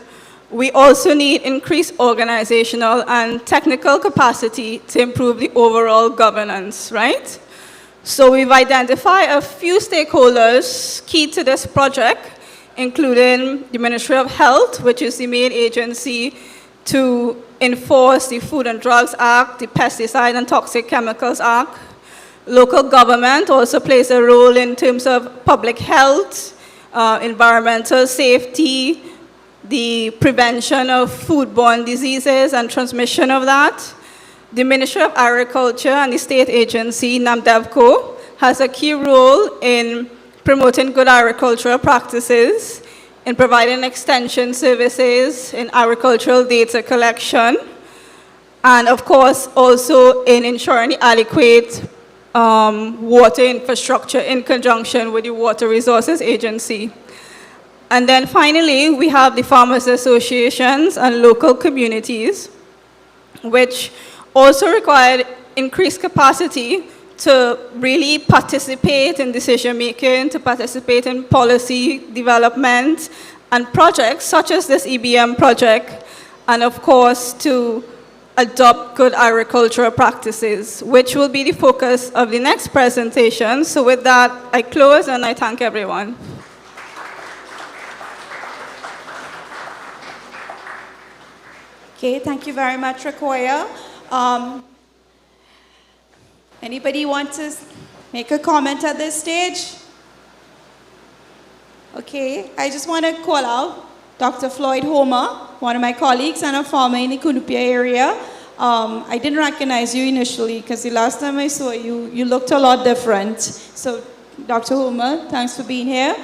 [SPEAKER 14] we also need increased organizational and technical capacity to improve the overall governance, right? So we've identified a few stakeholders key to this project, including the Ministry of Health, which is the main agency to enforce the Food and Drugs Act, the Pesticide and Toxic Chemicals Act. Local government also plays a role in terms of public health, environmental safety, the prevention of foodborne diseases and transmission of that. The Ministry of Agriculture and the state agency, NAMDEVCO, has a key role in promoting good agricultural practices, in providing extension services, in agricultural data collection, and of course also in ensuring the adequate water infrastructure in conjunction with the Water Resources Agency. And then finally, we have the farmers associations and local communities, which also require increased capacity to really participate in decision making, to participate in policy development and projects such as this EBM project, and of course to adopt good agricultural practices, which will be the focus of the next presentation. So with that, I close and I thank everyone.
[SPEAKER 6] Okay, thank you very much, Rakoya. Anybody want to make a comment at this stage? Okay, I just want to call out Dr. Floyd Homer, one of my colleagues and a farmer in the Kunupia area. I didn't recognize you initially because the last time I saw you, you looked a lot different. So, Dr. Homer, thanks for being here.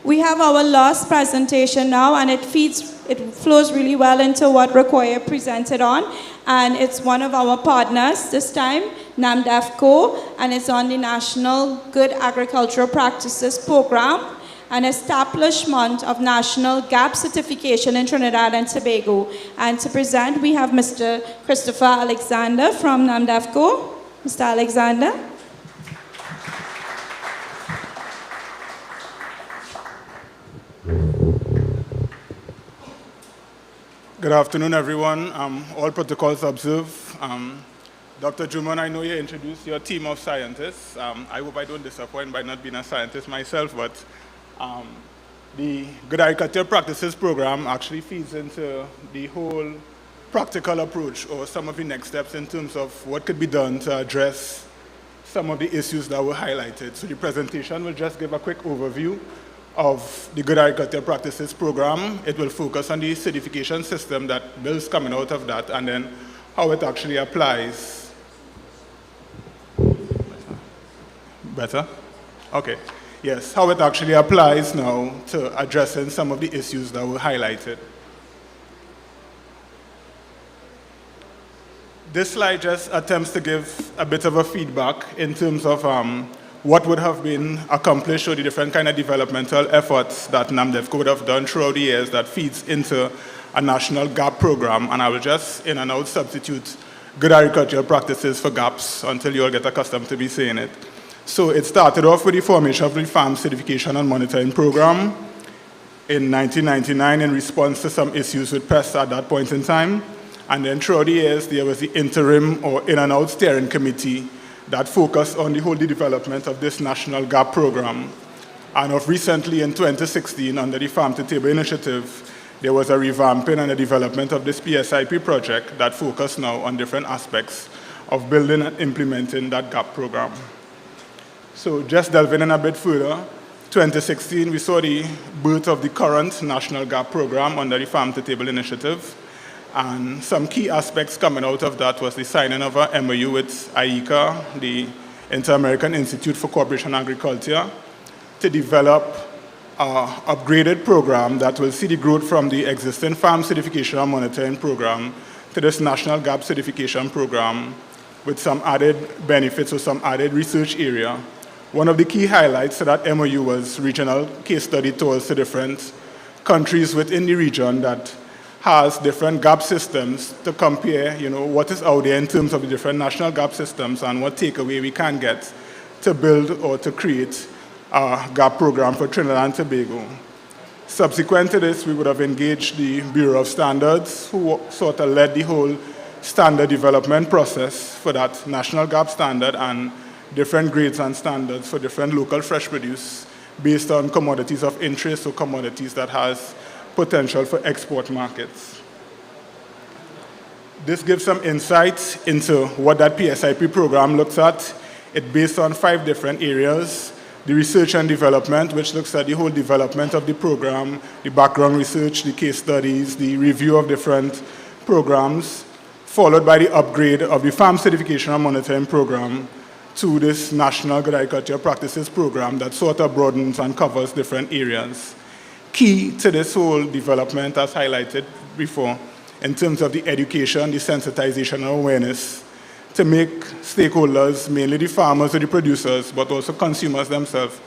[SPEAKER 6] We have our last presentation now, and it flows really well into what Rakoya presented on, and it's one of our partners this time, NAMDEVCO, and it's on the National Good Agricultural Practices Program, an establishment of national GAP certification in Trinidad and Tobago. And to present, we have Mr. Christopher Alexander from NAMDEVCO. Mr. Alexander.
[SPEAKER 15] Good afternoon, everyone. All protocols observed. Dr. Juman, I know you introduced your team of scientists. I hope I don't disappoint by not being a scientist myself, but the Good Agricultural Practices Program actually feeds into the whole practical approach or some of the next steps in terms of what could be done to address some of the issues that were highlighted. So the presentation will just give a quick overview of the Good Agricultural Practices Program. It will focus on the certification system that bills coming out of that, and then how it actually applies. Better? Okay. Yes, how it actually applies now to addressing some of the issues that were highlighted. This slide just attempts to give a bit of a feedback in terms of what would have been accomplished or the different kind of developmental efforts that NAMDEVCO would have done throughout the years that feeds into a national GAP program. And I will just in and out substitute good agricultural practices for GAPs until you all get accustomed to be saying it. So it started off with the formation of the Farm Certification and Monitoring Program in 1999 in response to some issues with pests at that point in time. And then throughout the years, there was the interim or in and out steering committee that focused on the whole development of this national GAP program. And of recently in 2016, under the Farm to Table initiative, there was a revamping and a development of this PSIP project that focused now on different aspects of building and implementing that GAP program. So just delving in a bit further, 2016, we saw the birth of the current national GAP program under the Farm to Table initiative. And some key aspects coming out of that was the signing of an MOU with IICA, the Inter-American Institute for Cooperation and Agriculture, to develop upgraded program that will see the growth from the existing farm certification and monitoring program to this national GAP certification program with some added benefits or some added research area. One of the key highlights of that MOU was regional case study tours to different countries within the region that has different GAP systems to compare, what is out there in terms of the different national GAP systems and what takeaway we can get to build or to create a GAP program for Trinidad and Tobago. Subsequent to this, we would have engaged the Bureau of Standards, who sort of led the whole standard development process for that national GAP standard and different grades and standards for different local fresh produce based on commodities of interest or commodities that has potential for export markets. This gives some insights into what that PSIP program looks at. It's based on 5 different areas. The research and development, which looks at the whole development of the program, the background research, the case studies, the review of different programs, followed by the upgrade of the farm certification and monitoring program to this National Good Agriculture Practices program that sort of broadens and covers different areas. Key to this whole development, as highlighted before, in terms of the education, the sensitization and awareness, to make stakeholders, mainly the farmers or the producers, but also consumers themselves,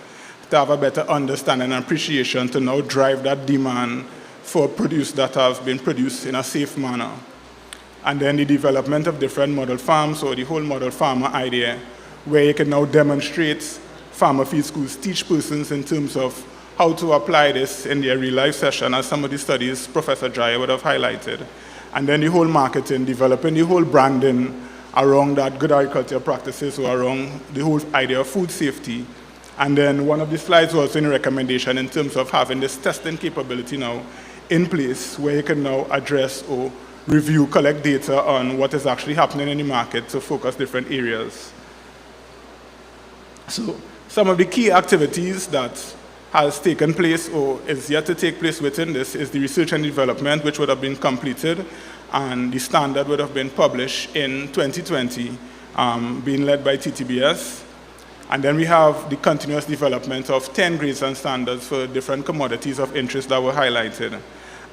[SPEAKER 15] to have a better understanding and appreciation to now drive that demand for produce that have been produced in a safe manner. And then the development of different model farms, or the whole model farmer idea, where you can now demonstrate farmer field schools, teach persons in terms of how to apply this in their real life session, as some of the studies Professor Jaya would have highlighted. And then the whole marketing, developing the whole branding around that good agriculture practices or around the whole idea of food safety. And then one of the slides was in a recommendation in terms of having this testing capability now in place where you can now address or review, collect data on what is actually happening in the market to focus different areas. So some of the key activities that has taken place or is yet to take place within this is the research and development, which would have been completed, and the standard would have been published in 2020, being led by TTBS. And then we have the continuous development of 10 grades and standards for different commodities of interest that were highlighted.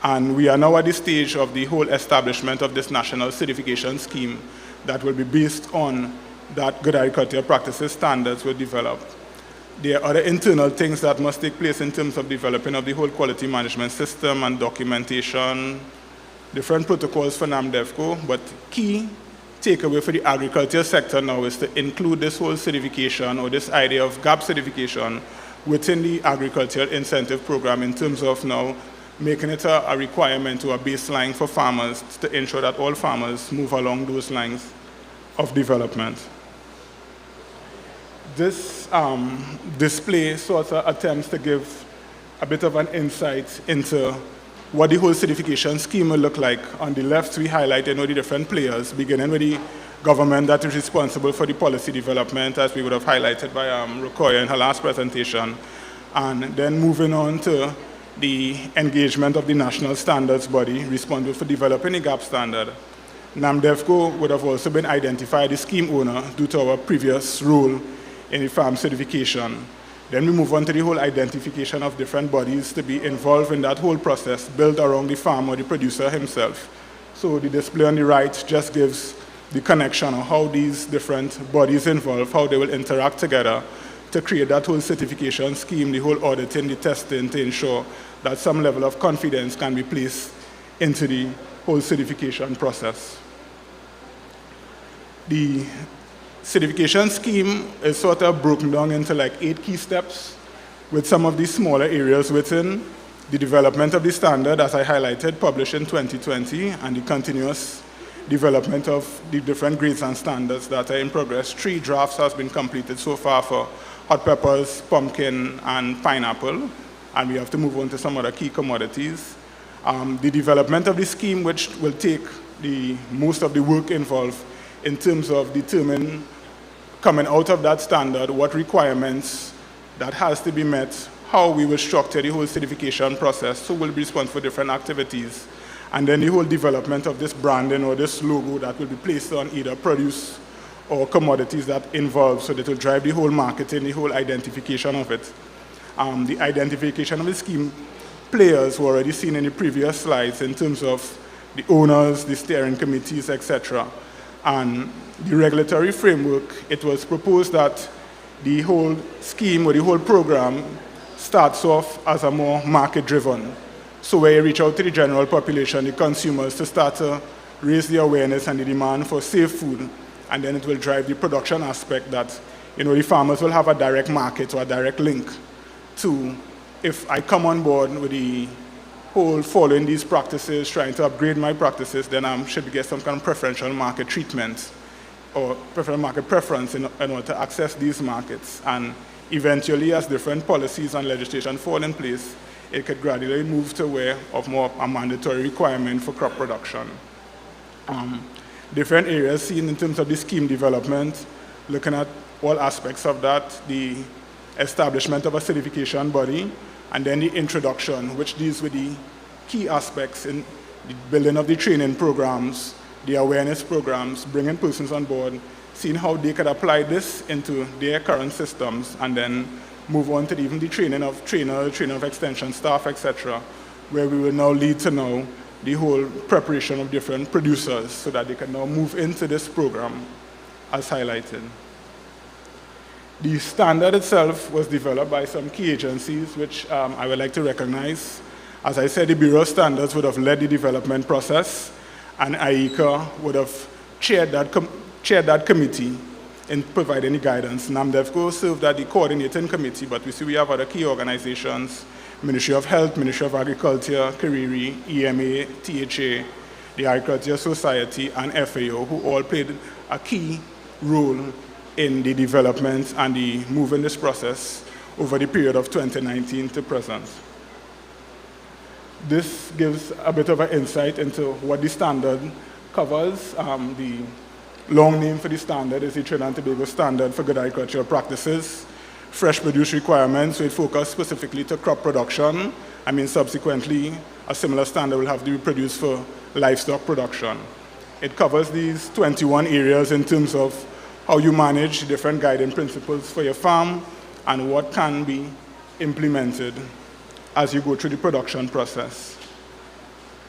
[SPEAKER 15] And we are now at the stage of the whole establishment of this national certification scheme that will be based on that good agricultural practices standards were developed. There are other internal things that must take place in terms of developing of the whole quality management system and documentation, different protocols for NAMDEFCO, but key takeaway for the agriculture sector now is to include this whole certification or this idea of GAP certification within the agricultural incentive program in terms of now making it a requirement or a baseline for farmers to ensure that all farmers move along those lines of development. This display sort of attempts to give a bit of an insight into what the whole certification scheme will look like. On the left, we highlight all the different players, beginning with the government that is responsible for the policy development, as we would have highlighted by Rukoya in her last presentation, and then moving on to the engagement of the national standards body responsible for developing the GAP standard. NAMDEFCO would have also been identified as scheme owner due to our previous role in the farm certification. Then we move on to the whole identification of different bodies to be involved in that whole process, built around the farmer, the producer himself. So the display on the right just gives the connection of how these different bodies involved, how they will interact together to create that whole certification scheme, the whole auditing, the testing, to ensure that some level of confidence can be placed into the whole certification process. The certification scheme is sort of broken down into like 8 key steps, with some of these smaller areas within the development of the standard, as I highlighted, published in 2020, and the continuous development of the different grades and standards that are in progress. 3 drafts has been completed so far for hot peppers, pumpkin, and pineapple, and we have to move on to some other key commodities. The development of the scheme, which will take the most of the work involved in terms of determining, coming out of that standard, what requirements that has to be met, how we will structure the whole certification process, who will be responsible for different activities, and then the whole development of this branding or this logo that will be placed on either produce or commodities that involve, so that will drive the whole marketing, the whole identification of it. the identification of the scheme players were already seen in the previous slides in terms of the owners, the steering committees, etc. And the regulatory framework, it was proposed that the whole scheme or the whole program starts off as a more market-driven. So where you reach out to the general population, the consumers, to start to raise the awareness and the demand for safe food, and then it will drive the production aspect that, the farmers will have a direct market or a direct link to, if I come on board with the whole following these practices, trying to upgrade my practices, then I should get some kind of preferential market treatment or preferential market preference in order to access these markets. And eventually, as different policies and legislation fall in place, it could gradually move to where of more a mandatory requirement for crop production. Different areas seen in terms of the scheme development, looking at all aspects of that, the establishment of a certification body, and then the introduction, which deals with the key aspects in the building of the training programs, the awareness programs, bringing persons on board, seeing how they could apply this into their current systems, and then move on to even the training of trainers, training of extension staff, etc., where we will now lead to now the whole preparation of different producers so that they can now move into this program as highlighted. The standard itself was developed by some key agencies, which I would like to recognize. As I said, the Bureau of Standards would have led the development process, and IECA would have chaired that committee in providing the guidance. NAMDEFCO served as the coordinating committee, but we see we have other key organizations, Ministry of Health, Ministry of Agriculture, Kariri, EMA, THA, the Agriculture Society, and FAO, who all played a key role in the development and the move in this process over the period of 2019 to present. This gives a bit of an insight into what the standard covers. The long name for the standard is the Trinidad and Tobago Standard for Good Agricultural Practices. Fresh produce requirements, so it focused specifically to crop production. Subsequently, a similar standard will have to be produced for livestock production. It covers these 21 areas in terms of how you manage different guiding principles for your farm and what can be implemented as you go through the production process.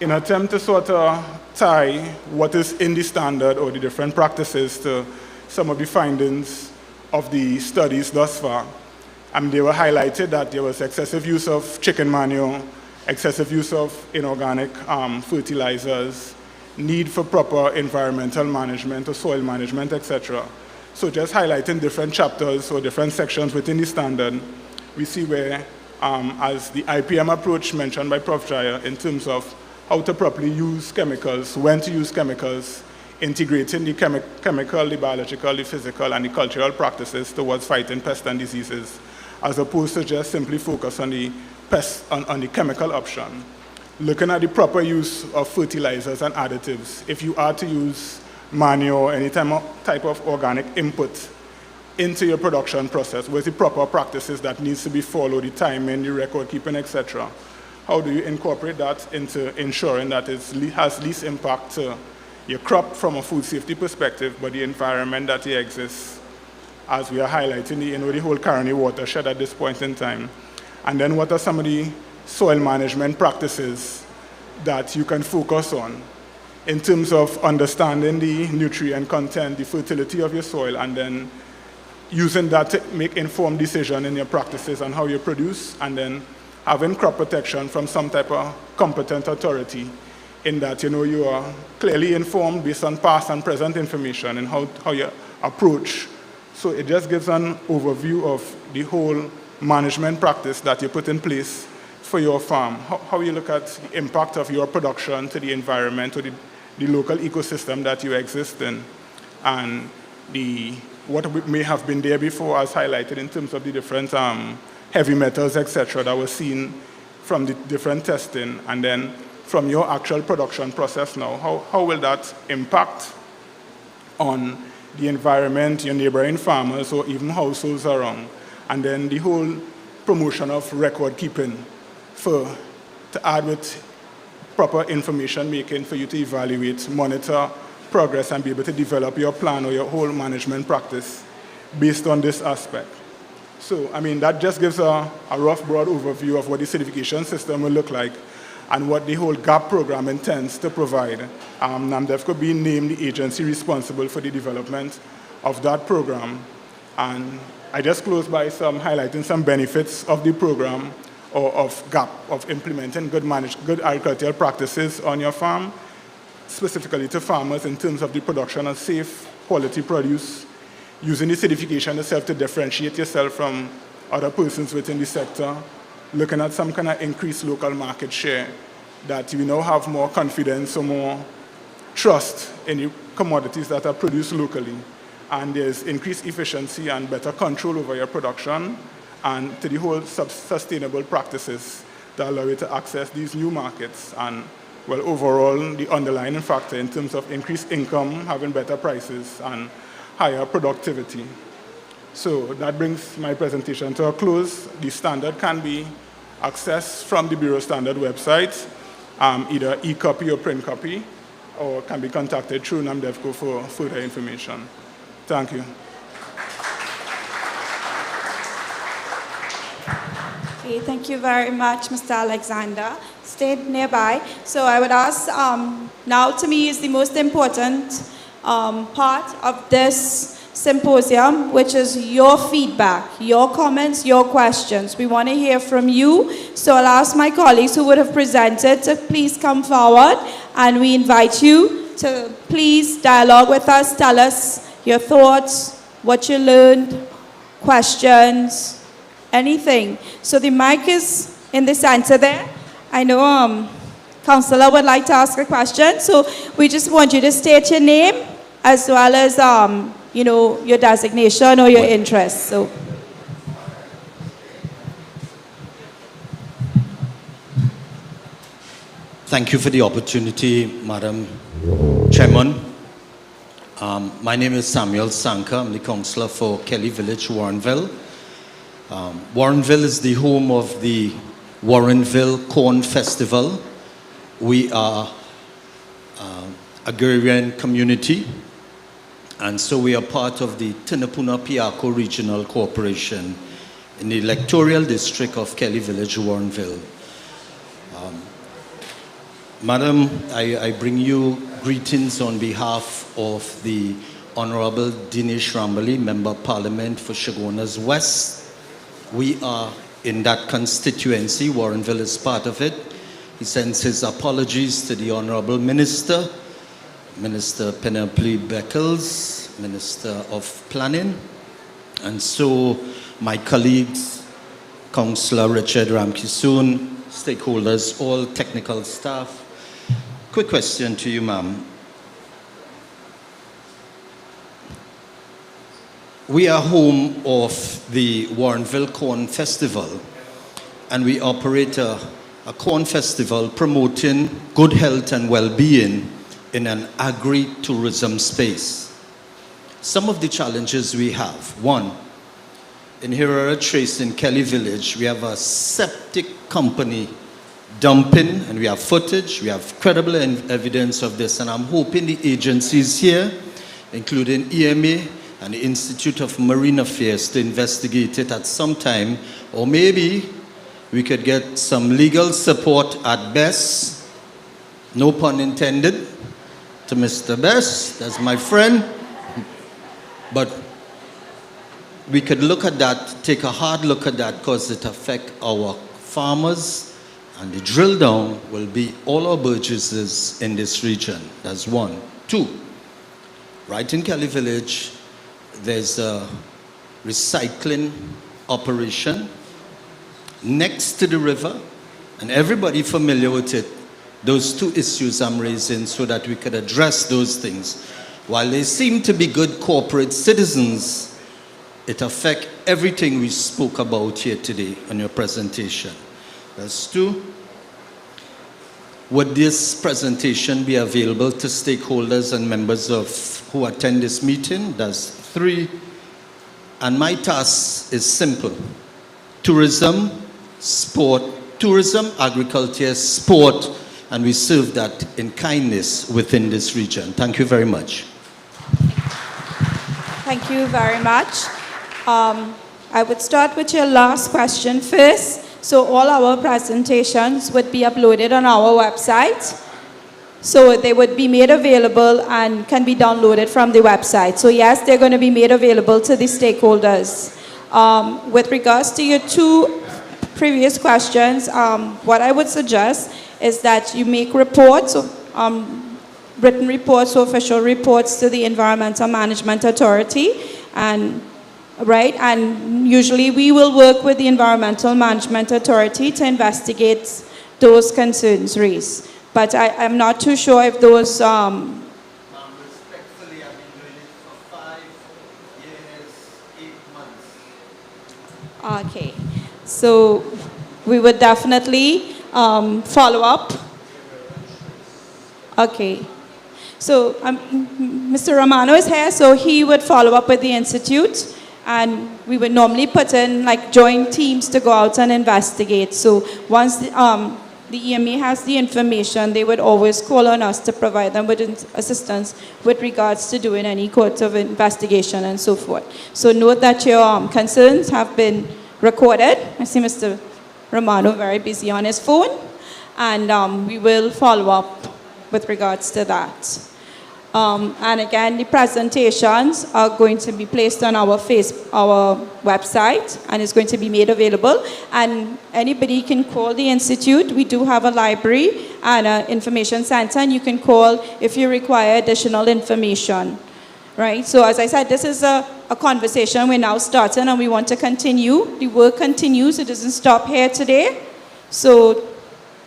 [SPEAKER 15] In an attempt to sort of tie what is in the standard or the different practices to some of the findings of the studies thus far, they were highlighted that there was excessive use of chicken manure, excessive use of inorganic fertilizers, need for proper environmental management or soil management, etc. So just highlighting different chapters or different sections within the standard, we see where, as the IPM approach mentioned by Prof. Jaya in terms of how to properly use chemicals, when to use chemicals, integrating the chemical, the biological, the physical, and the cultural practices towards fighting pests and diseases, as opposed to just simply focus on the on the chemical option. Looking at the proper use of fertilizers and additives, if you are to use manure or any type of organic input into your production process, where's the proper practices that needs to be followed, the timing, the record keeping, etc. How do you incorporate that into ensuring that it has least impact to your crop from a food safety perspective, but the environment that it exists, as we are highlighting the whole Caroni watershed at this point in time. And then what are some of the soil management practices that you can focus on in terms of understanding the nutrient content, the fertility of your soil, and then using that to make informed decision in your practices on how you produce, and then having crop protection from some type of competent authority in that you are clearly informed based on past and present information and how you approach. So it just gives an overview of the whole management practice that you put in place for your farm, how you look at the impact of your production to the environment or the local ecosystem that you exist in, and what may have been there before as highlighted in terms of the different heavy metals, etc., that was seen from the different testing, and then from your actual production process now, how will that impact on the environment, your neighboring farmers, or even households around? And then the whole promotion of record keeping to add with proper information making for you to evaluate, monitor progress, and be able to develop your plan or your whole management practice based on this aspect. So, I mean, that just gives a rough, broad overview of what the certification system will look like and what the whole GAP program intends to provide. NAMDEFCO being named the agency responsible for the development of that program. And I just close by highlighting some benefits of the program or of GAP, of implementing good agricultural practices on your farm, specifically to farmers in terms of the production of safe, quality produce, using the certification itself to differentiate yourself from other persons within the sector, looking at some kind of increased local market share, that we now have more confidence or more trust in the commodities that are produced locally. And there's increased efficiency and better control over your production and to the whole sustainable practices that allow you to access these new markets. And, well, overall, the underlying factor in terms of increased income, having better prices, and higher productivity. So that brings my presentation to a close. The standard can be accessed from the Bureau Standard website, either e-copy or print copy, or can be contacted through NAMDEFCO for further information. Thank you.
[SPEAKER 6] Okay, thank you very much, Mr. Alexander. Stay nearby. So I would ask, now to me is the most important part of this symposium, which is your feedback, your comments, your questions. We want to hear from you. So I'll ask my colleagues who would have presented to please come forward, and we invite you to please dialogue with us, tell us your thoughts, what you learned, questions, anything. So the mic is in the center there. I know Councillor would like to ask a question, so we just want you to state your name as well as you know, your designation or your interest. So.
[SPEAKER 16] Thank you for the opportunity, Madam Chairman. My name is Samuel Sanka. I'm the councillor for Kelly Village, Warrenville. Warrenville is the home of the Warrenville Corn Festival. We are agrarian community, and so we are part of the Tunapuna-Piarco Regional Corporation in the electoral district of Kelly Village, Warrenville. Madam, I bring you greetings on behalf of the Honorable Dinesh Rambali, Member of Parliament for Chaguanas West. We are in that constituency. Warrenville is part of it. He sends his apologies to the Honorable Minister, Minister Penelope Beckles, Minister of Planning, and so my colleagues, Councillor Richard Ramkisoon, stakeholders, all technical staff. Quick question to you, ma'am. We are home of the Warrenville Corn Festival, and we operate a corn festival promoting good health and well-being in an agri-tourism space. Some of the challenges we have: one, in Herrera Trace in Kelly Village, we have a septic company dumping, and we have footage, we have credible evidence of this, and I'm hoping the agencies here, including IMA and the Institute of Marine Affairs, to investigate it at some time, or maybe we could get some legal support at best, no pun intended, to Mr. Best, that's my friend, but we could look at that, take a hard look at that, because it affects our farmers, and the drill down will be all our Burgesses in this region. That's one. Two, right in Kelly Village, there's a recycling operation next to the river, and everybody familiar with it. Those two issues I'm raising so that we could address those things. While they seem to be good corporate citizens, it affects everything we spoke about here today in your presentation. That's two. Would this presentation be available to stakeholders and members who attend this meeting? That's three. And my task is simple: tourism, sport, tourism, agriculture, sport, and we serve that in kindness within this region. Thank you very much.
[SPEAKER 6] Thank you very much. I would start with your last question first. So all our presentations would be uploaded on our website. So they would be made available and can be downloaded from the website. So yes, they're going to be made available to the stakeholders. With regards to your two previous questions, what I would suggest is that you make reports, written reports or official reports to the Environmental Management Authority, and usually we will work with the Environmental Management Authority to investigate those concerns raised. But I'm not too sure if those...
[SPEAKER 16] Respectfully, I've been doing it for 5 years, 8 months.
[SPEAKER 6] Okay, so we would definitely follow up. Okay, so Mr. Romano is here, so he would follow up with the Institute, and we would normally put in like joint teams to go out and investigate. So once the EMA has the information, they would always call on us to provide them with assistance with regards to doing any court of investigation and so forth. So note that your concerns have been recorded. I see Mr. Romano very busy on his phone, and we will follow up with regards to that. And again, the presentations are going to be placed on our website, and it's going to be made available. And anybody can call the Institute. We do have a library and an information center, and you can call if you require additional information. Right? So as I said, this is a conversation we're now starting, and we want to continue. The work continues. It doesn't stop here today. So,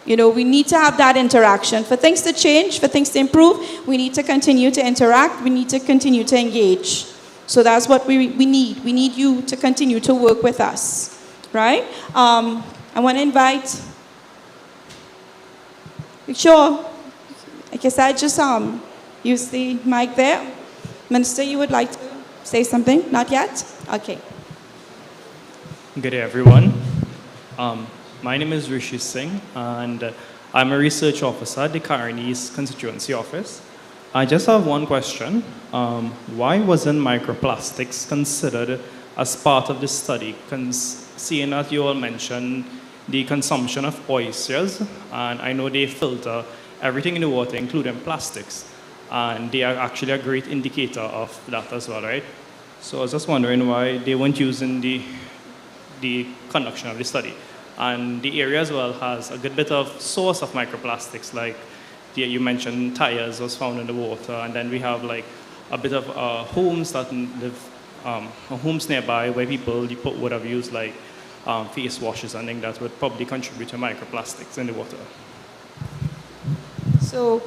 [SPEAKER 6] you know, we need to have that interaction. For things to change, for things to improve, we need to continue to interact. We need to continue to engage. So that's what we need. We need you to continue to work with us, right? I want to invite, sure, I guess I just use the mic there. Minister, you would like to say something? Not yet? Okay.
[SPEAKER 17] Good day, everyone. My name is Rishi Singh, and I'm a research officer at the Carneys Constituency Office. I just have one question. Why wasn't microplastics considered as part of the study, seeing that you all mentioned the consumption of oysters, and I know they filter everything in the water, including plastics, and they are actually a great indicator of that as well, right? So I was just wondering why they weren't using the conduction of the study. And the area as well has a good bit of source of microplastics, like you mentioned tires was found in the water, and then we have like a bit of homes that live, homes nearby where people would have used like face washes and things that would probably contribute to microplastics in the water.
[SPEAKER 6] So,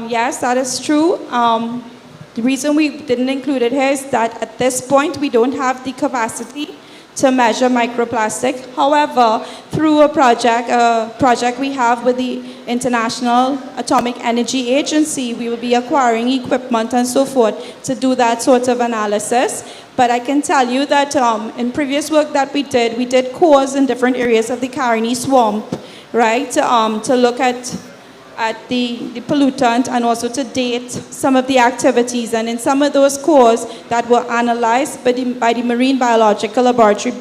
[SPEAKER 6] yes, that is true. The reason we didn't include it here is that at this point we don't have the capacity to measure microplastic. However, through a project we have with the International Atomic Energy Agency, we will be acquiring equipment and so forth to do that sort of analysis. But I can tell you that in previous work that we did cores in different areas of the Carney Swamp, right, to look at the pollutant and also to date some of the activities. And in some of those cores that were analyzed by the Marine Biological Laboratory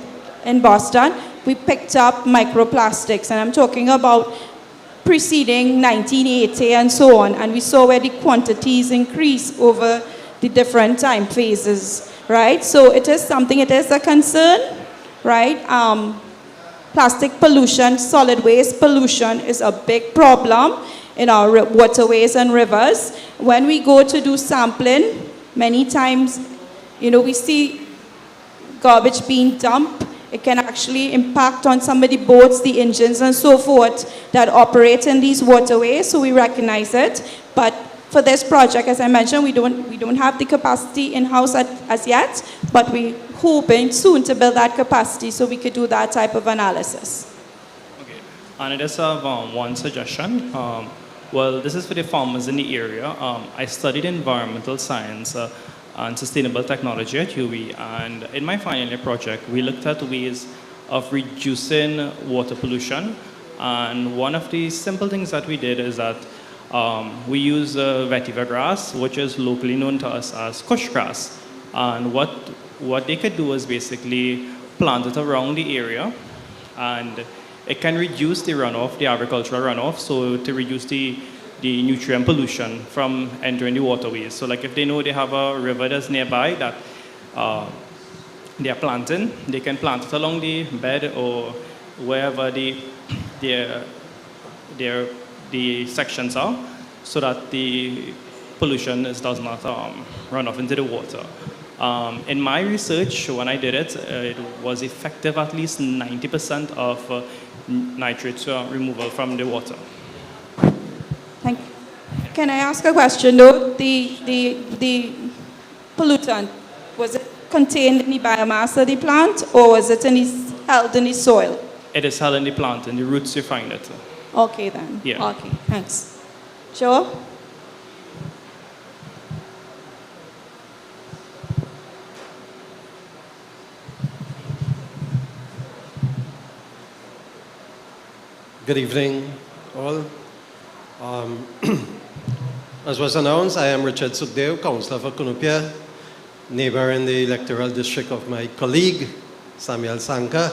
[SPEAKER 6] in Boston, we picked up microplastics. And I'm talking about preceding 1980 and so on. And we saw where the quantities increase over the different time phases, right? So it is something, it is a concern, right? Plastic pollution, solid waste pollution is a big problem in our waterways and rivers. When we go to do sampling, many times, you know, we see garbage being dumped. It can actually impact on some of the boats, the engines and so forth that operate in these waterways, so we recognize it. But for this project, as I mentioned, we don't have the capacity in-house as yet, but we're hoping soon to build that capacity so we could do that type of analysis.
[SPEAKER 17] Okay, and I just have one suggestion. Well, this is for the farmers in the area. I studied environmental science and sustainable technology at UWI, and in my final year project, we looked at ways of reducing water pollution. And one of the simple things that we did is that we use vetiver grass, which is locally known to us as kush grass. And what they could do is basically planted around the area, and it can reduce the runoff, the agricultural runoff, so to reduce the nutrient pollution from entering the waterways. So like if they know they have a river that's nearby that they are planting, they can plant it along the bed or wherever the sections are, so that the pollution does not run off into the water. In my research, when I did it, it was effective at least 90% of nitrate removal from the water.
[SPEAKER 6] Thank you. Can I ask a question though? The pollutant, was it contained in the biomass of the plant, or was it held in the soil?
[SPEAKER 17] It is held in the plant, in the roots you find it.
[SPEAKER 6] Okay then.
[SPEAKER 17] Yeah.
[SPEAKER 6] Okay, thanks. Sure.
[SPEAKER 18] Good evening, all. As was announced, I am Richard Sukdev, Councillor for Cunupia, neighbor in the electoral district of my colleague, Samuel Sanka.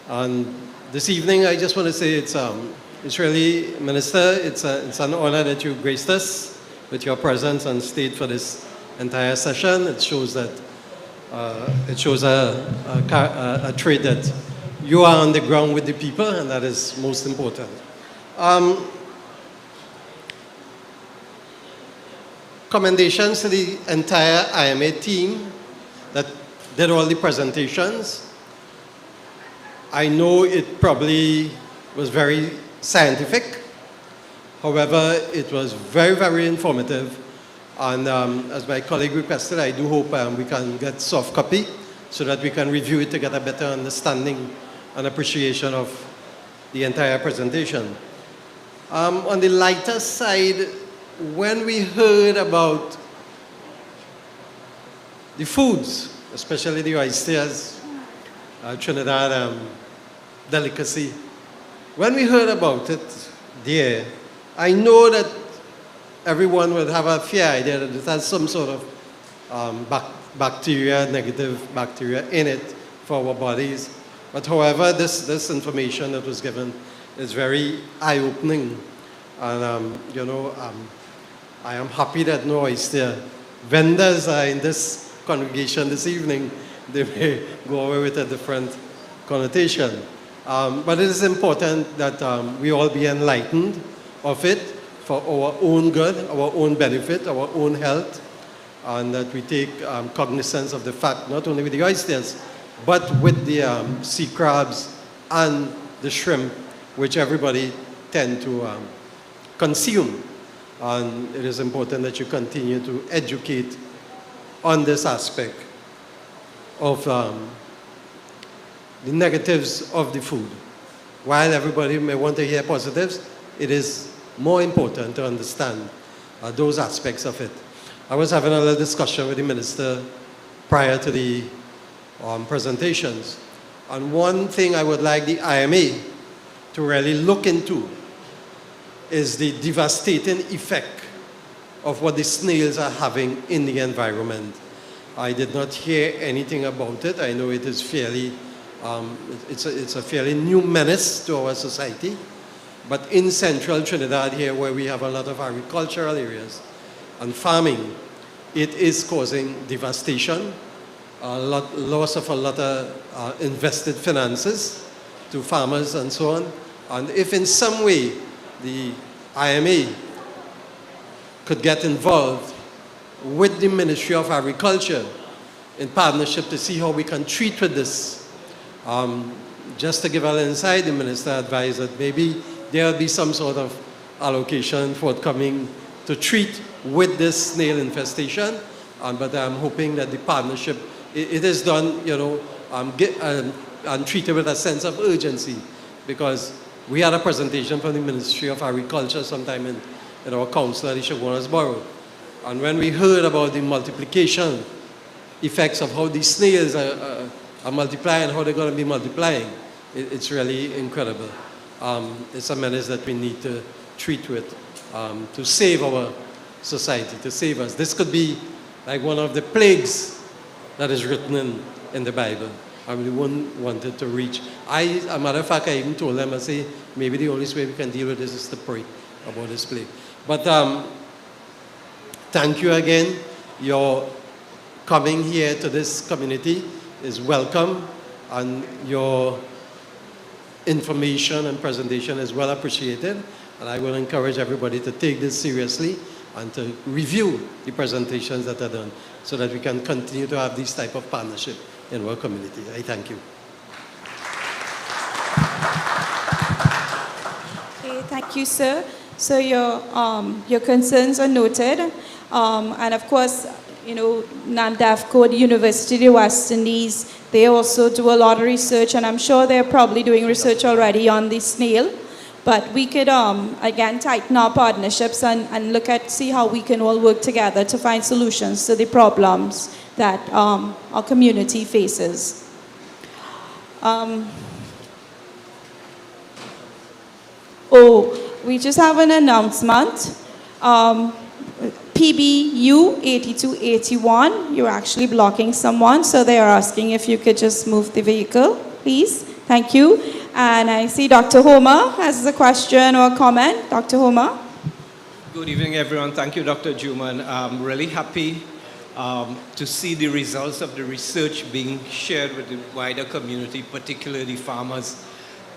[SPEAKER 18] And this evening, I just want to say it's really, Minister, it's an honor that you graced us with your presence and stayed for this entire session. It shows that a trait that you are on the ground with the people, and that is most important. Commendations to the entire IMA team that did all the presentations. I know it probably was very scientific. However, it was very, very informative. And as my colleague requested, I do hope we can get soft copy so that we can review it to get a better understanding and appreciation of the entire presentation. On the lighter side, when we heard about the foods, especially the oysters, Trinidad delicacy, when we heard about it there, I know that everyone would have a fair idea that it has some sort of bacteria, negative bacteria in it for our bodies. But however, this information that was given is very eye-opening. And, I am happy that no oyster vendors are in this congregation this evening. They may go away with a different connotation. But it is important that we all be enlightened of it for our own good, our own benefit, our own health, and that we take cognizance of the fact, not only with the oysters, but with the sea crabs and the shrimp, which everybody tend to consume. And it is important that you continue to educate on this aspect of the negatives of the food. While everybody may want to hear positives, it is more important to understand those aspects of it. I was having a little discussion with the minister prior to the presentations. And one thing I would like the IMA to really look into is the devastating effect of what the snails are having in the environment. I did not hear anything about it. I know it is fairly, it's a fairly new menace to our society. But in central Trinidad here, where we have a lot of agricultural areas and farming, it is causing devastation, loss of a lot of invested finances to farmers and so on. And if in some way the IMA could get involved with the Ministry of Agriculture in partnership to see how we can treat with this. Just to give an insight, the minister advised that maybe there will be some sort of allocation forthcoming to treat with this snail infestation. But I'm hoping that the partnership, it is done, and treated with a sense of urgency, because we had a presentation from the Ministry of Agriculture sometime in our council at Ishaguanas Borough. And when we heard about the multiplication effects of how these snails are multiplying, how they're going to be multiplying, it's really incredible. It's a menace that we need to treat with to save our society, to save us. This could be like one of the plagues that is written in the Bible. And we wouldn't want it to reach. As a matter of fact, I even told them, I say, maybe the only way we can deal with this is to pray about this plague. But thank you again. Your coming here to this community is welcome, and your information and presentation is well appreciated. And I will encourage everybody to take this seriously and to review the presentations that are done so that we can continue to have this type of partnership in our community. I thank you.
[SPEAKER 6] Okay, thank you, sir. So your concerns are noted. And of course, you know, NAMDAFCO, the University of the West Indies, they also do a lot of research, and I'm sure they're probably doing research already on the snail. But we could, again, tighten our partnerships and look at, see how we can all work together to find solutions to the problems that our community faces. We just have an announcement. PBU 8281, you're actually blocking someone, so they are asking if you could just move the vehicle, please. Thank you. And I see Dr. Homer has a question or a comment. Dr. Homer.
[SPEAKER 19] Good evening, everyone. Thank you, Dr. Juman. I'm really happy to see the results of the research being shared with the wider community, particularly farmers.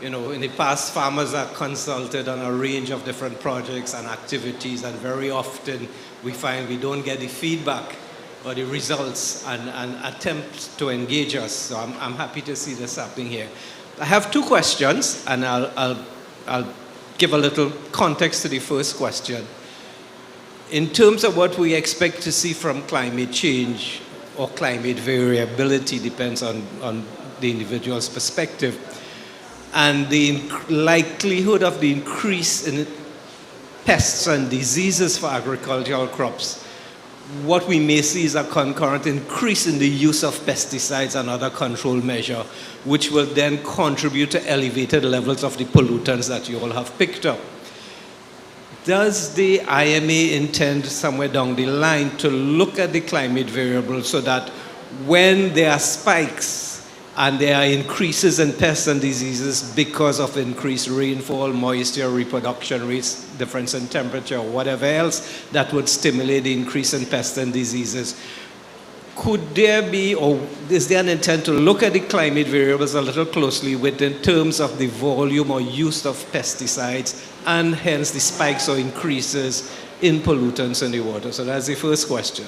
[SPEAKER 19] You know, in the past, farmers are consulted on a range of different projects and activities, and very often we find we don't get the feedback or the results and attempts to engage us. So I'm happy to see this happening here. I have two questions, and I'll give a little context to the first question. In terms of what we expect to see from climate change or climate variability, depends on the individual's perspective, and the likelihood of the increase in pests and diseases for agricultural crops, what we may see is a concurrent increase in the use of pesticides and other control measures, which will then contribute to elevated levels of the pollutants that you all have picked up. Does the IMA intend somewhere down the line to look at the climate variables so that when there are spikes and there are increases in pests and diseases because of increased rainfall, moisture, reproduction rates, difference in temperature, or whatever else that would stimulate the increase in pests and diseases, could there be, or is there an intent to look at the climate variables a little closely in terms of the volume or use of pesticides and hence the spikes or increases in pollutants in the water? So that's the first question.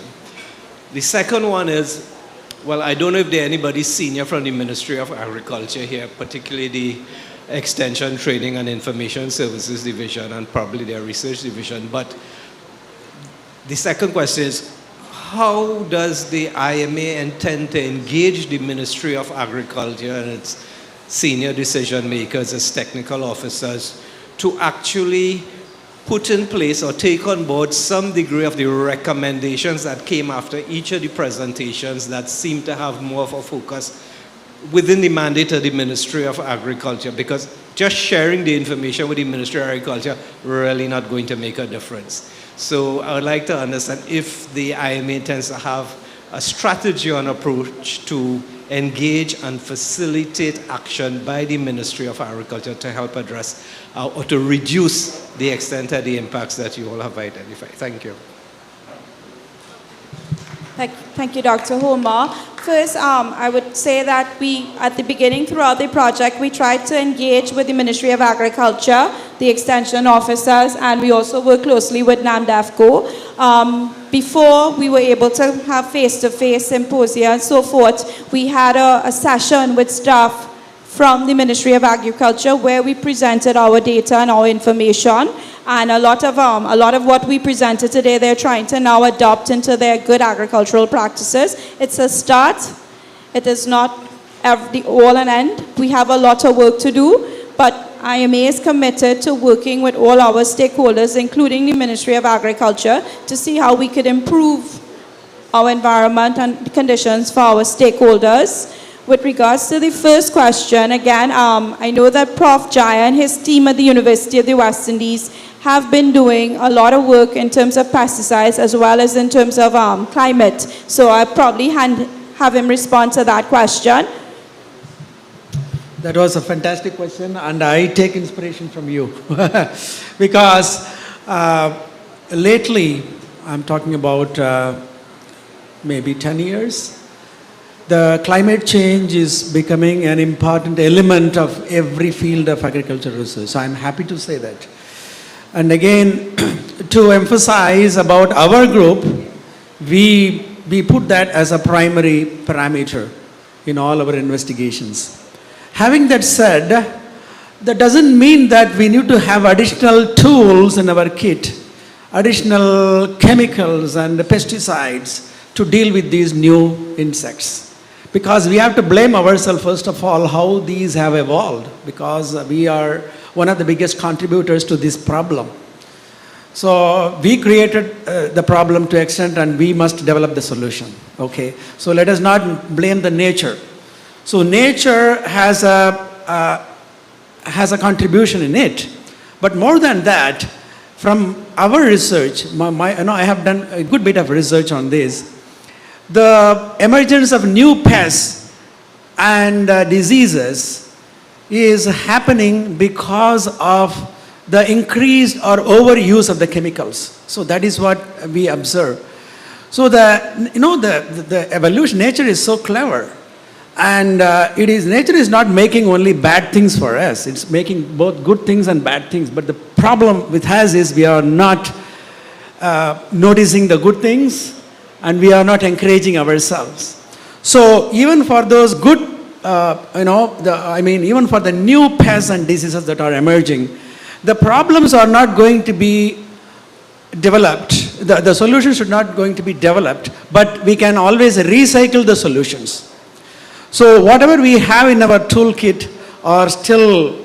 [SPEAKER 19] The second one is, well, I don't know if there's anybody senior from the Ministry of Agriculture here, particularly the Extension, Training and Information Services Division and probably their Research Division. But the second question is, how does the IMA intend to engage the Ministry of Agriculture and its senior decision makers as technical officers to actually put in place or take on board some degree of the recommendations that came after each of the presentations that seem to have more of a focus within the mandate of the Ministry of Agriculture? Because just sharing the information with the Ministry of Agriculture really not going to make a difference. So I would like to understand if the IMA intends to have a strategy or an approach to engage and facilitate action by the Ministry of Agriculture to help address or to reduce the extent of the impacts that you all have identified. Thank you.
[SPEAKER 6] Thank you, Dr. Homer. First, I would say that we, at the beginning, throughout the project, we tried to engage with the Ministry of Agriculture, the extension officers, and we also work closely with NAMDAFCO. Before we were able to have face-to-face symposia and so forth, we had a session with staff from the Ministry of Agriculture where we presented our data and our information. And a lot of what we presented today, they're trying to now adopt into their good agricultural practices. It's a start. It is not the all and end. We have a lot of work to do, but IMA is committed to working with all our stakeholders, including the Ministry of Agriculture, to see how we could improve our environment and conditions for our stakeholders. With regards to the first question, again, I know that Prof. Jaya and his team at the University of the West Indies have been doing a lot of work in terms of pesticides as well as in terms of climate. So I probably hand have him respond to that question.
[SPEAKER 12] That was a fantastic question, and I take inspiration from you. Because lately, I'm talking about maybe 10 years, the climate change is becoming an important element of every field of agricultural research. So I'm happy to say that. And again, to emphasize about our group, we put that as a primary parameter in all our investigations. Having that said, that doesn't mean that we need to have additional tools in our kit, additional chemicals and pesticides to deal with these new insects. Because we have to blame ourselves, first of all, how these have evolved, because we are one of the biggest contributors to this problem. So we created the problem to extent, and we must develop the solution. Okay, so let us not blame the nature. So nature has a contribution in it, but more than that, from our research, I have done a good bit of research on this. The emergence of new pests and diseases is happening because of the increased or overuse of the chemicals. So that is what we observe. So the evolution, nature is so clever. And nature is not making only bad things for us. It's making both good things and bad things. But the problem with us is we are not noticing the good things, and we are not encouraging ourselves. So even for those good, even for the new pests and diseases that are emerging, the problems are not going to be developed. The solutions should not going to be developed, but we can always recycle the solutions. So whatever we have in our toolkit are still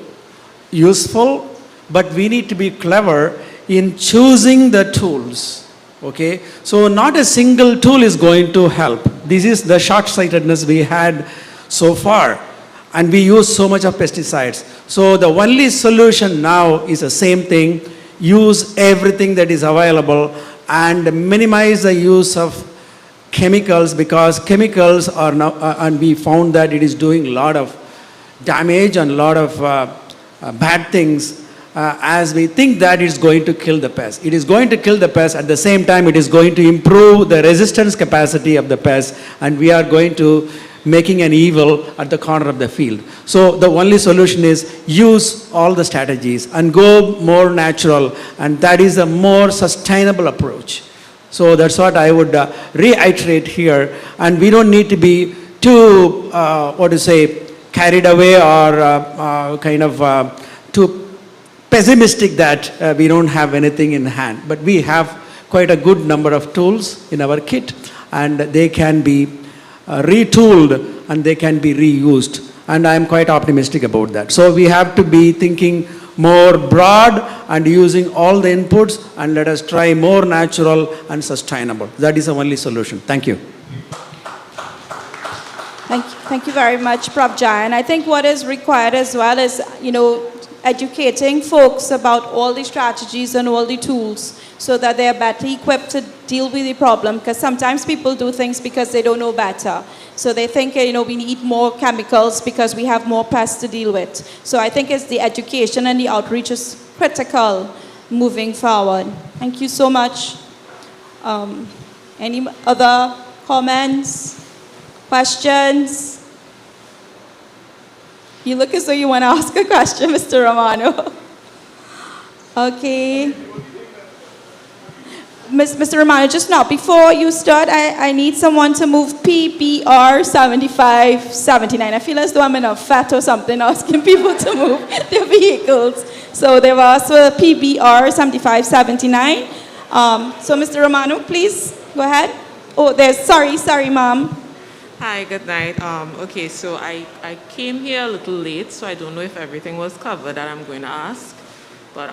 [SPEAKER 12] useful, but we need to be clever in choosing the tools. Okay, so not a single tool is going to help. This is the short-sightedness we had so far, and we use so much of pesticides. So the only solution now is the same thing: use everything that is available and minimize the use of chemicals, because chemicals are now, and we found that it is doing a lot of damage and a lot of bad things. As we think that it's going to kill the pest. It is going to kill the pest. At the same time, it is going to improve the resistance capacity of the pest, and we are going to making an evil at the corner of the field. So the only solution is use all the strategies and go more natural, and that is a more sustainable approach. So that's what I would reiterate here, and we don't need to be too, carried away or too pessimistic that we don't have anything in hand. But we have quite a good number of tools in our kit, and they can be retooled and they can be reused. And I'm quite optimistic about that. So we have to be thinking more broad and using all the inputs, and let us try more natural and sustainable. That is the only solution. Thank you.
[SPEAKER 6] Thank you very much, Prof. Jayan. I think what is required as well is, educating folks about all the strategies and all the tools so that they are better equipped to deal with the problem, because sometimes people do things because they don't know better. So they think, we need more chemicals because we have more pests to deal with. So I think it's the education and the outreach is critical moving forward. Thank you so much. Any other comments, questions? You look as though you want to ask a question, Mr. Romano. Okay. Mr. Romano, just now, before you start, I need someone to move PBR 7579. I feel as though I'm in a FET or something, asking people to move their vehicles. So there was PBR 7579. So Mr. Romano, please go ahead. Oh, sorry, ma'am.
[SPEAKER 20] Hi, good night. Okay, so I came here a little late, so I don't know if everything was covered that I'm going to ask. But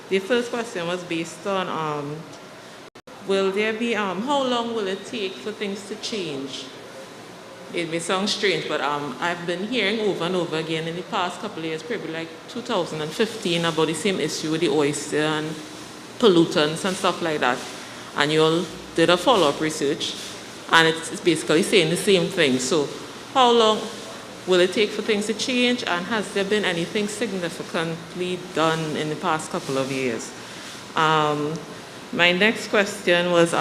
[SPEAKER 20] the first question was based on, will there be, how long will it take for things to change? It may sound strange, but I've been hearing over and over again in the past couple of years, probably like 2015, about the same issue with the oyster and pollutants and stuff like that. And you all did a follow-up research. and it's basically saying the same thing. So how long will it take for things to change, and has there been anything significantly done in the past couple of years? My next question was,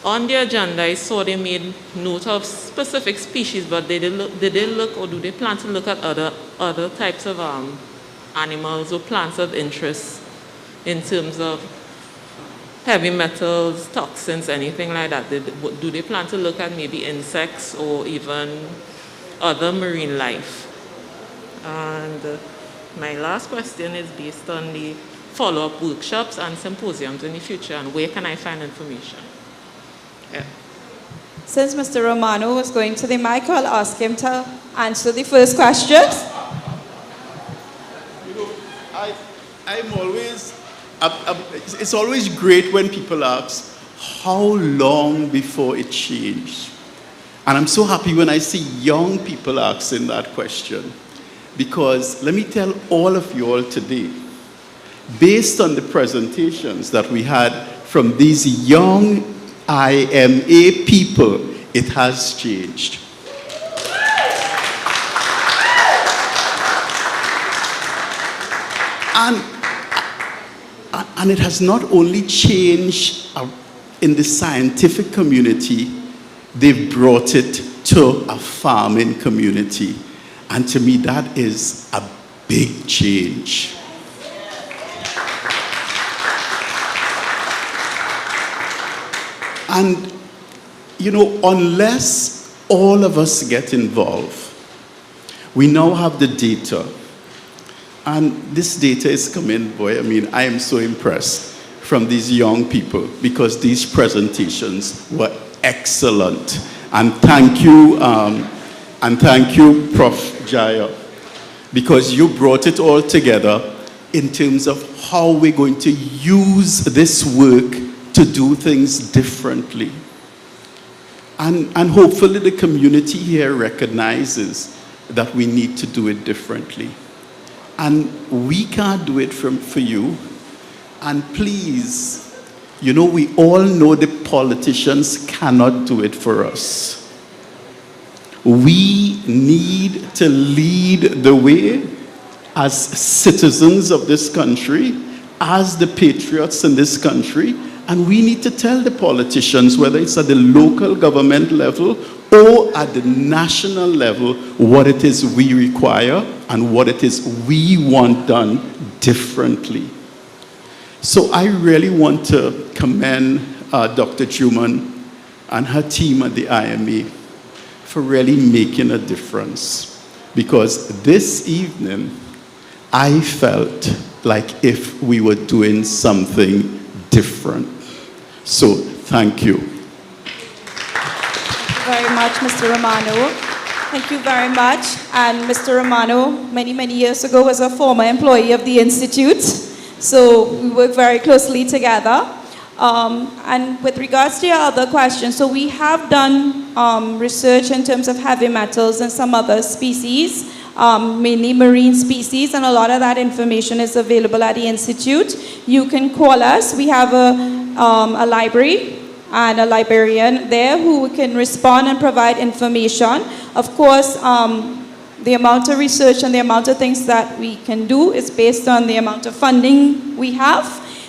[SPEAKER 20] on the agenda, I saw they made note of specific species, but did they look, or do they plan to look at other types of animals or plants of interest in terms of heavy metals, toxins, anything like that? Do they plan to look at maybe insects or even other marine life? And my last question is based on the follow-up workshops and symposiums in the future, and where can I find information? Yeah.
[SPEAKER 6] Since Mr. Romano was going to the mic, I'll ask him to answer the first questions.
[SPEAKER 13] You know, I'm always, it's always great when people ask, how long before it changed? And I'm so happy when I see young people asking that question. Because let me tell all of you all today, based on the presentations that we had from these young IMA people, it has changed. And it has not only changed in the scientific community, they've brought it to a farming community. And to me, that is a big change. And, you know, unless all of us get involved, we now have the data. And this data is coming, boy, I mean, I am so impressed from these young people because these presentations were excellent. And thank you, Prof. Jaya, because you brought it all together in terms of how we're going to use this work to do things differently. And hopefully the community here recognizes that we need to do it differently. And we can't do it for you. And please, you know, we all know the politicians cannot do it for us. We need to lead the way as citizens of this country, as the patriots in this country, and we need to tell the politicians, whether it's at the local government level or at the national level, what it is we require and what it is we want done differently. So I really want to commend Dr. Juman and her team at the IMA for really making a difference. Because this evening, I felt like if we were doing something different. So, thank you.
[SPEAKER 6] Thank you very much, Mr. Romano. Thank you very much. And Mr. Romano, many, many years ago, was a former employee of the Institute. So we work very closely together. And with regards to your other questions, so we have done research in terms of heavy metals and some other species, mainly marine species, and a lot of that information is available at the Institute. You can call us. We have a library and a librarian there who can respond and provide information. Of course, the amount of research and the amount of things that we can do is based on the amount of funding we have.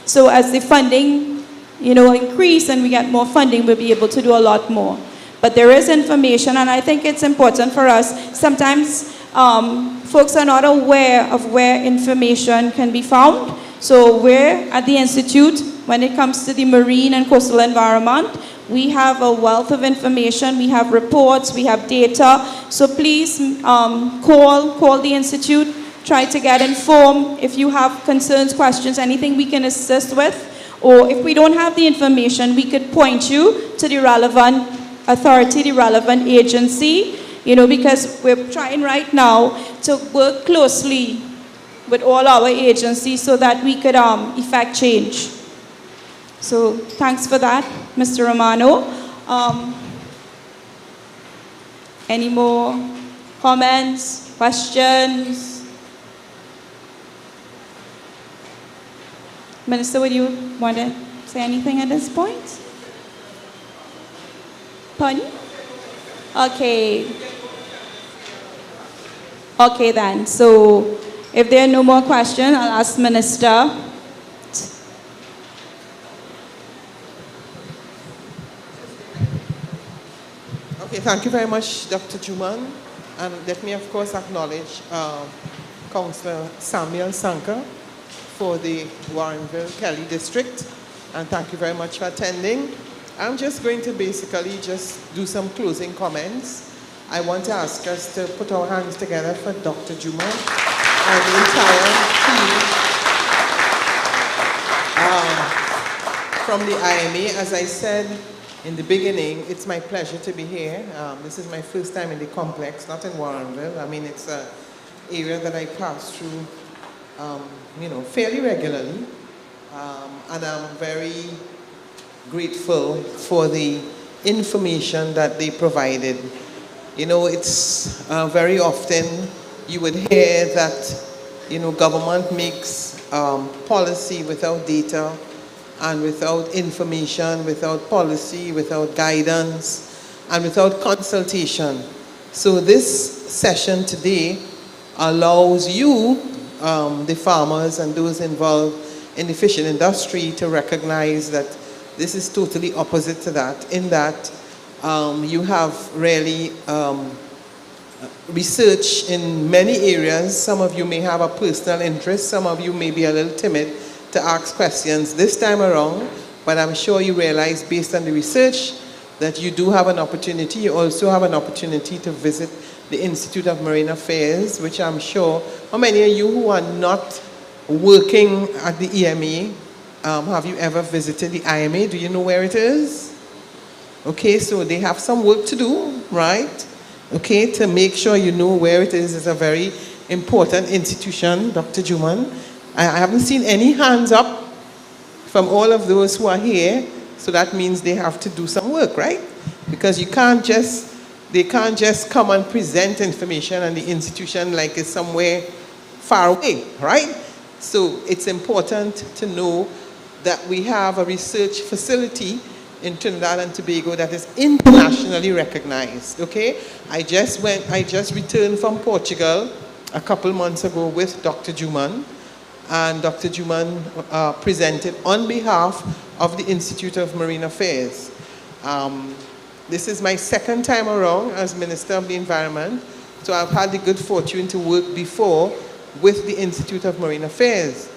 [SPEAKER 6] So as the funding, you know, increase and we get more funding, we'll be able to do a lot more. But there is information, and I think it's important for us. Sometimes folks are not aware of where information can be found. So we're at the Institute, when it comes to the marine and coastal environment, we have a wealth of information, we have reports, we have data. So please call the Institute, try to get informed. If you have concerns, questions, anything we can assist with, or if we don't have the information, we could point you to the relevant authority, the relevant agency, you know, because we're trying right now to work closely with all our agencies so that we could effect change. So thanks for that, Mr. Romano. Any more comments, questions? Minister, would you want to say anything at this point? Pardon? Okay. Okay then, so if there are no more questions, I'll ask Minister.
[SPEAKER 5] Okay, thank you very much, Dr. Juman. And let me, of course, acknowledge Councillor Samuel Sanka for the Warrenville Kelly District. And thank you very much for attending. I'm just going to basically just do some closing comments. I want to ask us to put our hands together for Dr. Juma and the entire team from the IMA. As I said in the beginning, it's my pleasure to be here. This is my first time in the complex, not in Warrenville. I mean, it's an area that I pass through, fairly regularly. And I'm very grateful for the information that they provided. You know, it's very often you would hear that, government makes policy without data and without information, without policy, without guidance, and without consultation. So this session today allows you, the farmers and those involved in the fishing industry, to recognize that this is totally opposite to that, in that you have really research in many areas. Some of you may have a personal interest, some of you may be a little timid to ask questions this time around, but I'm sure you realize based on the research that you do have an opportunity. You also have an opportunity to visit the Institute of Marine Affairs, which I'm sure, how many of you who are not working at the EMA, have you ever visited the IMA? Do you know where it is? Okay, so they have some work to do, right? Okay, to make sure you know where it is. It's a very important institution, Dr. Juman. I haven't seen any hands up from all of those who are here, so that means they have to do some work, right? Because they can't just come and present information and the institution like it's somewhere far away, right? So it's important to know that we have a research facility in Trinidad and Tobago that is internationally recognized, okay? I just returned from Portugal a couple months ago with Dr. Juman, and Dr. Juman presented on behalf of the Institute of Marine Affairs. This is my second time around as Minister of the Environment, so I've had the good fortune to work before with the Institute of Marine Affairs.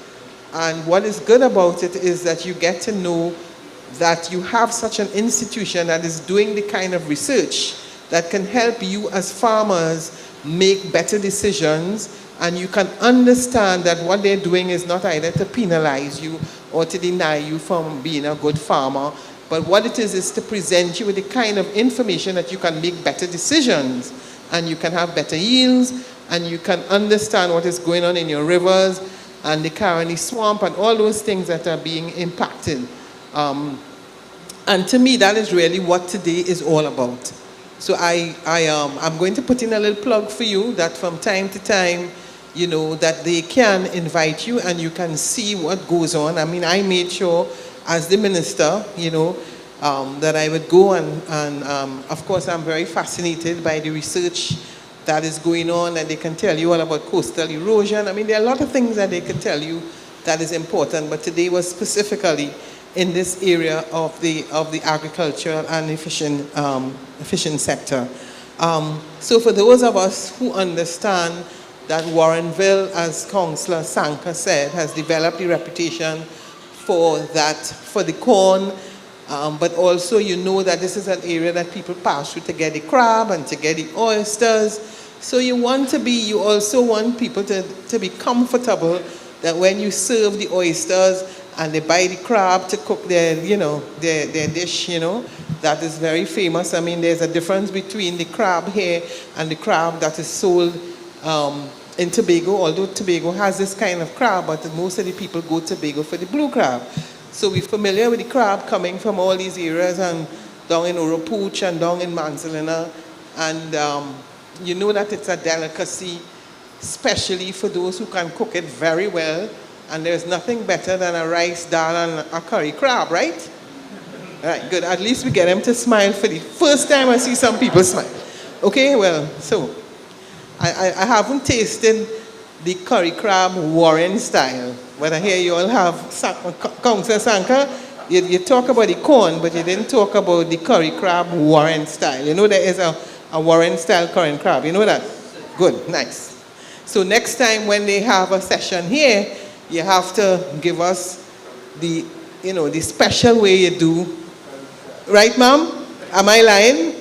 [SPEAKER 5] And what is good about it is that you get to know that you have such an institution that is doing the kind of research that can help you as farmers make better decisions, and you can understand that what they're doing is not either to penalize you or to deny you from being a good farmer, but what it is to present you with the kind of information that you can make better decisions, and you can have better yields, and you can understand what is going on in your rivers and the Caroni swamp and all those things that are being impacted. And to me, that is really what today is all about. So I'm going to put in a little plug for you that from time to time, that they can invite you and you can see what goes on. I mean, I made sure as the minister, that I would go and of course, I'm very fascinated by the research that is going on, and they can tell you all about coastal erosion. I mean, there are a lot of things that they can tell you that is important, but today was specifically in this area of the agricultural and the fishing sector. So for those of us who understand that Warrenville, as Councillor Sanka said, has developed a reputation for the corn, but also that this is an area that people pass through to get the crab and to get the oysters. So you also want people to be comfortable that when you serve the oysters and they buy the crab to cook their dish, that is very famous. I mean, there's a difference between the crab here and the crab that is sold in Tobago, although Tobago has this kind of crab, but most of the people go to Tobago for the blue crab. So we're familiar with the crab coming from all these areas, and down in Oropouche and down in Manzalina, and you know that it's a delicacy, especially for those who can cook it very well, and there's nothing better than a rice dal and a curry crab, right?
[SPEAKER 21] Right, good. At least we get them to smile for the first time I see some people smile. Okay, well, so I haven't tasted the curry crab Warren style, but I hear you all have, Councillor Sanka, you talk about the corn, but you didn't talk about the curry crab Warren style. You know there is a Warren style curry crab, you know that? Good, nice. So next time when they have a session here, you have to give us the, the special way you do. Right, ma'am? Am I lying?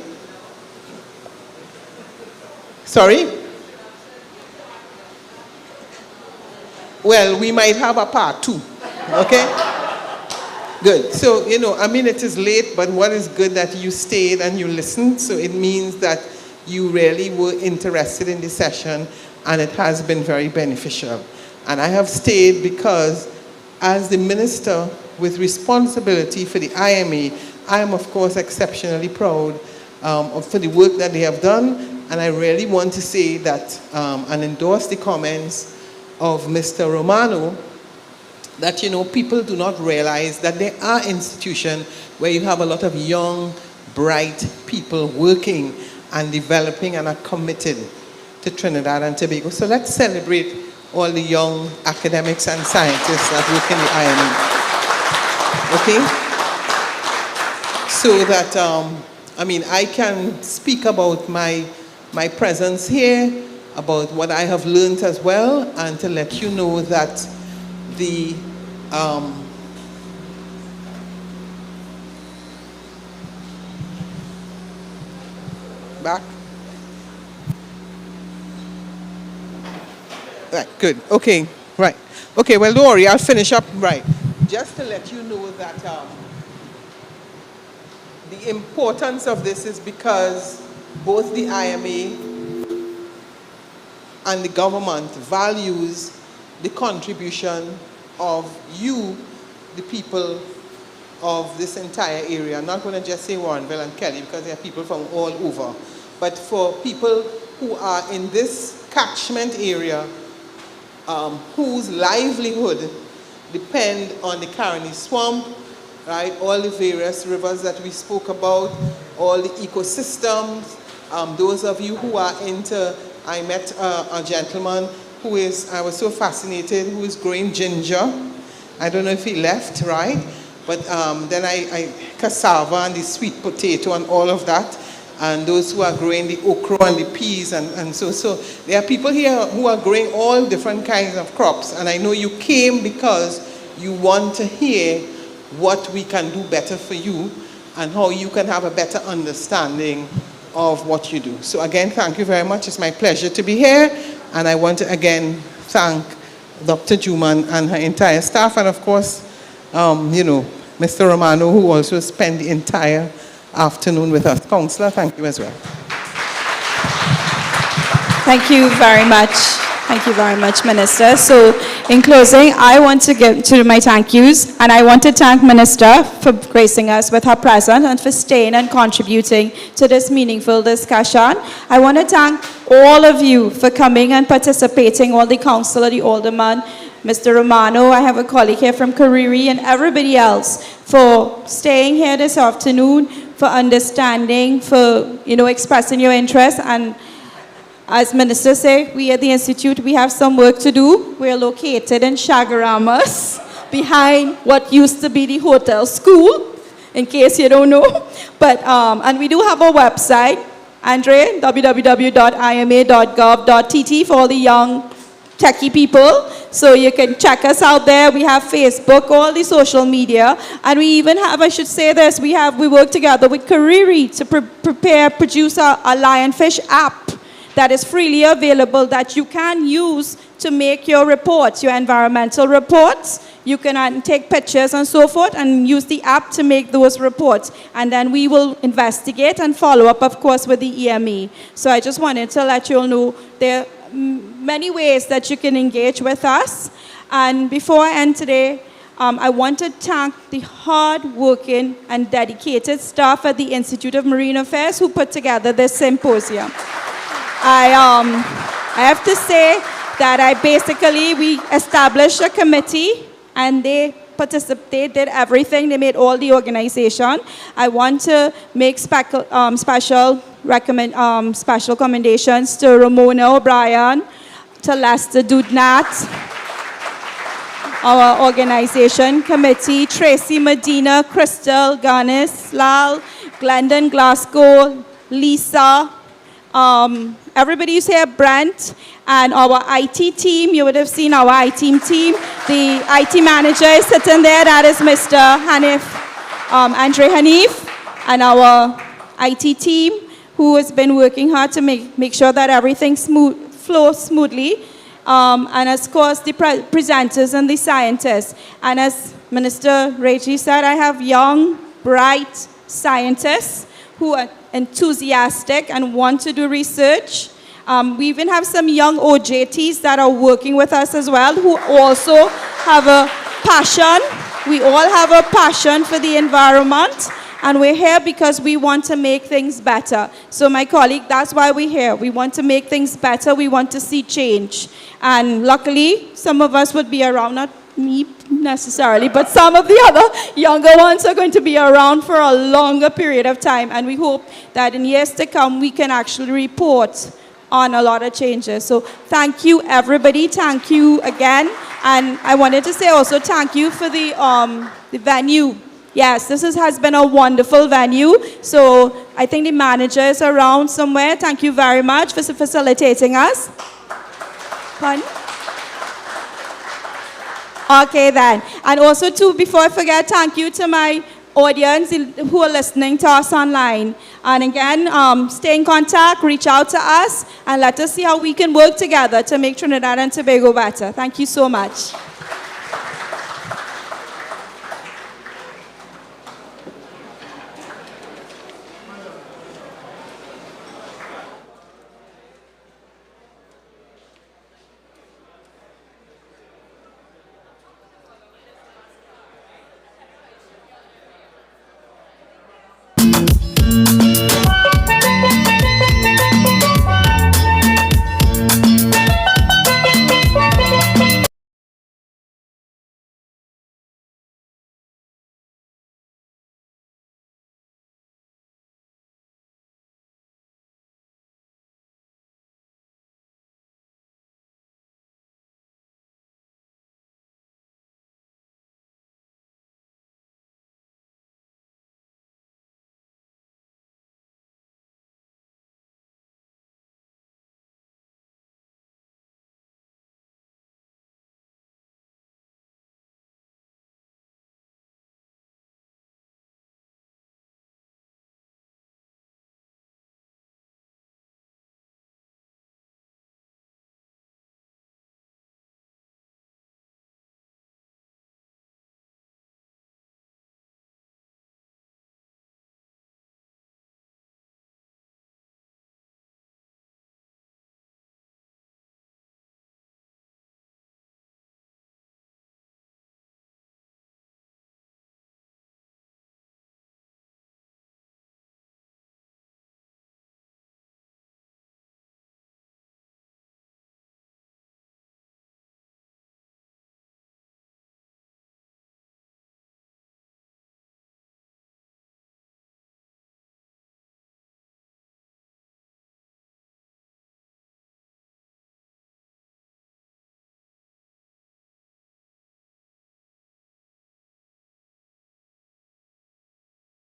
[SPEAKER 21] Sorry? Well, we might have a part 2, okay? Good. So, it is late, but what is good that you stayed and you listened, so it means that you really were interested in the session, and it has been very beneficial. And I have stayed because as the minister with responsibility for the IMA, I am of course exceptionally proud for the work that they have done, and I really want to say that and endorse the comments of Mr. Romano that people do not realize that there are institutions where you have a lot of young, bright people working and developing and are committed to Trinidad and Tobago. So let's celebrate all the young academics and scientists that work in the IMA. Okay? So that, I can speak about my presence here, about what I have learned as well, and to let you know that the back. Right, good. Okay, right. Okay, well, don't worry, I'll finish up. Right. Just to let you know that the importance of this is because both the IMA and the government values the contribution of you, the people of this entire area. I'm not going to just say Warrenville and Kelly because there are people from all over. But for people who are in this catchment area, whose livelihood depend on the Caroni Swamp, right? All the various rivers that we spoke about, all the ecosystems. Those of you who are into, I met a gentleman who is, I was so fascinated, who is growing ginger. I don't know if he left, right? But then I cassava and the sweet potato and all of that. And those who are growing the okra and the peas and so there are people here who are growing all different kinds of crops. And I know you came because you want to hear what we can do better for you and how you can have a better understanding of what you do. So again, thank you very much. It's my pleasure to be here. And I want to again thank Dr. Juman and her entire staff, and of course, Mr. Romano, who also spent the entire afternoon with us. Councillor, thank you as well.
[SPEAKER 6] Thank you very much. Thank you very much, Minister. So in closing, I want to give to my thank yous, and I want to thank Minister for gracing us with her presence and for staying and contributing to this meaningful discussion. I want to thank all of you for coming and participating, all the councillor, the alderman, Mr. Romano, I have a colleague here from Kariri, and everybody else for staying here this afternoon, for understanding, for expressing your interest. And as Minister said, we at the Institute, we have some work to do. We're located in Chagaramas, behind what used to be the hotel school, in case you don't know. But, and we do have a website, Andre, www.ima.gov.tt for all the young techie people. So you can check us out there. We have Facebook, all the social media. And we even have, I should say this, we work together with Kariri to produce a lionfish app that is freely available that you can use to make your reports, your environmental reports. You can take pictures and so forth and use the app to make those reports. And then we will investigate and follow up, of course, with the EMA. So I just wanted to let you all know there are many ways that you can engage with us. And before I end today, I want to thank the hard-working and dedicated staff at the Institute of Marine Affairs who put together this symposium. I have to say that we established a committee, and they participated, did everything. They made all the organization. I want to make special commendations to Ramona O'Brien, to Lester Dudnat, our organization committee, Tracy Medina, Crystal, Ganis, Lal, Glendon Glasgow, Lisa, everybody who's here, Brent, and our IT team. You would have seen our IT team. The IT manager is sitting there. That is Mr. Hanif, Andre Hanif, and our IT team, who has been working hard to make sure that everything flows smoothly. And of course, the presenters and the scientists. And as Minister Reggie said, I have young, bright scientists who are enthusiastic and want to do research. We even have some young OJTs that are working with us as well, who also have a passion. We all have a passion for the environment, and we're here because we want to make things better. So my colleague, that's why we're here. We want to make things better. We want to see change. And luckily, some of us would be around, not me necessarily, but some of the other younger ones are going to be around for a longer period of time. And we hope that in years to come, we can actually report on a lot of changes. So thank you, everybody. Thank you again. And I wanted to say also thank you for the venue. Yes, this has been a wonderful venue. So I think the manager is around somewhere. Thank you very much for facilitating us. Pardon? Okay then. And also too, before I forget, thank you to my audience who are listening to us online. And again, stay in contact, reach out to us, and let us see how we can work together to make Trinidad and Tobago better. Thank you so much.